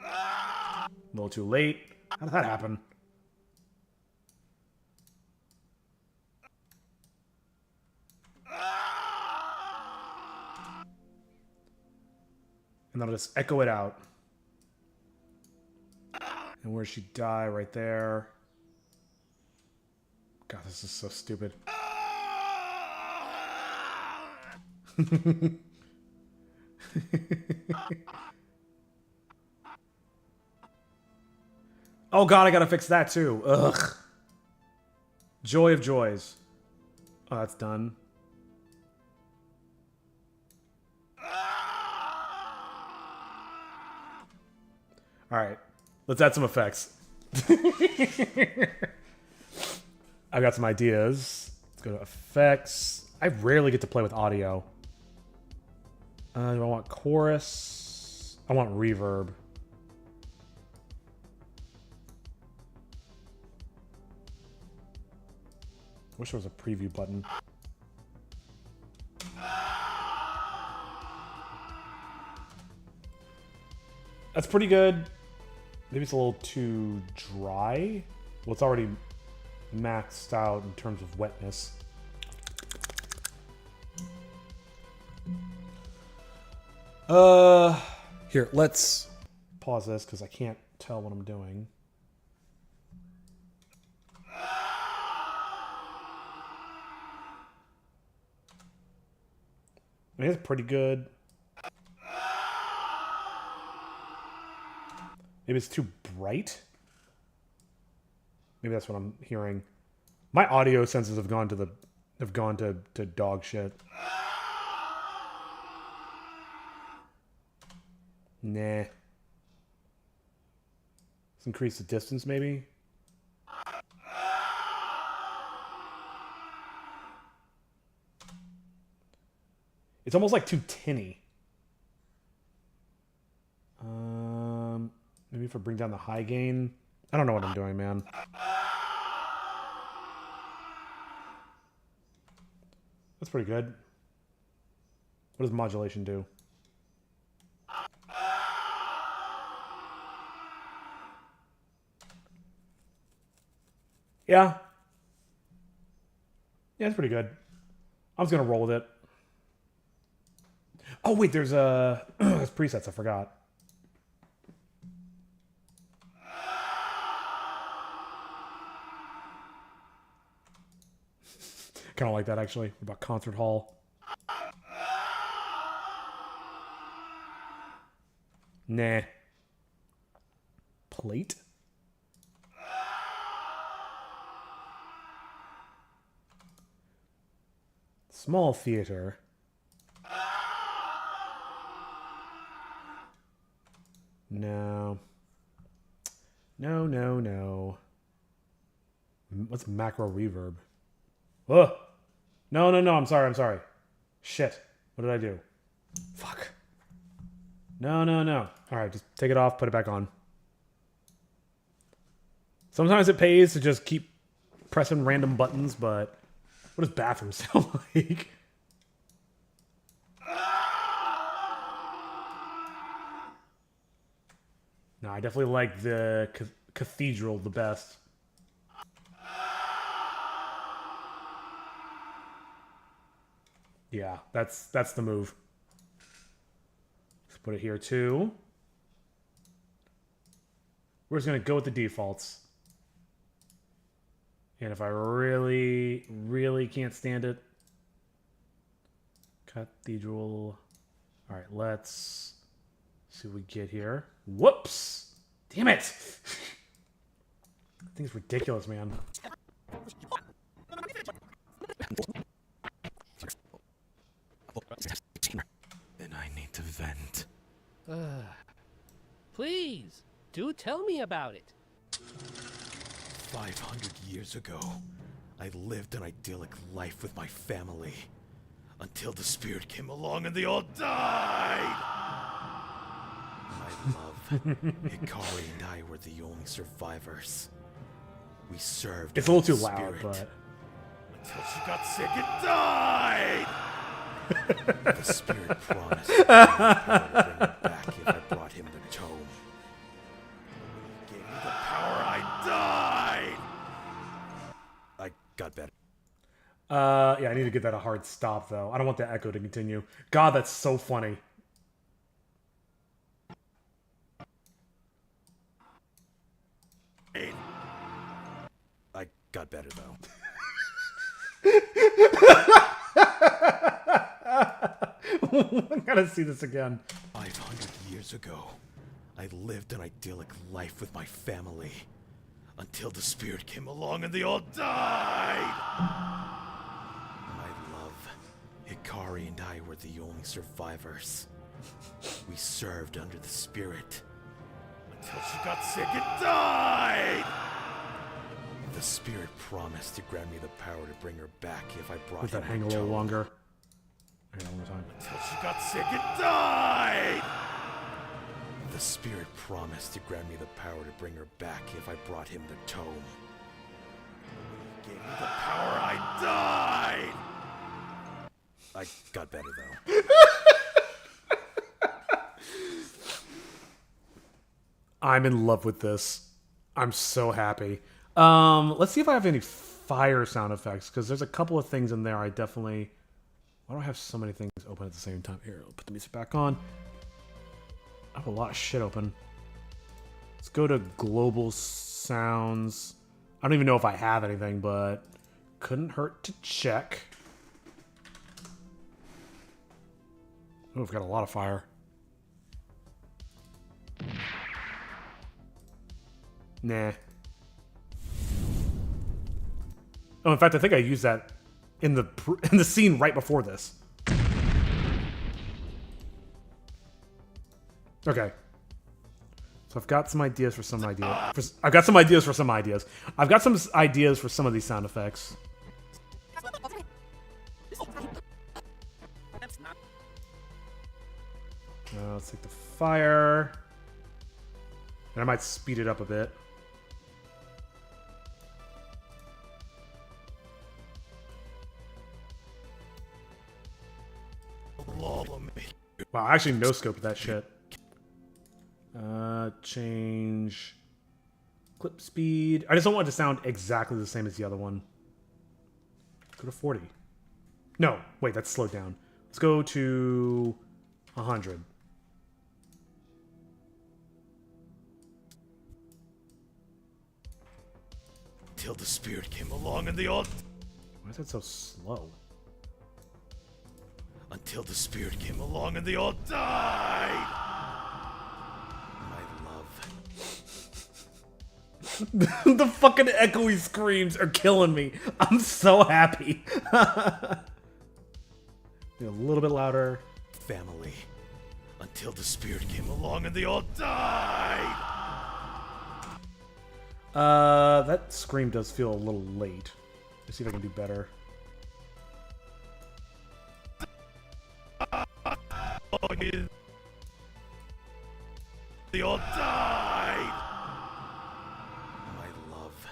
a little too late. How did that happen? And then I'll just echo it out. And where she die right there. God, this is so stupid. Oh god, I gotta fix that too. Ugh. Joy of joys. Oh, that's done. Alright. Let's add some effects. I got some ideas. Let's go to effects. I rarely get to play with audio. Do I want chorus? I want reverb. Wish there was a preview button. That's pretty good. Maybe it's a little too dry. Well, it's already maxed out in terms of wetness. Here, let's pause this because I can't tell what I'm doing. I mean, it's pretty good. Maybe it's too bright. Maybe that's what I'm hearing. My audio senses have gone to dog shit. Nah. Let's increase the distance, maybe. It's almost like too tinny. Maybe Maybe if I bring down the high gain. I don't know what I'm doing, man. That's pretty good. What does modulation do? Yeah. Yeah, it's pretty good. I'm just gonna roll with it. Oh wait, there's there's presets, I forgot. Kinda like that actually. What about concert hall? Nah. Plate? Small theater. No. No, no, no. What's macro reverb? Ugh. No, no, no. I'm sorry. Shit. What did I do? Fuck. No, no, no. All right, just take it off, put it back on. Sometimes it pays to just keep pressing random buttons, but what does bathroom sound like? No, I definitely like the cathedral the best. Yeah, that's the move. Let's put it here too. We're just gonna go with the defaults. And if I really, really can't stand it, cathedral. All right, let's see what we get here. Whoops! Damn it! Thing's ridiculous, man. Then I need to vent. Please, do tell me about it. 500 years ago, I lived an idyllic life with my family. Until the spirit came along and they all died! My love, Hikari and I were the only survivors. We served It's a little too the loud, spirit but... until she got sick and died! The spirit promised to bring her back if I brought him the tome. When he gave me the power, I died! I got better. Yeah, I need to get that a hard stop, though. I don't want the echo to continue. God, that's so funny. I got better, though. I gotta see this again. 500 years ago, I lived an idyllic life with my family. Until the spirit came along and they all died! My love, Hikari and I were the only survivors. We served under the spirit. Until she got sick and died! The spirit promised to grant me the power to bring her back if I brought Let him that hang a the little tome. longer. Okay, one more time. Until she got sick and died! The spirit promised to grant me the power to bring her back if I brought him the tome. When he gave me the power, I died! I got better, though. I'm in love with this. I'm so happy. Let's see if I have any fire sound effects, because there's a couple of things in there I definitely... Why do I have so many things open at the same time? Here, I'll put the music back on. I have a lot of shit open. Let's go to global sounds. I don't even know if I have anything, but couldn't hurt to check. Oh, we've got a lot of fire. Nah. Oh, in fact, I think I used that in the scene right before this. Okay. So I've got some ideas for some ideas. I've got some ideas for some ideas. I've got some ideas for some of these sound effects. Let's take the fire. And I might speed it up a bit. Wow, I actually no-scoped that shit. Change clip speed. I just don't want it to sound exactly the same as the other one. Go to 40. No, wait, that's slowed down. Let's go to 100. Till the spirit came along and they all... Why is that so slow? Until the spirit came along and they all died! My love. The fucking echoey screams are killing me. I'm so happy. Be a little bit louder. Family. Until the spirit came along and they all died! That scream does feel a little late. Let's see if I can do better. They all died! My love.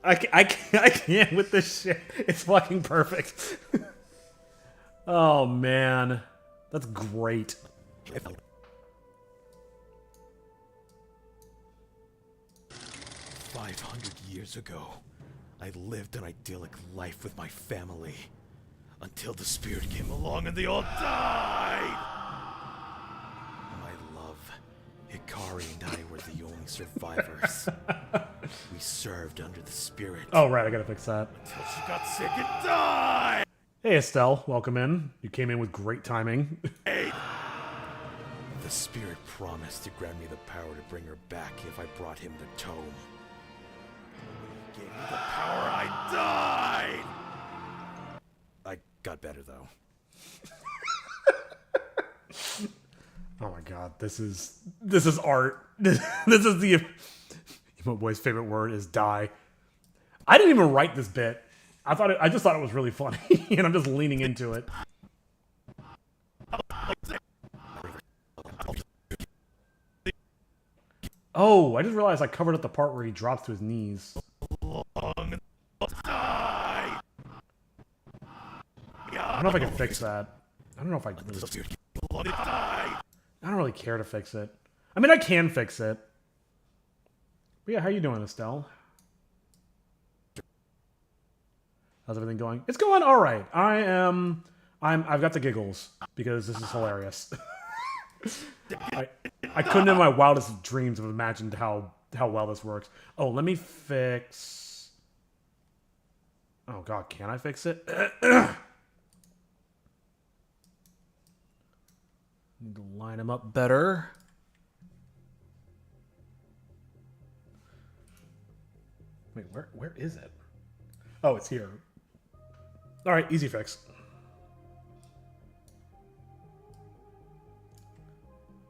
I can't with this shit. It's fucking perfect. Oh, man. That's great. 500 years ago, I lived an idyllic life with my family. Until the spirit came along and they all died! My love, Hikari and I were the only survivors. We served under the spirit. Oh, right, I gotta fix that. Until she got sick and died! Hey, Estelle, welcome in. You came in with great timing. The spirit promised to grant me the power to bring her back if I brought him the tome. When he gave me the power, I died! I got better, though. Oh my god, this is art. This is the my boy's favorite word is die. I didn't even write this bit. I just thought it was really funny, and I'm just leaning into it. Oh, I just realized I covered up the part where he drops to his knees. I don't know if I can fix that. I don't know if I really... I don't really care to fix it. I mean, I can fix it. But yeah, how you doing, Estelle? How's everything going? It's going all right. I've got the giggles because this is hilarious. I couldn't in my wildest dreams have imagined how well this works. Oh, let me fix... Oh god, can I fix it? Need to line them up better. Wait, where is it? Oh, it's here. All right, easy fix.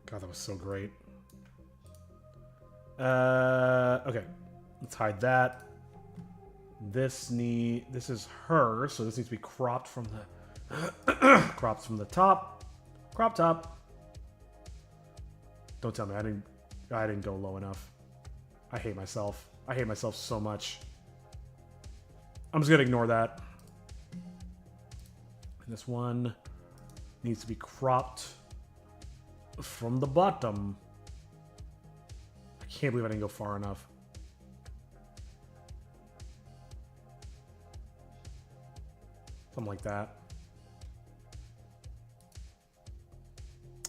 God, that was so great. Okay, let's hide that. This is her, so this needs to be cropped from the cropped from the top. Crop top. Don't tell me I didn't go low enough. I hate myself. I hate myself so much. I'm just gonna ignore that. And this one needs to be cropped from the bottom. I can't believe I didn't go far enough. Something like that.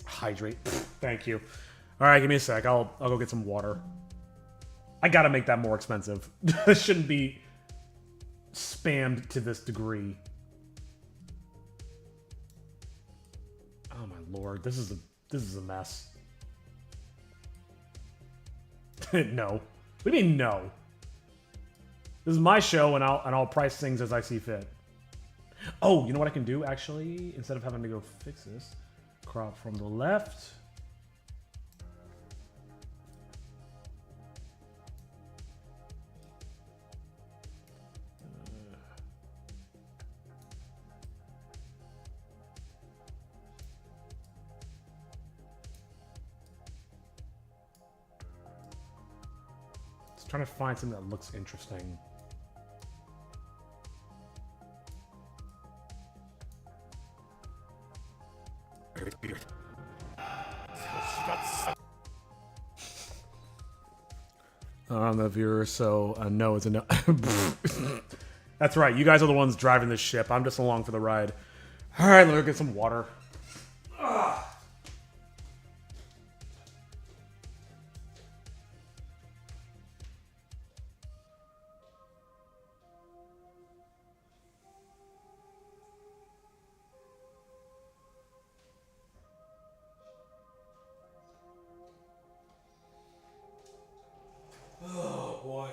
Hydrate. Thank you. All right, give me a sec. I'll go get some water. I gotta make that more expensive. This shouldn't be spammed to this degree. Oh my lord, this is a mess. No. What do you mean no? This is my show, and I'll price things as I see fit. Oh, you know what I can do actually? Instead of having to go fix this, crop from the left. Trying to find something that looks interesting. I'm the viewer, so no is a no. That's right. You guys are the ones driving this ship. I'm just along for the ride. All right, let me get some water. Oh boy,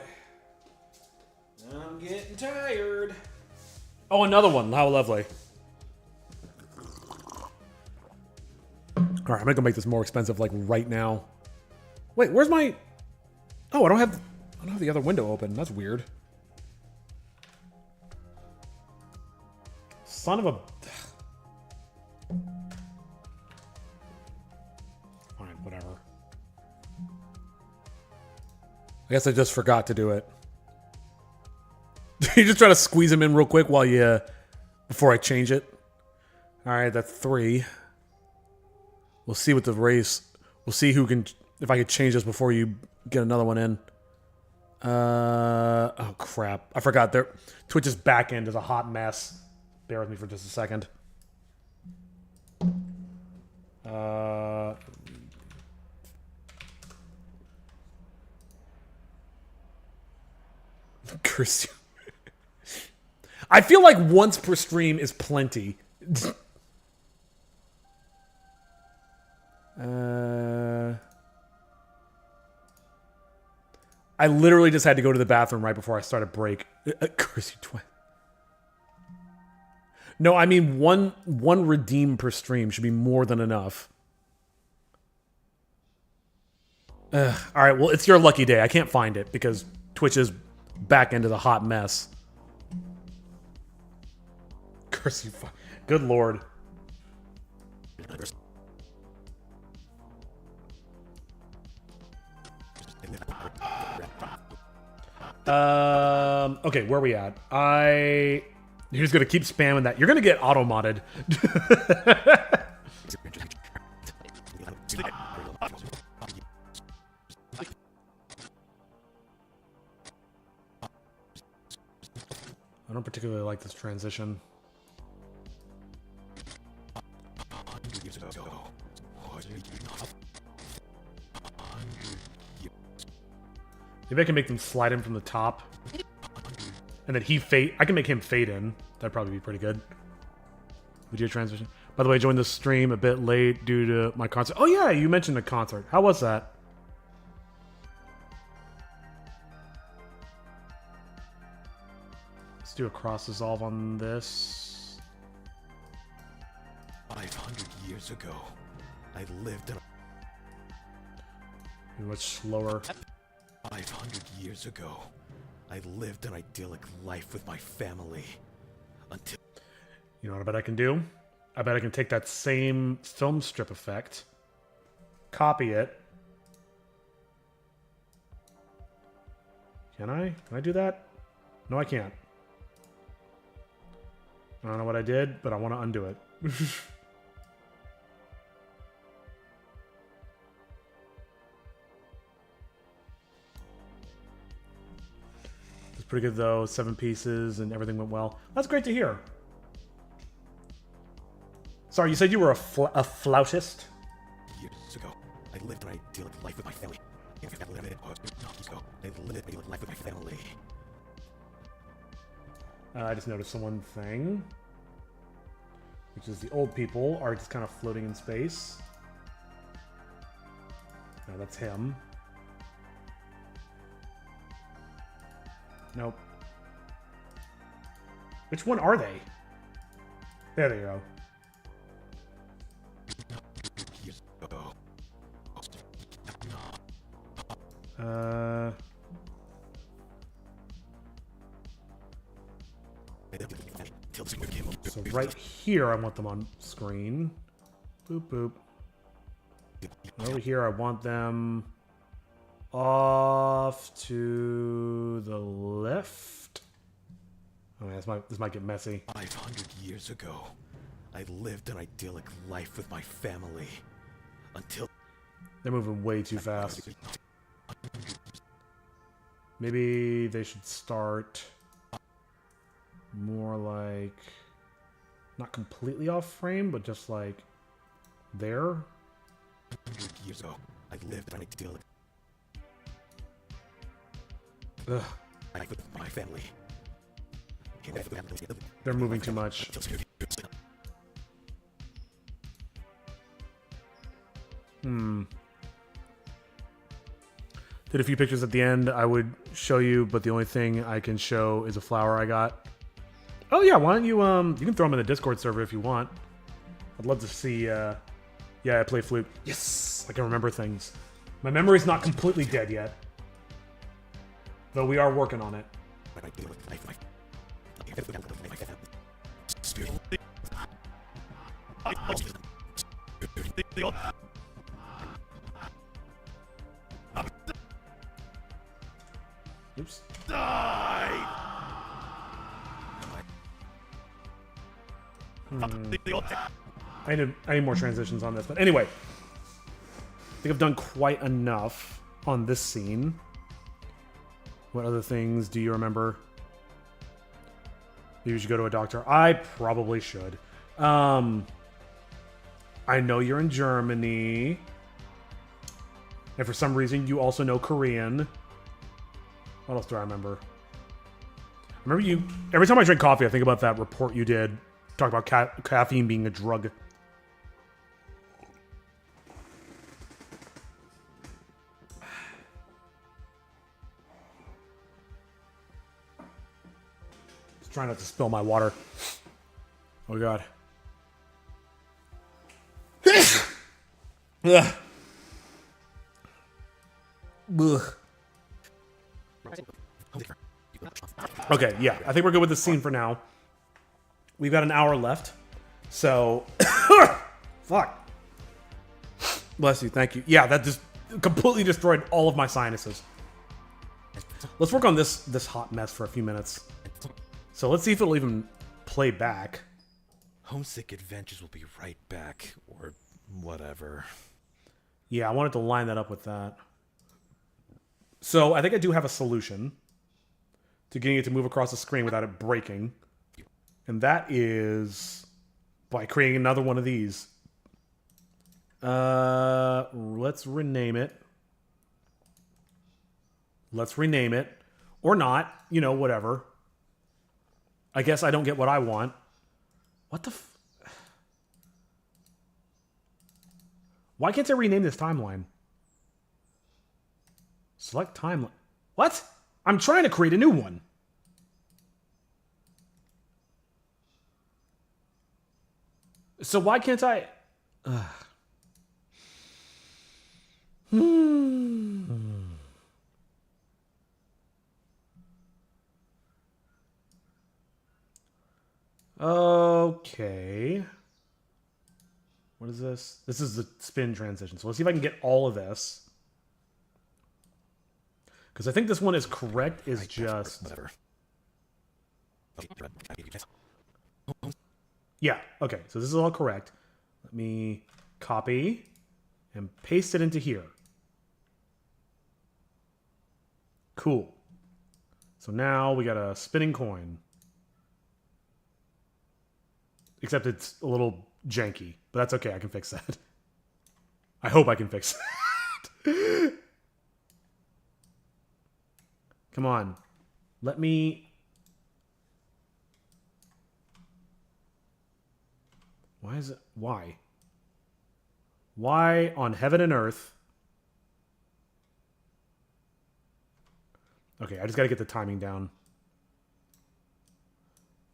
I'm getting tired. Oh, another one. How lovely. All right, I'm gonna go make this more expensive, like right now. Wait, where's my? Oh, I don't have the other window open. That's weird. Son of a. Fine, whatever. I guess I just forgot to do it. You just try to squeeze him in real quick while you before I change it. All right, that's 3. We'll see what the race. We'll see who can. If I could change this before you get another one in. Oh crap! I forgot. There, Twitch's back end is a hot mess. Bear with me for just a second. Curse you. I feel like once per stream is plenty. I literally just had to go to the bathroom right before I started break. Curse you twice. No, I mean one redeem per stream should be more than enough. All right, well, it's your lucky day. I can't find it because Twitch is back into the hot mess. Curse you. Good lord. Okay, where are we at? You're just gonna keep spamming that. You're gonna get auto-modded. I don't particularly like this transition. Maybe I can make them slide in from the top. And then he fade. I can make him fade in. That'd probably be pretty good. Video transition. By the way, I joined the stream a bit late due to my concert. Oh yeah, you mentioned the concert. How was that? Let's do a cross dissolve on this. 500 years ago, I lived in a much slower. 500 years ago, I lived an idyllic life with my family until... You know what I bet I can do? I bet I can take that same film strip effect, copy it. Can I? Can I do that? No, I can't. I don't know what I did, but I want to undo it. Pretty good though, 7 pieces and everything went well. That's great to hear. Sorry, you said you were a flautist? Years ago, I lived an idyllic life with my family. I lived an idyllic life with my family. I just noticed one thing, which is the old people are just kind of floating in space. No, that's him. Nope. Which one are they? There they go. So right here I want them on screen. Boop boop. And over here I want them Off to the left. Oh, man, this might get messy. 500 years ago, I lived an idyllic life with my family. Until... They're moving way too fast. Maybe they should start more like... Not completely off frame, but just like... There? 100 years ago, I lived an idyllic... Ugh. life with my family. They're moving too much. Did a few pictures at the end I would show you, but the only thing I can show is a flower I got. Oh yeah, why don't you you can throw them in the Discord server if you want. I'd love to see yeah, I play flute. Yes! I can remember things. My memory's not completely dead yet. Though we are working on it. Oops. I need more transitions on this, but anyway. I think I've done quite enough on this scene. What other things do you remember? Maybe you should go to a doctor. I probably should. I know you're in Germany. And for some reason, you also know Korean. What else do I remember? I remember you... Every time I drink coffee, I think about that report you did. Talk about caffeine being a drug. Just trying not to spill my water. Oh, God. Ugh. Ugh. Okay, yeah. I think we're good with the scene for now. We've got an hour left. So... Fuck. Bless you. Thank you. Yeah, that just completely destroyed all of my sinuses. Let's work on this hot mess for a few minutes. So let's see if it'll even play back. Homesick Adventures will be right back, or whatever. Yeah, I wanted to line that up with that. So I think I do have a solution to getting it to move across the screen without it breaking. And that is by creating another one of these. Let's rename it. Let's rename it. Or not. You know, whatever. I guess I don't get what I want. What the Why can't I rename this timeline? Select timeline. What? I'm trying to create a new one. So why can't I... Okay. What is this? This is the spin transition. So let's see if I can get all of this. Because I think this one is correct, is just... Whatever. Yeah, okay. So this is all correct. Let me copy and paste it into here. Cool. So now we got a spinning coin. Except it's a little janky, but that's okay. I can fix that. I hope I can fix that. Come on. Let me... Why is it... Why? Why on heaven and earth... Okay, I just gotta get the timing down.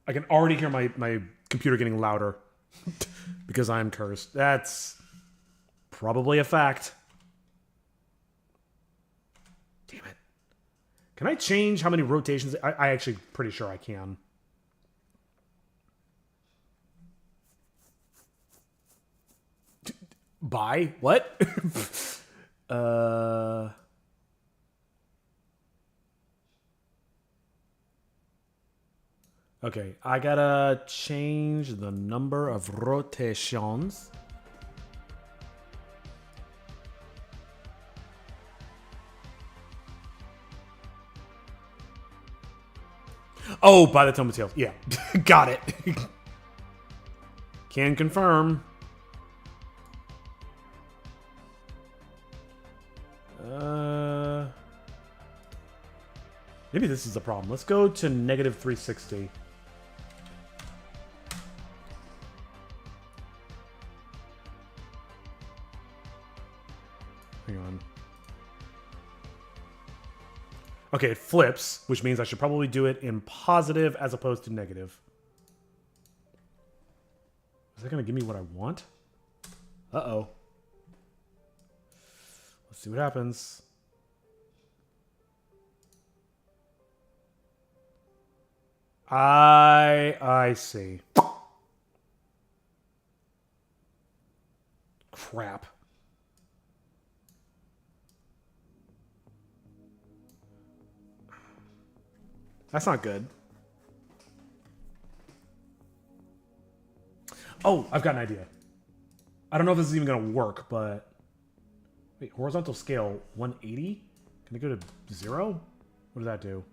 I can already hear my computer getting louder. Because I'm cursed. That's probably a fact. Damn it. Can I change how many rotations? I actually pretty sure I can. By what? Okay, I gotta change the number of rotations. Oh, by the Tome of Tales. Yeah, got it. Can confirm. Maybe this is the problem. Let's go to negative 360. Hang on. Okay, it flips, which means I should probably do it in positive as opposed to negative. Is that going to give me what I want? Uh-oh. Let's see what happens. I see. Crap. That's not good. Oh, I've got an idea. I don't know if this is even going to work, but... Wait, horizontal scale 180? Can I go to 0? What does that do?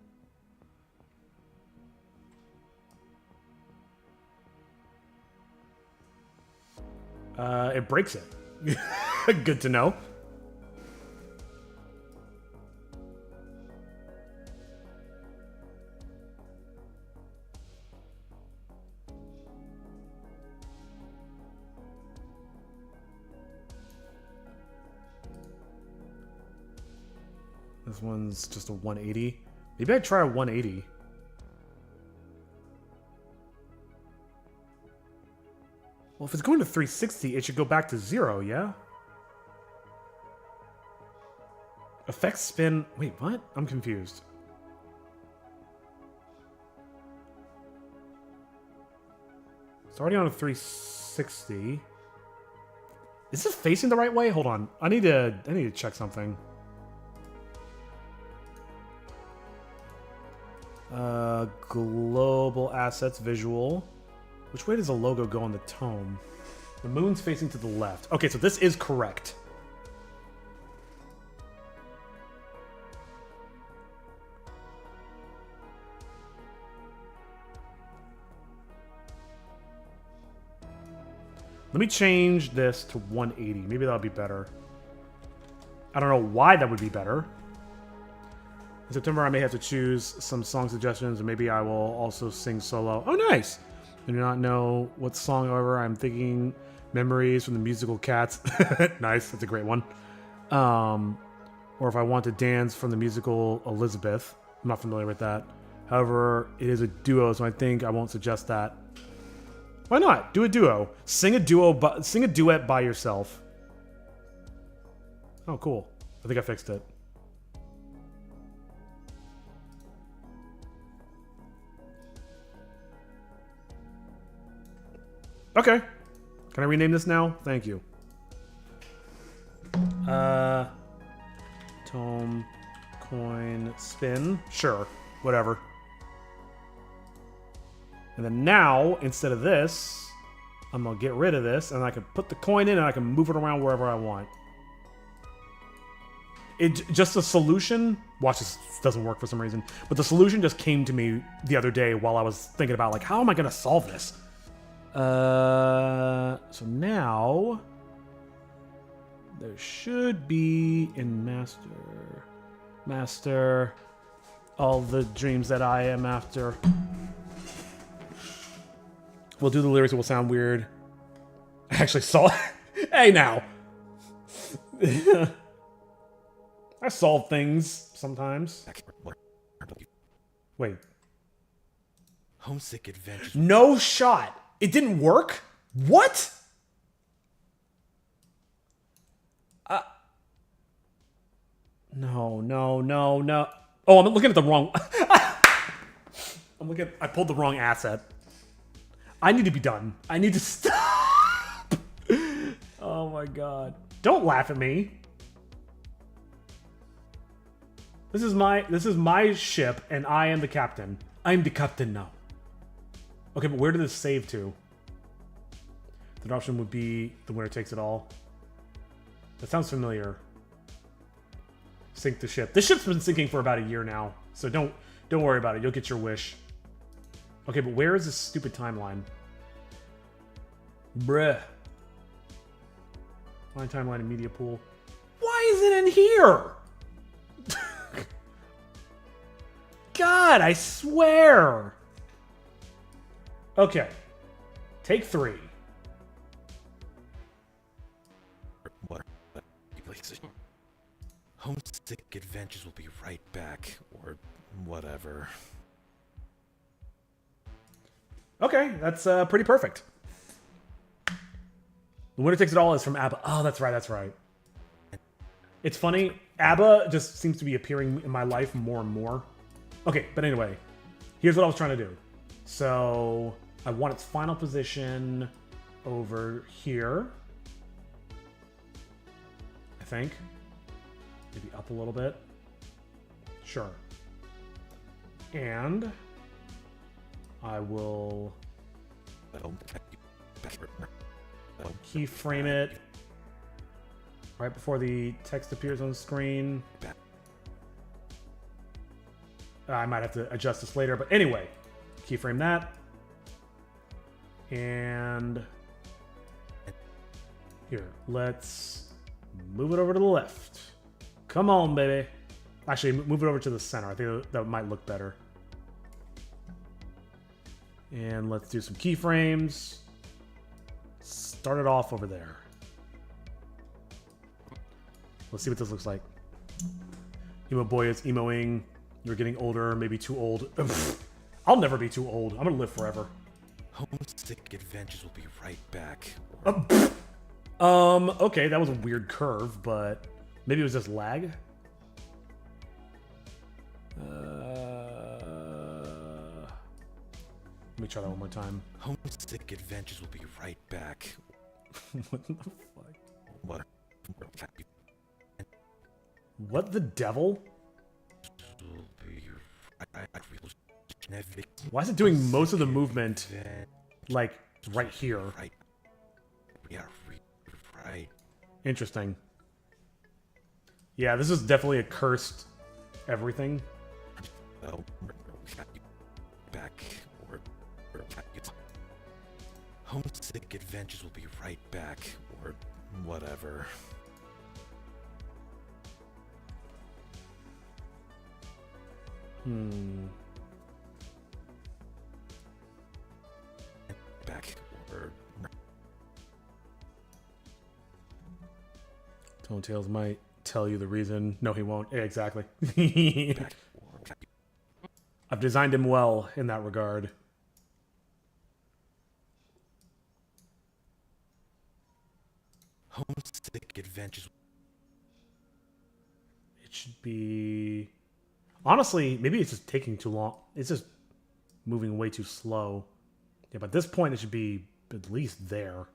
It breaks it. Good to know. This one's just a 180. Maybe I'd try a 180. Well, if it's going to 360, it should go back to 0, yeah? Effect spin... Wait, what? I'm confused. It's already on a 360. Is this facing the right way? Hold on. I need to check something. Global assets, visual. Which way does the logo go on the tome? The moon's facing to the left. Okay, so this is correct. Let me change this to 180. Maybe that'll be better. I don't know why that would be better. In September, I may have to choose some song suggestions, and maybe I will also sing solo. Oh, nice! I do not know what song, however, I'm thinking Memories from the musical Cats. Nice, that's a great one. Or if I want to dance from the musical Elizabeth. I'm not familiar with that. However, it is a duo, so I think I won't suggest that. Why not? Do a duo. Sing a duet by yourself. Oh, cool. I think I fixed it. Okay. Can I rename this now? Thank you. Tome, coin, spin. Sure. Whatever. And then now, instead of this, I'm going to get rid of this, and I can put the coin in, and I can move it around wherever I want. Just a solution. Watch, this doesn't work for some reason. But the solution just came to me the other day while I was thinking about, like, how am I going to solve this? So now there should be in master all the dreams that I am after. We'll do the lyrics. It will sound weird. I actually saw it. Hey, now. I solve things sometimes. Wait. Homesick adventure. No shot. It didn't work? What? No. Oh, I'm looking at the wrong... I pulled the wrong asset. I need to be done. I need to stop. Oh my god. Don't laugh at me. This is my ship, and I am the captain. I'm the captain now. Okay, but where did this save to? The option would be the winner takes it all. That sounds familiar. Sink the ship. This ship's been sinking for about a year now, so don't worry about it. You'll get your wish. Okay, but where is this stupid timeline? Bruh. Find timeline in media pool. Why is it in here? God, I swear. Okay. Take 3. What? Homesick Adventures will be right back, or whatever. Okay, that's pretty perfect. The winner takes it all is from ABBA. Oh, that's right, that's right. It's funny, ABBA just seems to be appearing in my life more and more. Okay, but anyway, here's what I was trying to do. So, I want its final position over here. I think. Maybe up a little bit. Sure. And I will keyframe it right before the text appears on the screen. I might have to adjust this later, but anyway, keyframe that. And here, let's move it over to the left. Come on, baby. Actually, move it over to the center. I think that might look better. And let's do some keyframes. Start it off over there. Let's see what this looks like. Emo boy is emoing. You're getting older, maybe too old. I'll never be too old. I'm gonna live forever. Homesick Adventures will be right back. Okay, that was a weird curve, but maybe it was just lag. Let me try that one more time. Homesick Adventures will be right back. What the fuck? What? What the devil? Why is it doing most of the movement like right here? Right. Yeah, right. Interesting. Yeah, this is definitely a cursed everything. Back or Homesick Adventures will be right back, or whatever. Back or Tone Tales might tell you the reason. No, he won't. Yeah, exactly. back or I've designed him well in that regard. Homesick Adventures. It should be... Honestly, maybe it's just taking too long. It's just moving way too slow. Yeah, but at this point, it should be at least there.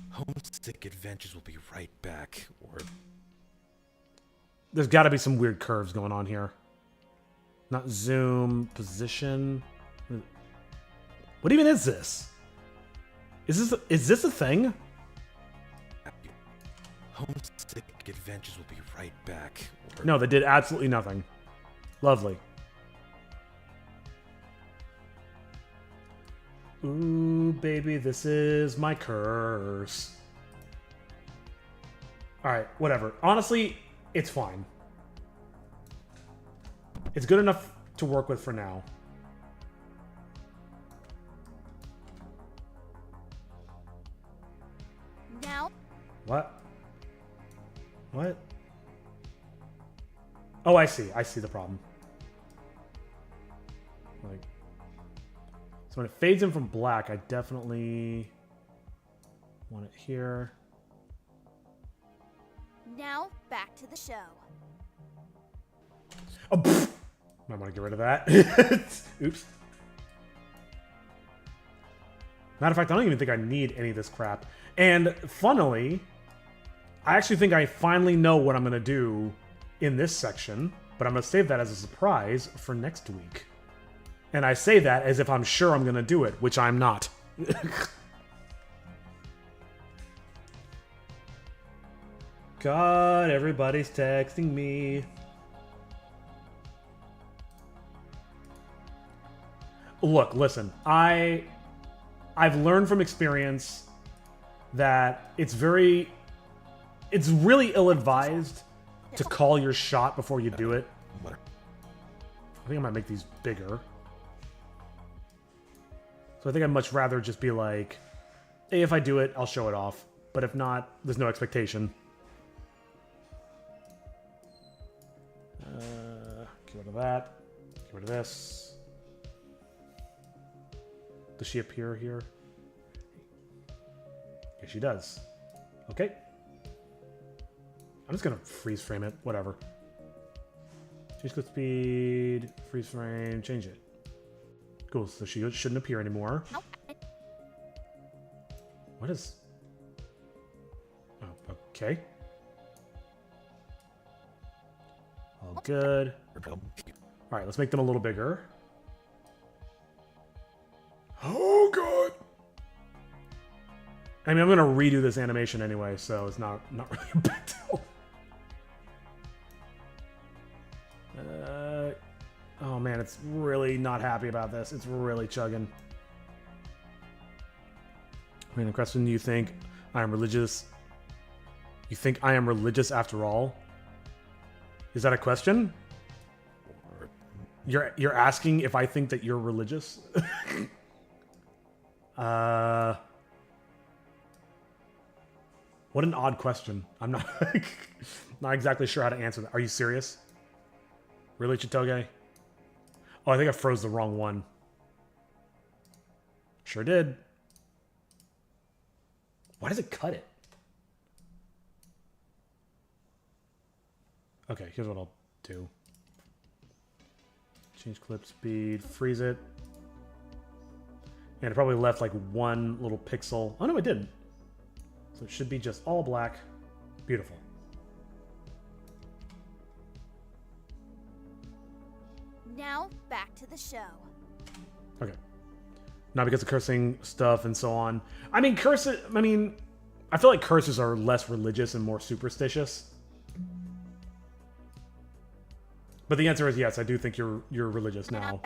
Homesick Adventures will be right back, or... There's got to be some weird curves going on here. Not zoom, position. What even is this? Is this a thing? Homesick Adventures will be right back. Or... No, they did absolutely nothing. Lovely. Ooh, baby, this is my curse. Alright, whatever. Honestly, it's fine. It's good enough to work with for now. Now. What? What? Oh, I see. I see the problem. Like, so when it fades in from black, I definitely want it here. Now, back to the show. Oh, pfft. Might want to get rid of that. Oops. Matter of fact, I don't even think I need any of this crap. And funnily, I actually think I finally know what I'm going to do in this section, but I'm going to save that as a surprise for next week. And I say that as if I'm sure I'm going to do it, which I'm not. God, everybody's texting me. Look, listen, I've learned from experience that it's really ill-advised to call your shot before you do it. I think I might make these bigger. So I think I'd much rather just be like, hey, if I do it, I'll show it off. But if not, there's no expectation. Get rid of that. Get rid of this. Does she appear here? Yeah, she does. Okay. I'm just gonna freeze frame it. Whatever. Change clip speed. Freeze frame. Change it. Cool. So she shouldn't appear anymore. What is... Oh, okay. All good. Alright, let's make them a little bigger. Oh, God! I mean, I'm going to redo this animation anyway, so it's not really a big deal. Oh, man, it's really not happy about this. It's really chugging. Random question, you think I am religious? You think I am religious after all? Is that a question? You're asking if I think that you're religious? What an odd question. I'm not not exactly sure how to answer that. Are you serious? Really, Chitoge? Oh, I think I froze the wrong one. Sure did. Why does it cut it? Okay, here's what I'll do. Change clip speed, freeze it. And it probably left like one little pixel. Oh no, it didn't. So it should be just all black. Beautiful. Now, back to the show. Okay. Not because of cursing stuff and so on. I mean, I feel like curses are less religious and more superstitious. But the answer is yes, I do think you're religious now.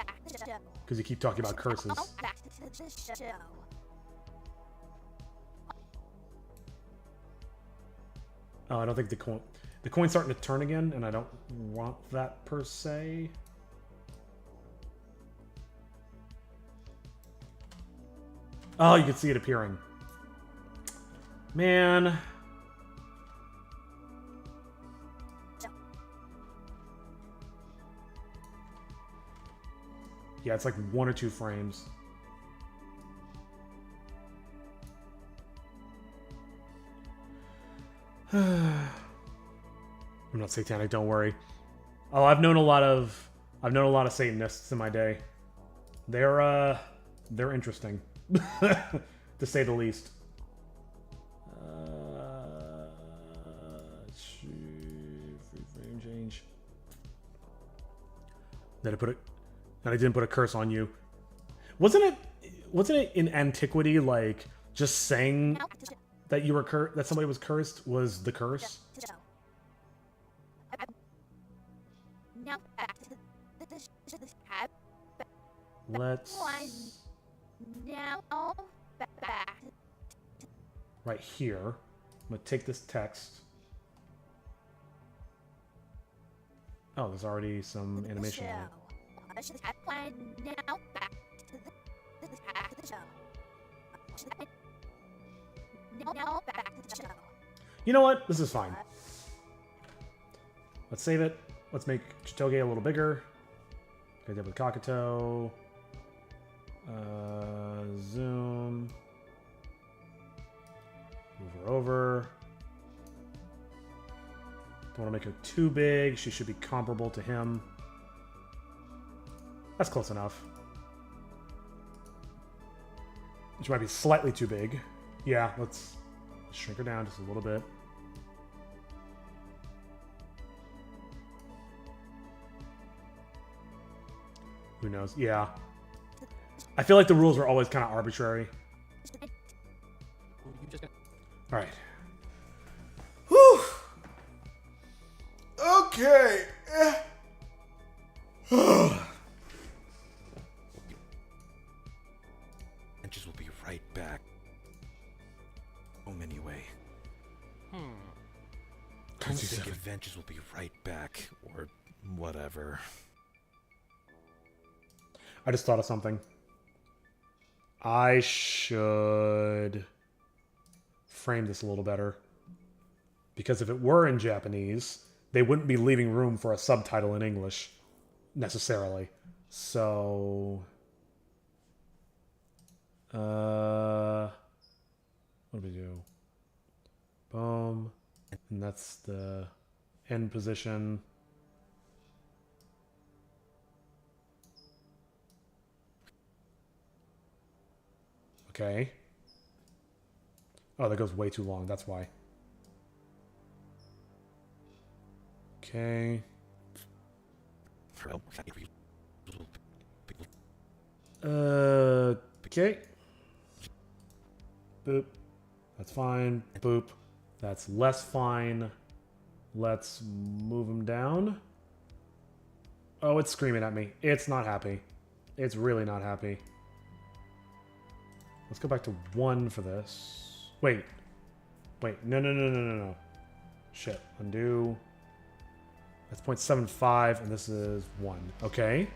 Because you keep talking about curses. Back to the show. Oh, I don't think the coin's starting to turn again, and I don't want that per se. Oh, you can see it appearing. Man. Yeah, it's like 1 or 2 frames. I'm not satanic, don't worry. Oh, I've known a lot of Satanists in my day. They're interesting, to say the least. Free frame change. Then I didn't put a curse on you. Wasn't it in antiquity like just saying that you were that somebody was cursed was the curse? Now back to the Let's now back right here. I'm gonna take this text. Oh, there's already some animation on it. Now back to the show. Now back to the show. You know what? This is fine. Let's save it. Let's make Chitoge a little bigger. Okay, there with Kakuto. Zoom. Move her over. Don't want to make her too big. She should be comparable to him. That's close enough. Which might be slightly too big. Yeah, let's shrink her down just a little bit. Who knows? Yeah. I feel like the rules are always kind of arbitrary. You just got... All right. Whew. Okay. Benches will be right back. Home anyway. Homesick Adventures will be right back, or whatever. I just thought of something. I should frame this a little better. Because if it were in Japanese, they wouldn't be leaving room for a subtitle in English, necessarily. So... what do we do? Boom. And that's the end position. Okay. Oh, that goes way too long. That's why. Okay. Okay. Boop. That's fine. Boop. That's less fine. Let's move him down. Oh, it's screaming at me. It's not happy. It's really not happy. Let's go back to 1 for this. Wait. Wait. No. Shit. Undo. That's 0.75, and this is 1. Okay.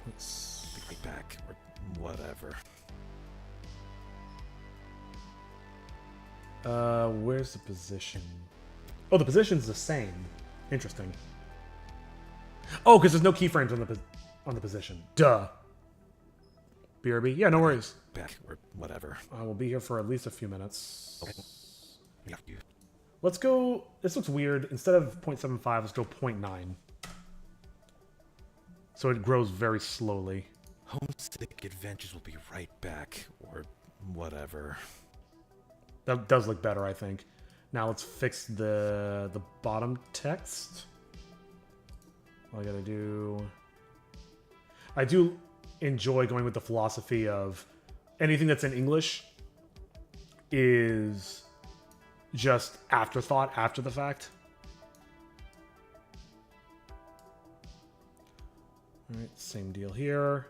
Be right back, or whatever. Where's the position? Oh, the position's the same. Interesting. Oh, because there's no keyframes on the position. Duh. BRB? Yeah, no worries. Back, or whatever. I will be here for at least a few minutes. Okay. Yeah, you. Let's go... This looks weird. Instead of 0.75, let's go 0.9. So it grows very slowly. Homesick Adventures will be right back, or whatever. That does look better, I think. Now let's fix the bottom text. All I gotta do... I do enjoy going with the philosophy of anything that's in English is just afterthought after the fact. All right, same deal here.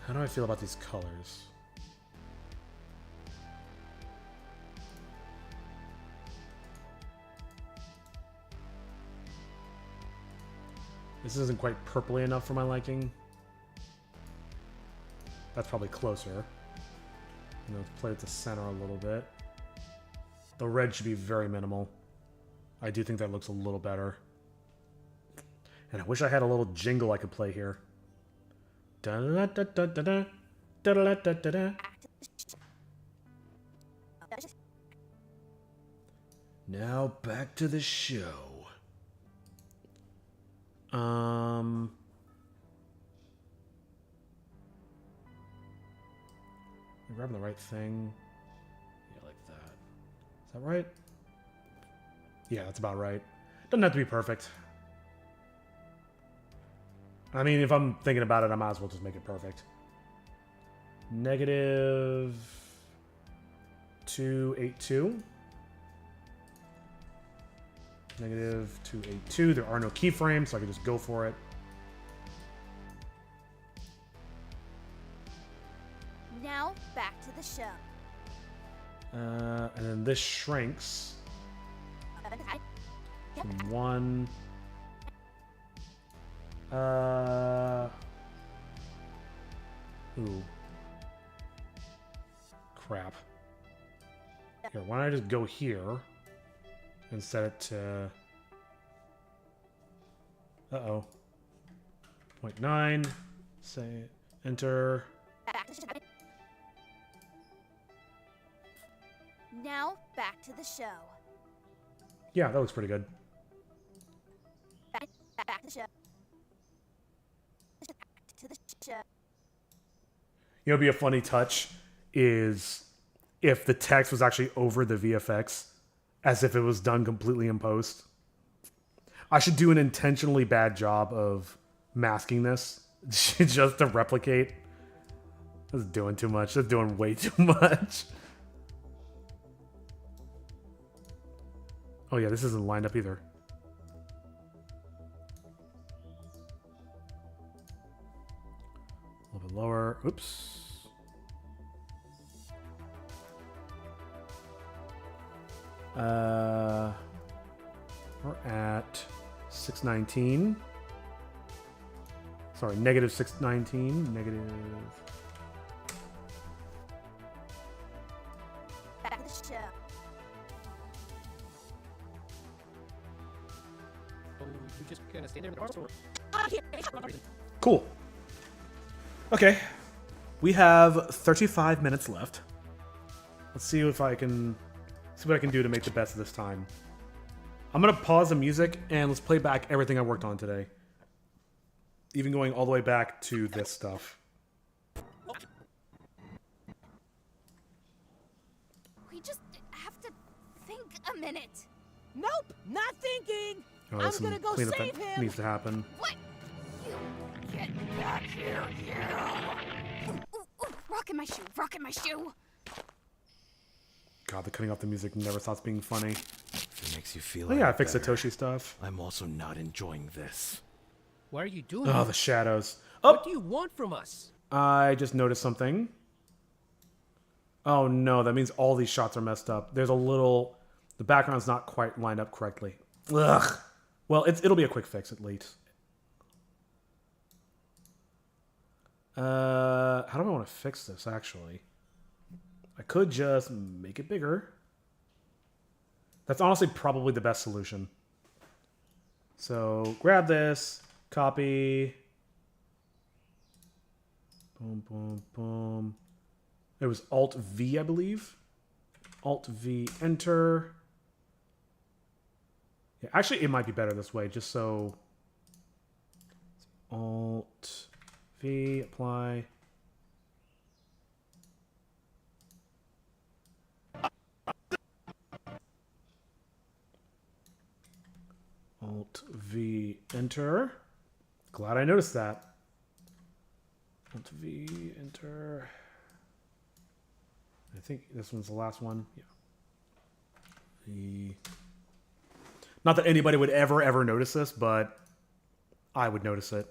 How do I feel about these colors? This isn't quite purpley enough for my liking. That's probably closer. Let's play with the center a little bit. The red should be very minimal. I do think that looks a little better. And I wish I had a little jingle I could play here. Da-da-da-da-da-da. Da-da-da-da-da-da. Now back to the show. I'm grabbing the right thing. Yeah, like that. Is that right? Yeah, that's about right. Doesn't have to be perfect. I mean, if I'm thinking about it, I might as well just make it perfect. Negative 282. Negative 282. There are no keyframes, so I can just go for it. Now, back to the show. And then this shrinks from 1. Ooh. Crap. Here, why don't I just go here and set it to... Uh-oh. 0.9. Say, enter. Now, back to the show. Yeah, that looks pretty good. Back to the show. Back to the show. You know, what'd be a funny touch is if the text was actually over the VFX, as if it was done completely in post. I should do an intentionally bad job of masking this just to replicate. That's doing too much. That's doing way too much. Oh yeah, this isn't lined up either. A little bit lower. Oops. We're at 619. Sorry, negative 619. Negative. Back to the show. Oh, you just gonna stand there in the car or? Cool. Okay. We have 35 minutes left. Let's see if I can see what I can do to make the best of this time. I'm gonna pause the music and let's play back everything I worked on today. Even going all the way back to this stuff. We just have to think a minute. Nope, not thinking. Oh, I'm there's some gonna go cleanup save that him. needs to happen. What? You get back here, you! Ooh, rockin' my shoe, rockin' my shoe. God, the cutting off the music never stops being funny. If it makes you feel Oh yeah, I any fixed better, Satoshi stuff. I'm also not enjoying this. Why are you doing Oh, this? the shadows. Oh, What do you want from us? I just noticed something. Oh no, that means all these shots are messed up. There's a little... The background's not quite lined up correctly. Ugh. Well, it'll be a quick fix at least. How do I want to fix this, actually? I could just make it bigger. That's honestly probably the best solution. So, grab this, copy. Boom, boom, boom. It was Alt-V, I believe. Alt-V, enter. Yeah, actually, it might be better this way, just so... Alt-V, apply. Alt-V, enter. Glad I noticed that. Alt-V, enter. I think this one's the last one. Yeah. Not that anybody would ever notice this, but I would notice it.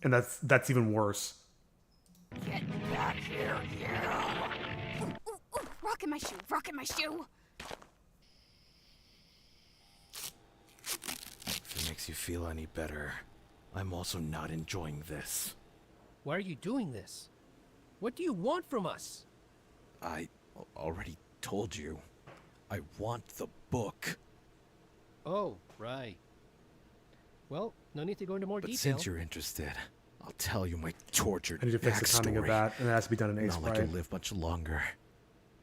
And that's even worse. Get back here, you! Ooh, rockin' my shoe, rockin' my shoe. If it makes you feel any better, I'm also not enjoying this. Why are you doing this? What do you want from us? I already told you. I want the book. Oh, right. Well, no need to go into more But detail. since you're interested, I'll tell you my tortured I need to fix the timing of backstory. that, and it has to be done in Not like I A-Sprite. live much longer.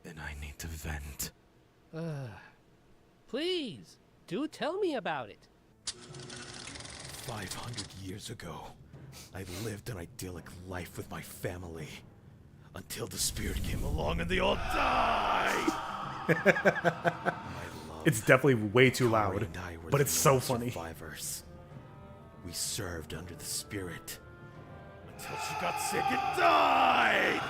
Then I need to vent. Please, do tell me about it. 500 years ago, I lived an idyllic life with my family. Until the spirit came along and they all died! It's definitely way too Kari loud, and I were but the it's so only funny. Survivors. We served under the spirit until she got sick and died.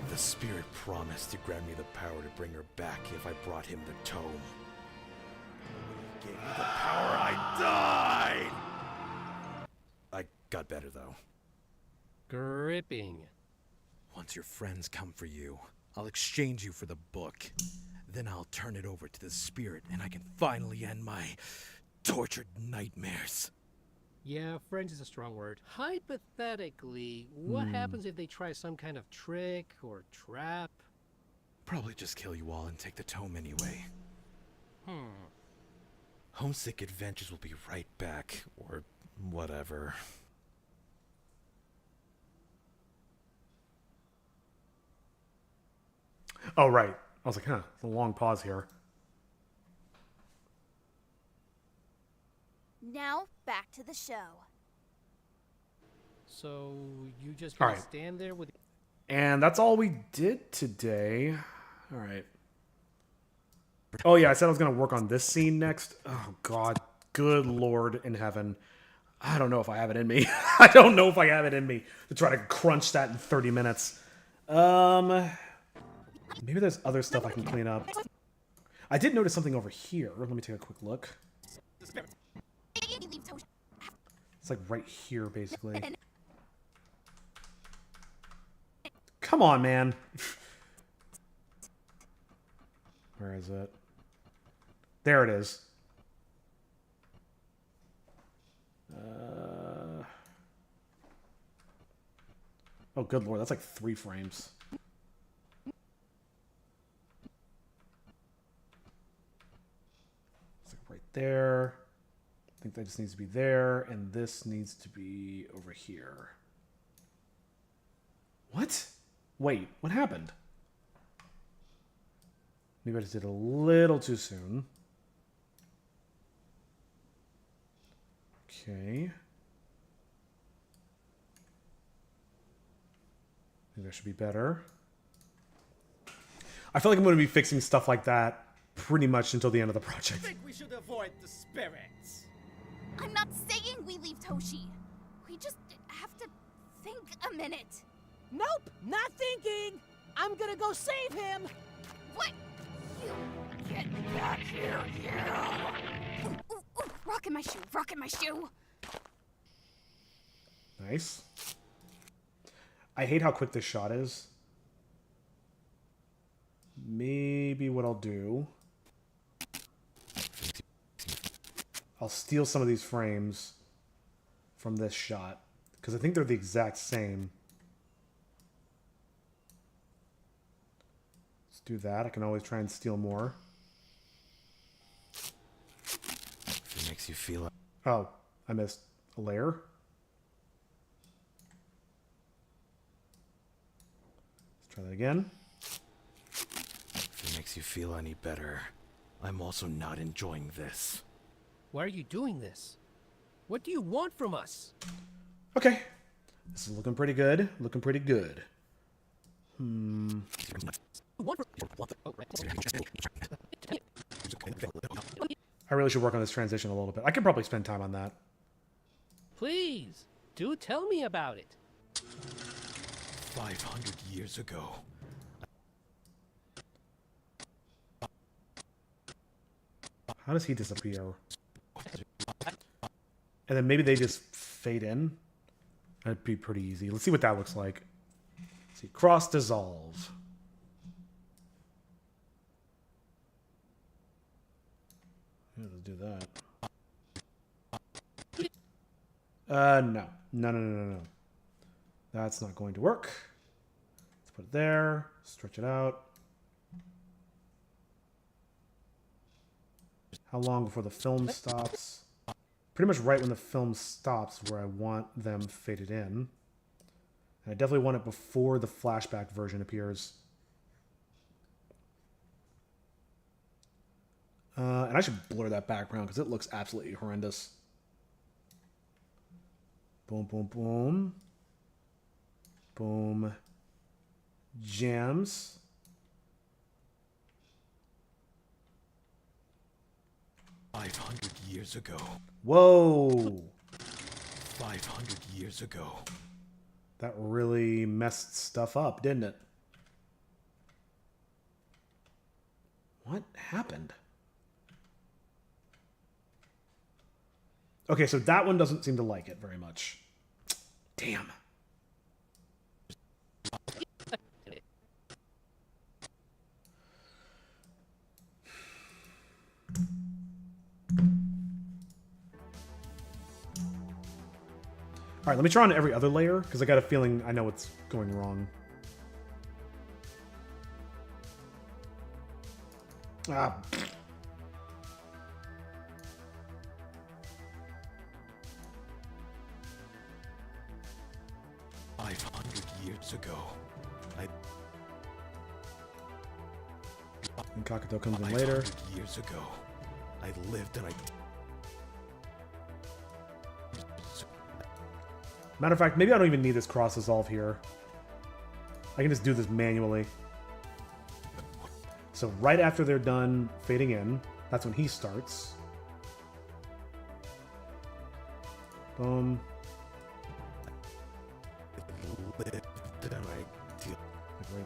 The spirit promised to grant me the power to bring her back if I brought him the tome. When he gave me the power, I died. I got better though. Gripping. Once your friends come for you, I'll exchange you for the book. Then I'll turn it over to the spirit and I can finally end my tortured nightmares. Yeah, friends is a strong word. Hypothetically, what happens if they try some kind of trick or trap? Probably just kill you all and take the tome anyway. Homesick Adventures will be right back, or whatever. Oh, right. I was like, huh, it's a long pause here. Now, back to the show. So, you just All gonna right. stand there with... And that's all we did today. All right. Oh, yeah, I said I was going to work on this scene next. Oh, God. Good Lord in heaven. I don't know if I have it in me. I don't know if I have it in me to try to crunch that in 30 minutes. Maybe there's other stuff I can clean up. I did notice something over here. Let me take a quick look. It's like right here, basically. Come on, man. Where is it? There it is. Oh, good Lord. That's like 3 frames. It's like right there. I think that just needs to be there. And this needs to be over here. What? Wait, what happened? Maybe I just did a little too soon. Okay. Maybe that should be better. I feel like I'm going to be fixing stuff like that pretty much until the end of the project. I think we should avoid the spirits. I'm not saying we leave Toshi. We just have to think a minute. Nope, not thinking. I'm gonna go save him. What? You get back here, you! Ooh, ooh, rockin' my shoe, rockin' my shoe. Nice. I hate how quick this shot is. Maybe what I'll do... I'll steal some of these frames from this shot, because I think they're the exact same. Let's do that. I can always try and steal more. If it makes you feel... Oh, I missed a layer. Let's try that again. If it makes you feel any better, I'm also not enjoying this. Why are you doing this? What do you want from us? Okay. This is looking pretty good. Looking pretty good. I really should work on this transition a little bit. I could probably spend time on that. Please, do tell me about it. 500 years ago. How does he disappear? And then maybe they just fade in. That'd be pretty easy. Let's see what that looks like. Let's see, cross dissolve. Yeah, let's do that. No. That's not going to work. Let's put it there. Stretch it out. How long before the film stops? Pretty much right when the film stops where I want them faded in. And I definitely want it before the flashback version appears. And I should blur that background because it looks absolutely horrendous. Boom, boom, boom. Boom. Jams. Years ago. Whoa! 500 years ago. That really messed stuff up, didn't it? What happened? Okay, so that one doesn't seem to like it very much. Damn. All right, let me try on every other layer, because I got a feeling I know what's going wrong. Ah. 500 years ago. And Kakato comes in later. 500 years ago. I lived and I... Matter of fact, maybe I don't even need this cross dissolve here. I can just do this manually. So right after they're done fading in, that's when he starts. Boom. Right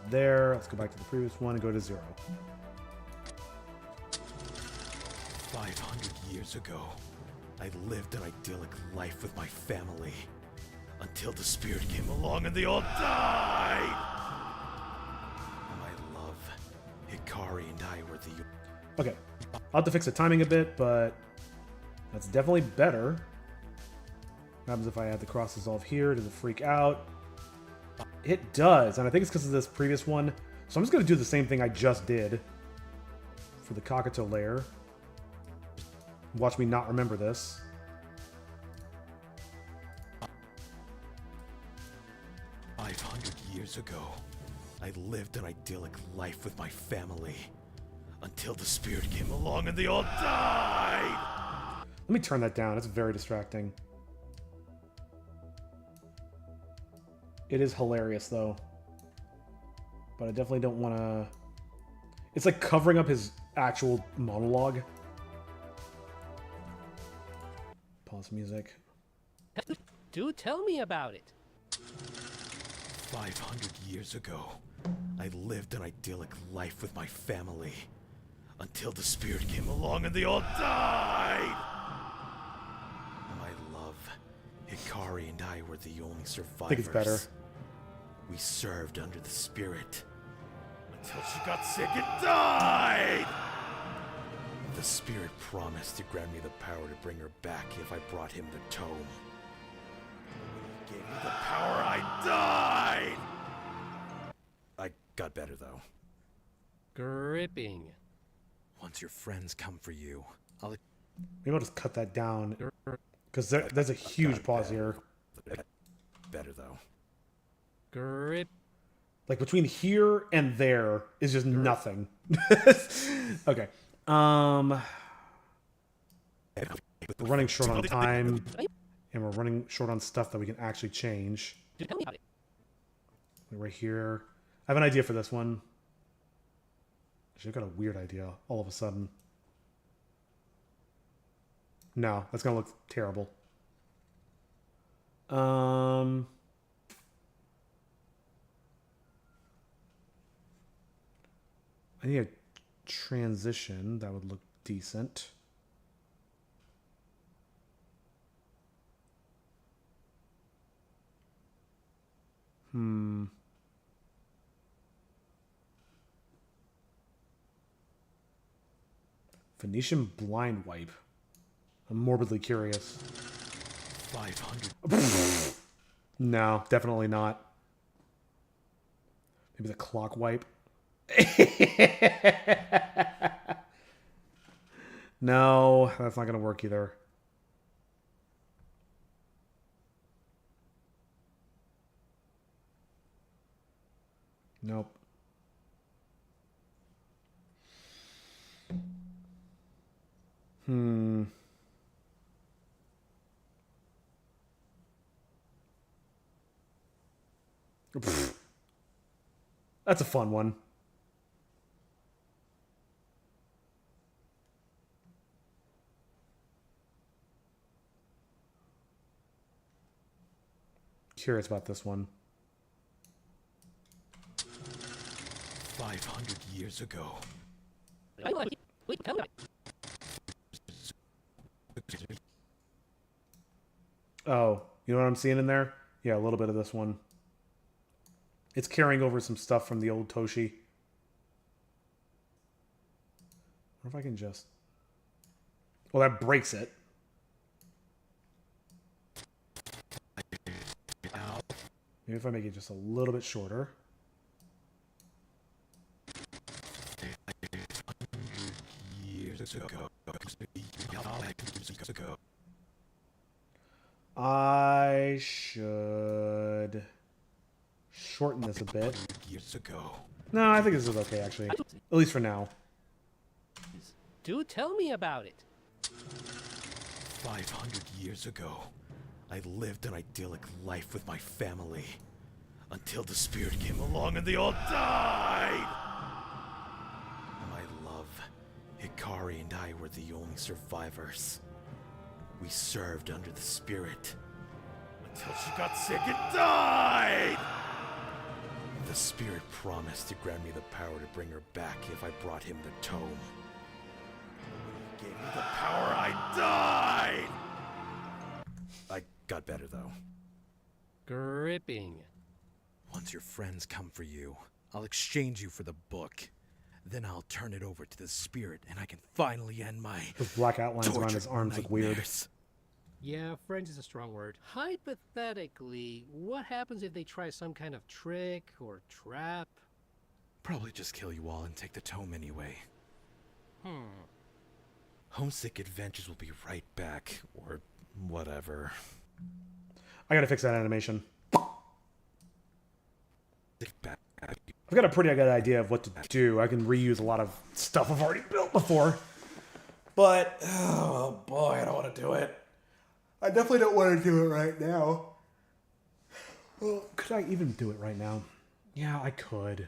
there. Let's go back to the previous one and go to 0. 500 years ago, I lived an idyllic life with my family until the spirit came along and they all died. My love, Hikari and I were the... Okay. I'll have to fix the timing a bit, but that's definitely better. What happens if I add the cross dissolve here? Does it freak out? It does, and I think it's because of this previous one. So I'm just going to do the same thing I just did for the Kakato layer. Watch me not remember this. Years ago, I lived an idyllic life with my family until the spirit came along and they all died. Let me turn that down. It's very distracting. It is hilarious, though. But I definitely don't want to... It's like covering up his actual monologue. Pause music. Do tell me about it. 500 years ago, I lived an idyllic life with my family until the spirit came along and they all died. My love, Hikari and I were the only survivors. I think it's better. We served under the spirit until she got sick and died. The spirit promised to grant me the power to bring her back if I brought him the tome. When he gave me the power, I died. I got better though. Gripping. Once your friends come for you, I'll... Maybe I'll just cut that down. Because there's a huge pause here. Better though. Grip. Like between here and there is just nothing. Okay. We're running short on time. And we're running short on stuff that we can actually change. Right here. I have an idea for this one. Actually, I've got a weird idea all of a sudden. No, that's gonna look terrible. I need a transition that would look decent. Venetian blind wipe. I'm morbidly curious. 500. No, definitely not. Maybe the clock wipe. No, that's not going to work either. Nope. That's a fun one. Curious about this one. 500 years ago. Oh, you know what I'm seeing in there? Yeah, a little bit of this one. It's carrying over some stuff from the old Toshi. I wonder if I can just... Well, that breaks it. Maybe if I make it just a little bit shorter. Years ago. I should shorten this a bit. Years ago. No, I think this is okay, actually. At least for now. Do tell me about it. 500 years ago, I lived an idyllic life with my family until the spirit came along and they all died. Kari and I were the only survivors. We served under the spirit until she got sick and died! The spirit promised to grant me the power to bring her back if I brought him the tome. When he gave me the power, I died! I got better, though. Gripping. Once your friends come for you, I'll exchange you for the book. Then I'll turn it over to the spirit, and I can finally end my Those black outlines around his arms look weird. nightmares. Yeah, friends is a strong word. Hypothetically, what happens if they try some kind of trick or trap? Probably just kill you all and take the tome anyway. Hmm. Homesick Adventures will be right back, or whatever. I gotta fix that animation. Back. I've got a pretty good idea of what to do. I can reuse a lot of stuff I've already built before. But, oh boy, I don't want to do it. I definitely don't want to do it right now. Well, could I even do it right now? Yeah, I could.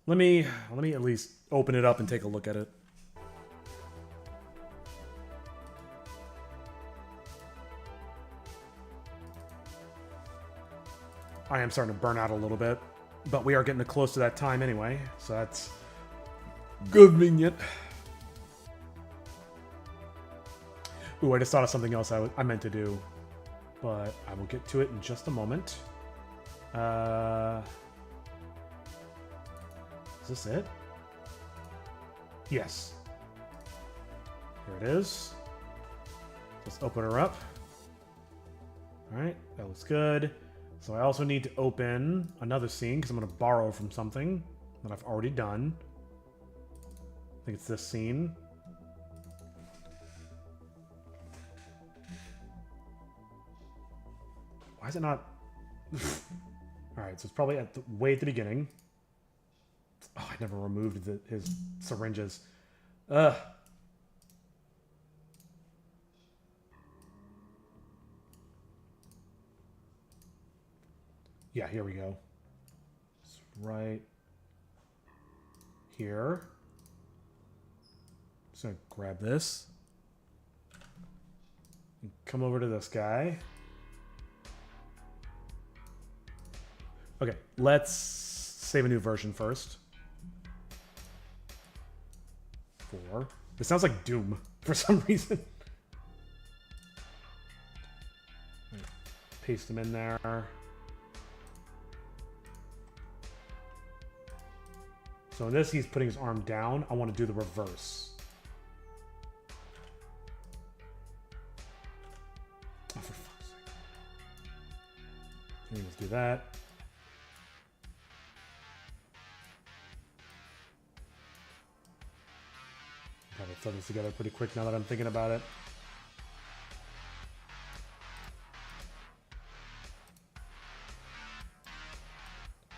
Let me at least open it up and take a look at it. I am starting to burn out a little bit, but we are getting close to that time anyway, so that's convenient. Ooh, I just thought of something else I meant to do, but I will get to it in just a moment. Is this it? Yes. Here it is. Let's open her up. All right, that looks good. So I also need to open another scene because I'm going to borrow from something that I've already done. I think it's this scene. Why is it not? Alright, so it's probably way at the beginning. Oh, I never removed his syringes. Ugh. Yeah, here we go. It's right here. Just gonna grab this. And come over to this guy. Okay, let's save a new version first. 4. It sounds like Doom for some reason. Paste them in there. So in this, he's putting his arm down. I want to do the reverse. Oh, for fuck's sake. Let's do that. Probably throw this together pretty quick now that I'm thinking about it.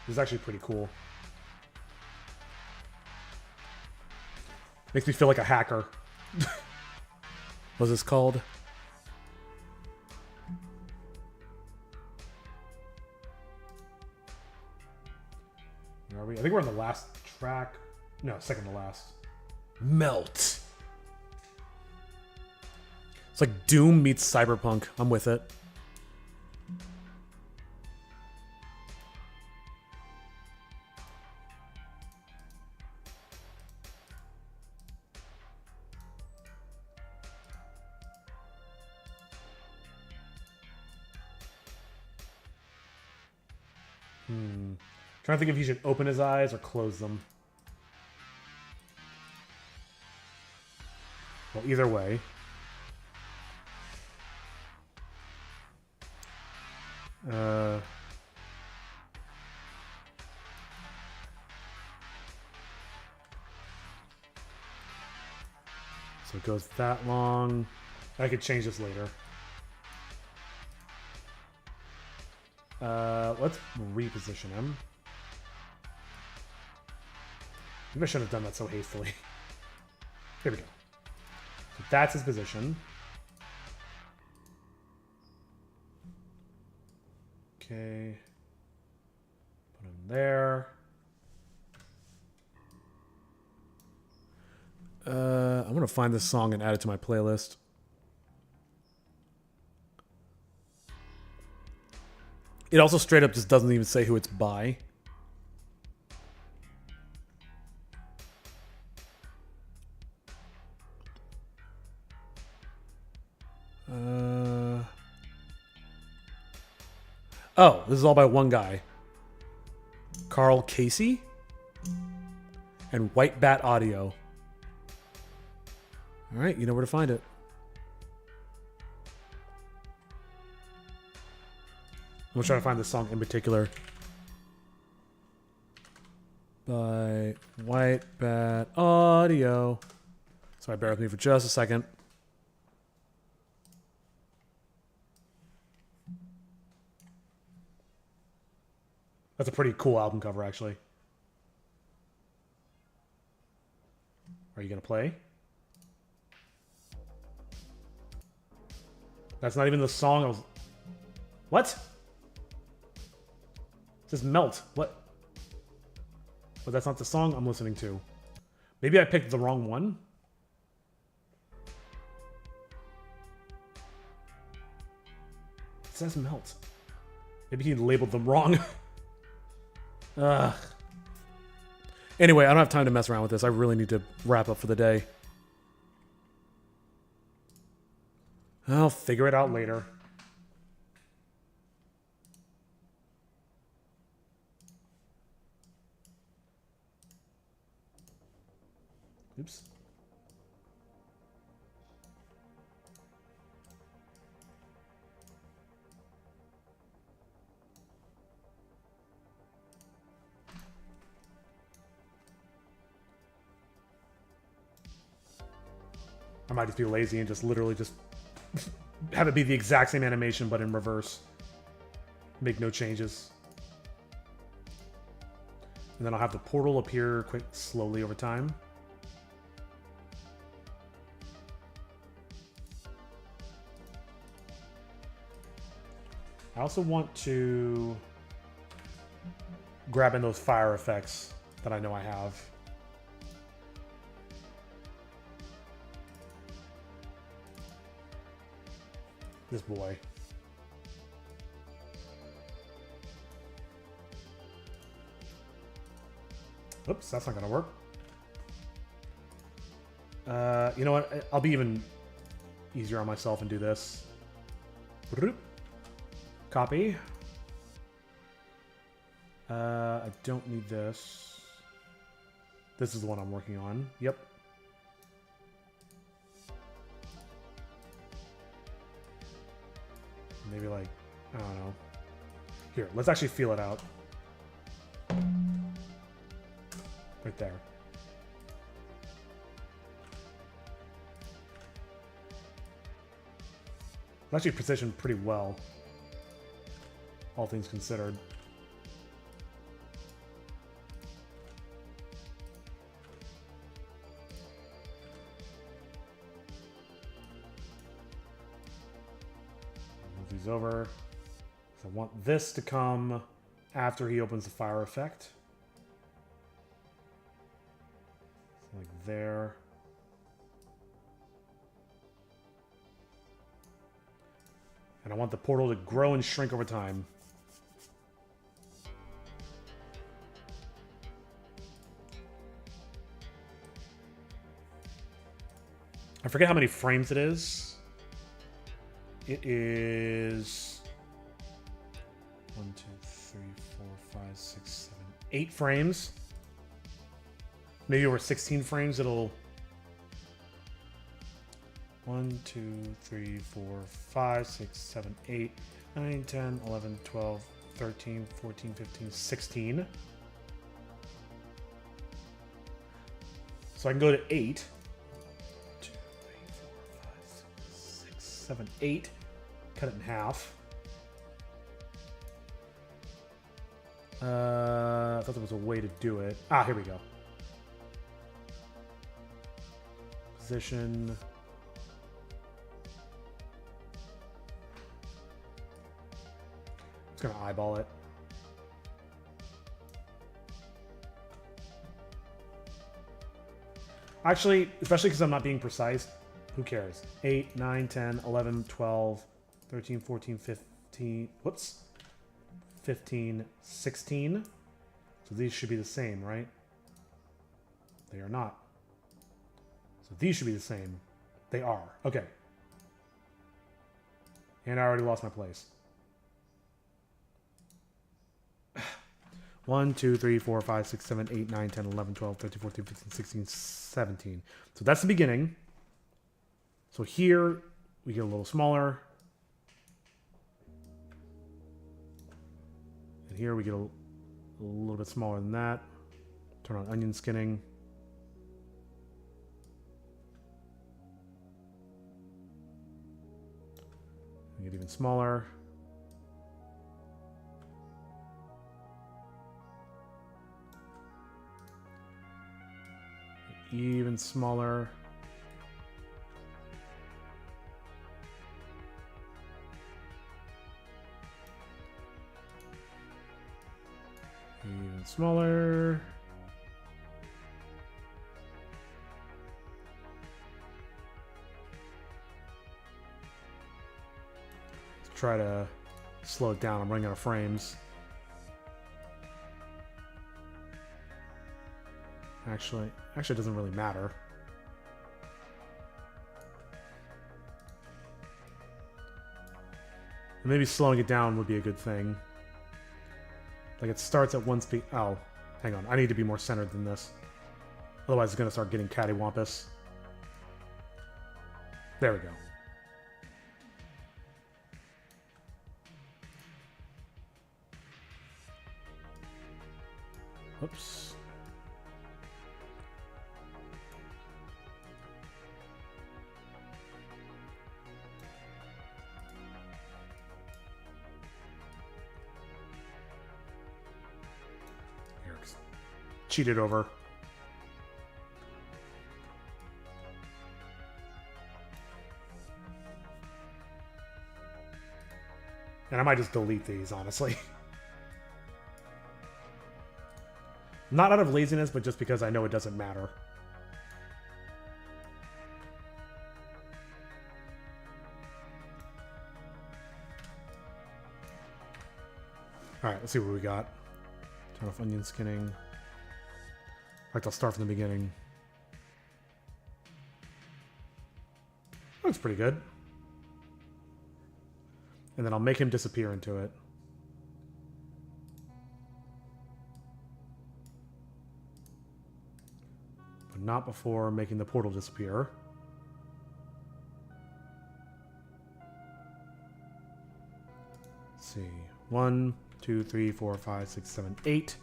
This is actually pretty cool. Makes me feel like a hacker. What's this called? Where are we? I think we're on the last track. No, second to last. Melt. It's like Doom meets Cyberpunk. I'm with it. Trying to think if he should open his eyes or close them. Well, either way. So it goes that long. I could change this later. Let's reposition him. Maybe I shouldn't have done that so hastily. Here we go. So that's his position. Okay. Put him there. I want to find this song and add it to my playlist. It also straight up just doesn't even say who it's by. Oh, this is all by one guy. Carl Casey and White Bat Audio. All right, you know where to find it. I'm gonna try to find this song in particular. By White Bat Audio. Sorry, bear with me for just a second. That's a pretty cool album cover, actually. Are you gonna play? That's not even the song I was... What? It says Melt. What? But that's not the song I'm listening to. Maybe I picked the wrong one? It says Melt. Maybe he labeled them wrong. Ugh. Anyway, I don't have time to mess around with this. I really need to wrap up for the day. I'll figure it out later. Oops. I might just be lazy and just literally just have it be the exact same animation but in reverse. Make no changes. And then I'll have the portal appear quick slowly over time. I also want to grab in those fire effects that I know I have. This boy. Oops, that's not gonna work. You know what? I'll be even easier on myself and do this. Copy. I don't need this. This is the one I'm working on. Yep. Maybe like, I don't know. Here, let's actually feel it out. Right there. It's actually positioned pretty well, all things considered. Move these over. So I want this to come after he opens the fire effect. So like there. And I want the portal to grow and shrink over time. I forget how many frames it is. It is 1, 2, 3, 4, 5, 6, 7, 8 frames. Maybe over 16 frames it'll 1, 2, 3, 4, 5, 6, 7, 8, 9, 10, 11, 12, 13, 14, 15, 16. So I can go to 8. 2, 3, 4, 5, 6, 7, 8. Cut it in half. I thought there was a way to do it. Ah, here we go. Position. Just gonna eyeball it. Actually, especially because I'm not being precise, who cares? 8, 9, 10, 11, 12, 13, 14, 15... Whoops. 15, 16. So these should be the same, right? They are not. So these should be the same. They are. Okay. And I already lost my place. 1, 2, 3, 4, 5, 6, 7, 8, 9, 10, 11, 12, 13, 14, 15, 16, 17. So that's the beginning. So here we get a little smaller. And here we get a little bit smaller than that. Turn on onion skinning. We get even smaller. Even smaller. Even smaller. Let's try to slow it down. I'm running out of frames. Actually, it doesn't really matter. Maybe slowing it down would be a good thing. Like it starts at one speed. Oh, hang on. I need to be more centered than this. Otherwise, it's going to start getting cattywampus. There we go. Oops. Cheated over. And I might just delete these, honestly. Not out of laziness, but just because I know it doesn't matter. Alright, let's see what we got. Turn off onion skinning. In fact, I'll start from the beginning. Looks pretty good. And then I'll make him disappear into it. But not before making the portal disappear. Let's see. 1, 2, 3, 4, 5, 6, 7, 8.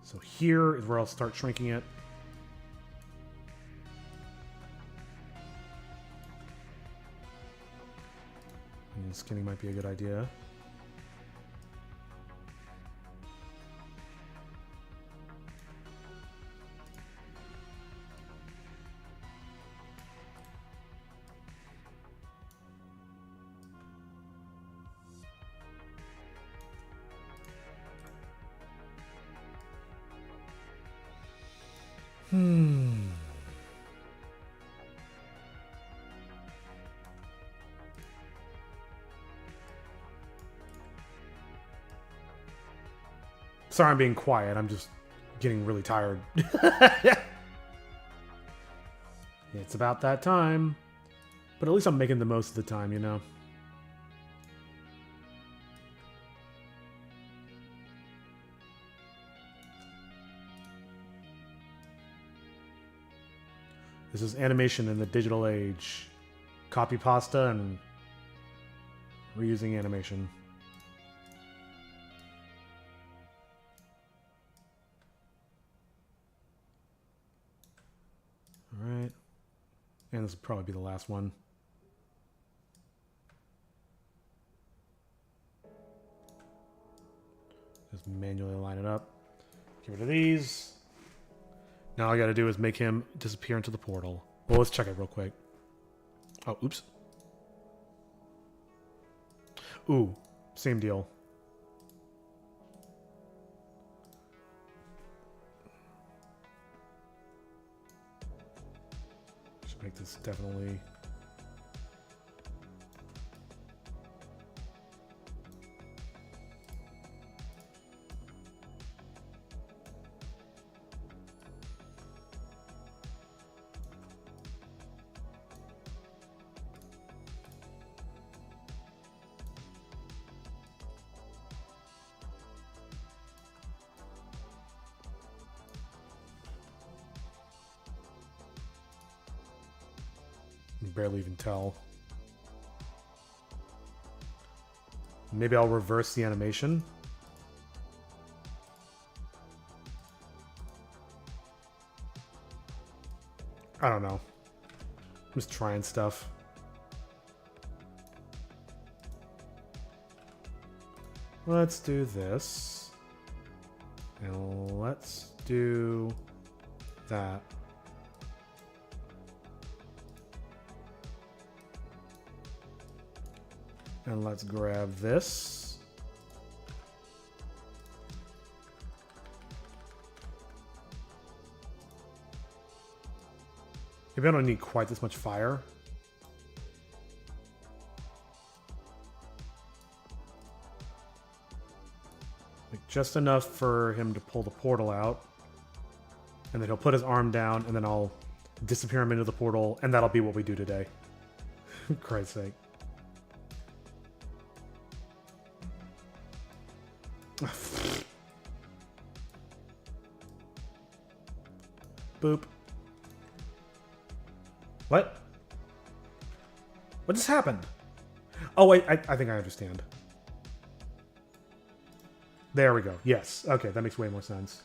So here is where I'll start shrinking it. And skinning might be a good idea. Sorry I'm being quiet. I'm just getting really tired. It's about that time. But at least I'm making the most of the time, you know? This is animation in the digital age. Copy pasta and reusing animation. Alright. And this will probably be the last one. Just manually line it up. Get rid of these. Now all I gotta do is make him disappear into the portal. Well, let's check it real quick. Oh, oops. Ooh, same deal. make this definitely... You can barely even tell. Maybe I'll reverse the animation. I don't know. I'm just trying stuff. Let's do this. And let's do that. And let's grab this. Maybe I don't need quite this much fire. Like just enough for him to pull the portal out. And then he'll put his arm down, and then I'll disappear him into the portal, and that'll be what we do today. For Christ's sake. Boop. What? What just happened? Oh, wait, I think I understand. There we go. Yes. Okay, that makes way more sense.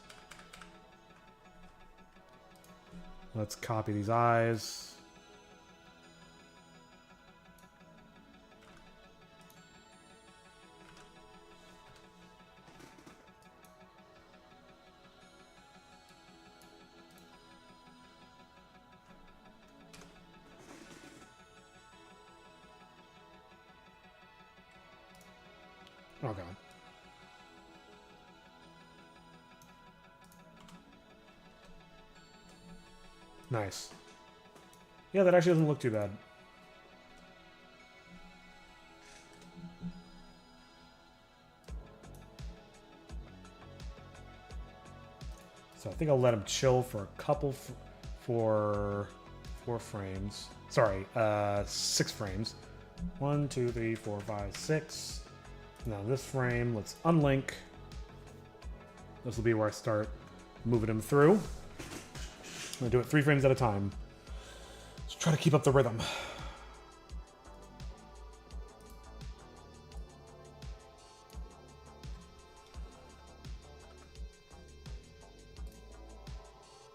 Let's copy these eyes. Oh, God. Nice. Yeah, that actually doesn't look too bad. So I think I'll let him chill for a couple for 4 frames. Sorry, 6 frames. 1, 2, 3, 4, 5, 6. Now this frame, let's unlink. This will be where I start moving him through. I'm gonna do it 3 frames at a time. Let's try to keep up the rhythm.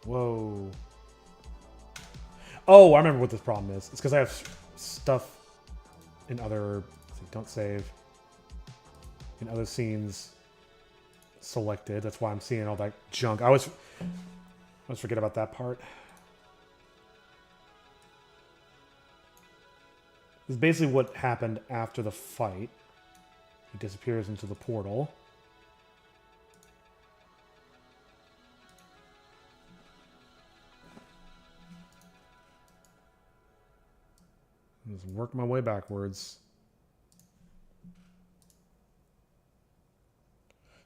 Whoa. Oh, I remember what this problem is. It's because I have stuff in other... Don't save. In other scenes selected. That's why I'm seeing all that junk. I always forget about that part. This is basically what happened after the fight. He disappears into the portal. Just work my way backwards.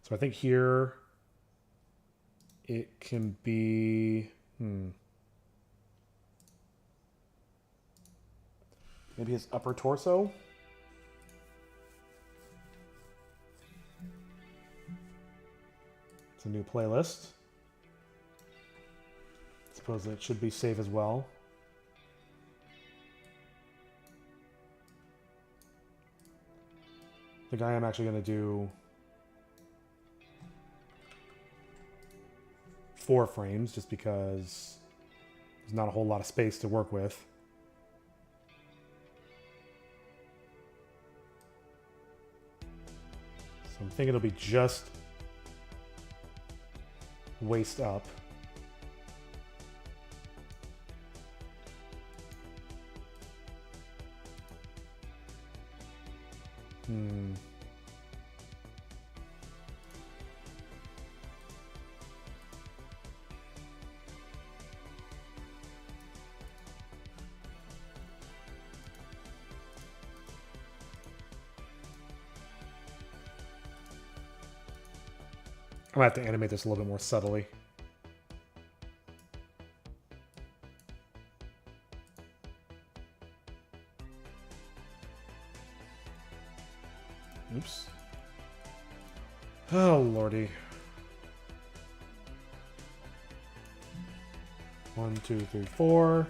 So I think here it can be, maybe his upper torso. It's a new playlist. Suppose it should be safe as well. I think I am actually going to do 4 frames just because there's not a whole lot of space to work with. So I'm thinking it'll be just waist up. gonna have to animate this a little bit more subtly. Oops. Oh, lordy. 1, 2, 3, 4.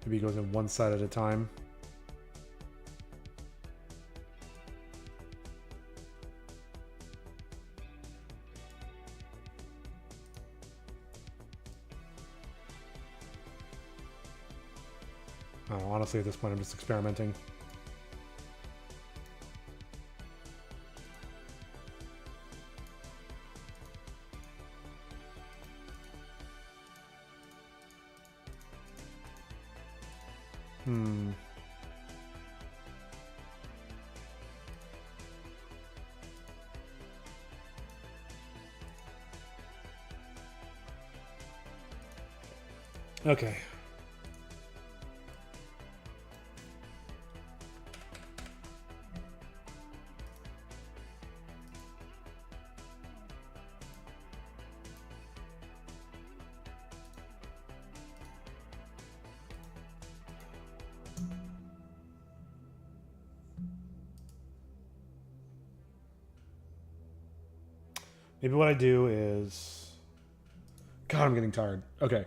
Maybe he goes in one side at a time. Oh, honestly, at this point, I'm just experimenting. Okay. Maybe what I do is... God, I'm getting tired. Okay.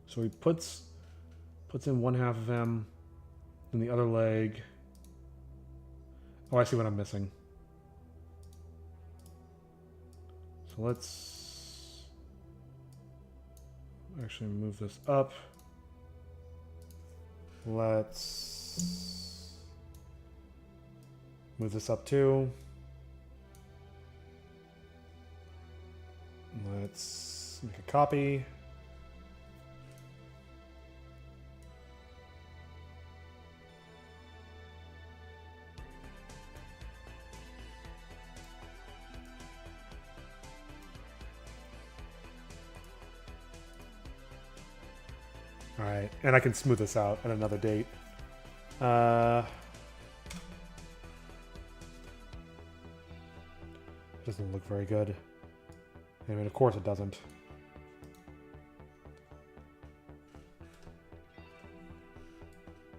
So he puts in one half of him, and the other leg. Oh, I see what I'm missing. So let's actually move this up. Let's move this up too. Let's make a copy. All right, and I can smooth this out at another date. Doesn't look very good. I mean, of course it doesn't.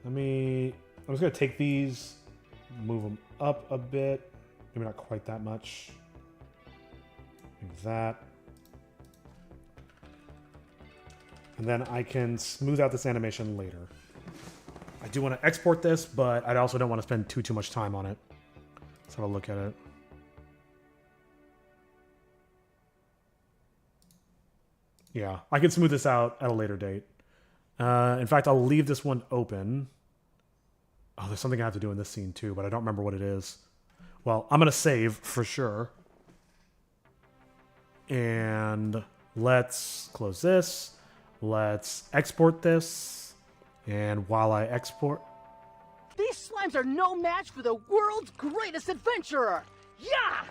I'm just gonna take these, move them up a bit. Maybe not quite that much. Like that. And then I can smooth out this animation later. I do want to export this, but I also don't want to spend too much time on it. Let's have a look at it. Yeah, I can smooth this out at a later date. In fact, I'll leave this one open. Oh, there's something I have to do in this scene too, but I don't remember what it is. Well, I'm going to save for sure. And let's close this. Let's export this. And while I export... These slimes are no match for the world's greatest adventurer! Yeah!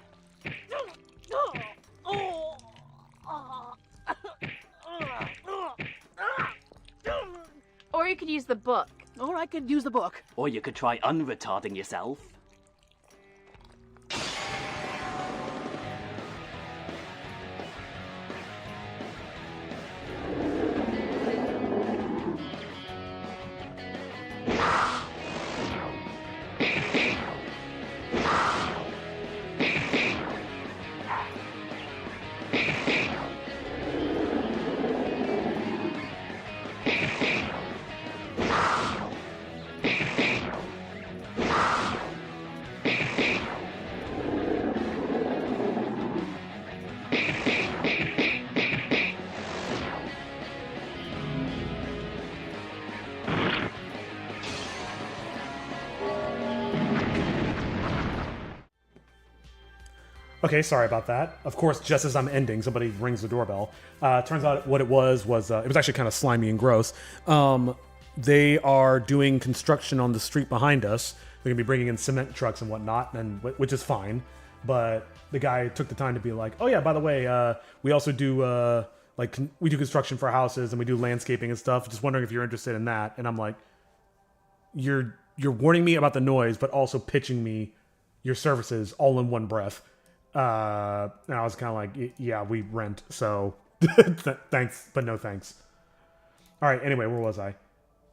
Or you could use the book. Or I could use the book. Or you could try unretarding yourself. Okay, sorry about that. Of course, just as I'm ending, somebody rings the doorbell. Turns out what it was it was actually kind of slimy and gross. They are doing construction on the street behind us. They're gonna be bringing in cement trucks and whatnot, and which is fine. But the guy took the time to be like, "Oh yeah, by the way, we also do like we do construction for houses and we do landscaping and stuff. Just wondering if you're interested in that. And I'm like, you're warning me about the noise, but also pitching me your services all in one breath. And I was kind of like, yeah, we rent, so thanks, but no thanks. All right, anyway, where was I?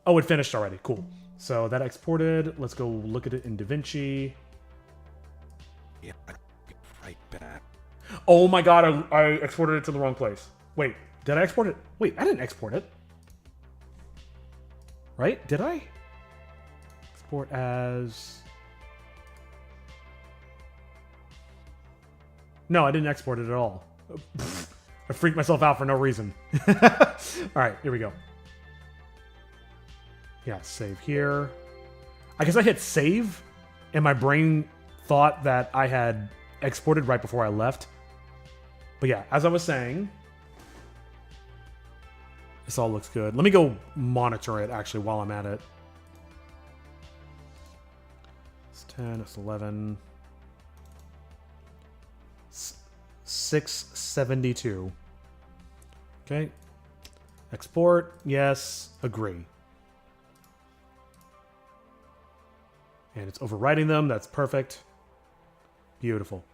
Oh, it finished already. Cool. So that exported. Let's go look at it in DaVinci. Yeah, I'll be right back. Oh my god, I exported it to the wrong place. Wait, did I export it? Wait, I didn't export it. Right? Did I? Export as... No, I didn't export it at all. I freaked myself out for no reason. Alright, here we go. Yeah, save here. I guess I hit save, and my brain thought that I had exported right before I left. But yeah, as I was saying, this all looks good. Let me go monitor it, actually, while I'm at it. It's 10, it's 11. 672. Okay. Export, yes, agree. And it's overwriting them, that's perfect. Beautiful.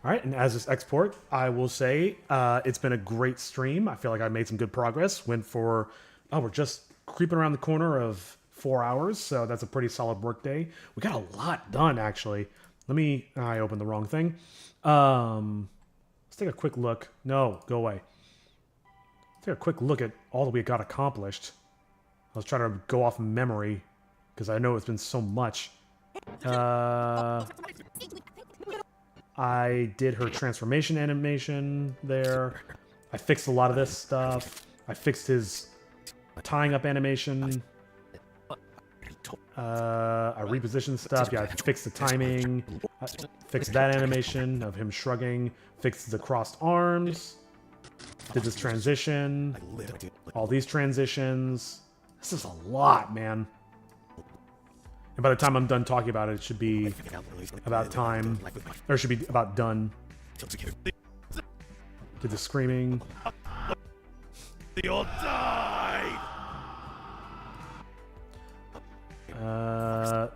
All right, and as this export, I will say it's been a great stream. I feel like I made some good progress. Went for, we're just creeping around the corner of 4 hours, so that's a pretty solid work day. We got a lot done, actually. I opened the wrong thing. Let's take a quick look. No, go away. Let's take a quick look at all that we got accomplished. I was trying to go off memory, because I know it's been so much. I did her transformation animation there. I fixed a lot of this stuff. I fixed his tying up animation. I repositioned stuff. Yeah, I fixed the timing. I fixed that animation of him shrugging. Fixed the crossed arms. Did this transition. All these transitions. This is a lot, man. And by the time I'm done talking about it, it should be about time. Or it should be about done. Did the screaming. They all died!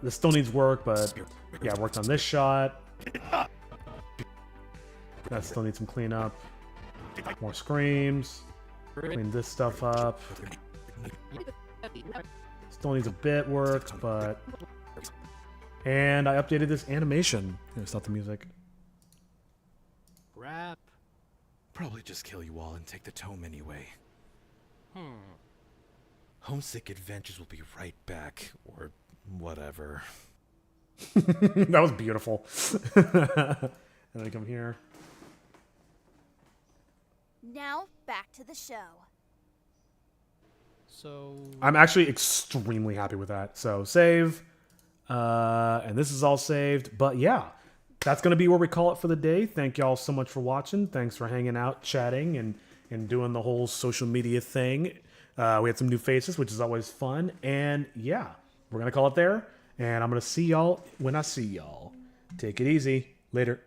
This still needs work, but yeah, I worked on this shot. That still needs some cleanup. More screams. Clean this stuff up. Still needs a bit work, but... And I updated this animation. Here, stop the music. Rap. Probably just kill you all and take the tome anyway. Homesick Adventures will be right back, or whatever. That was beautiful. And I come here. Now, back to the show. So... I'm actually extremely happy with that. So, save. And this is all saved. But yeah, that's going to be where we call it for the day. Thank y'all so much for watching. Thanks for hanging out, chatting, and doing the whole social media thing. We had some new faces, which is always fun. And yeah, we're going to call it there. And I'm going to see y'all when I see y'all. Take it easy. Later.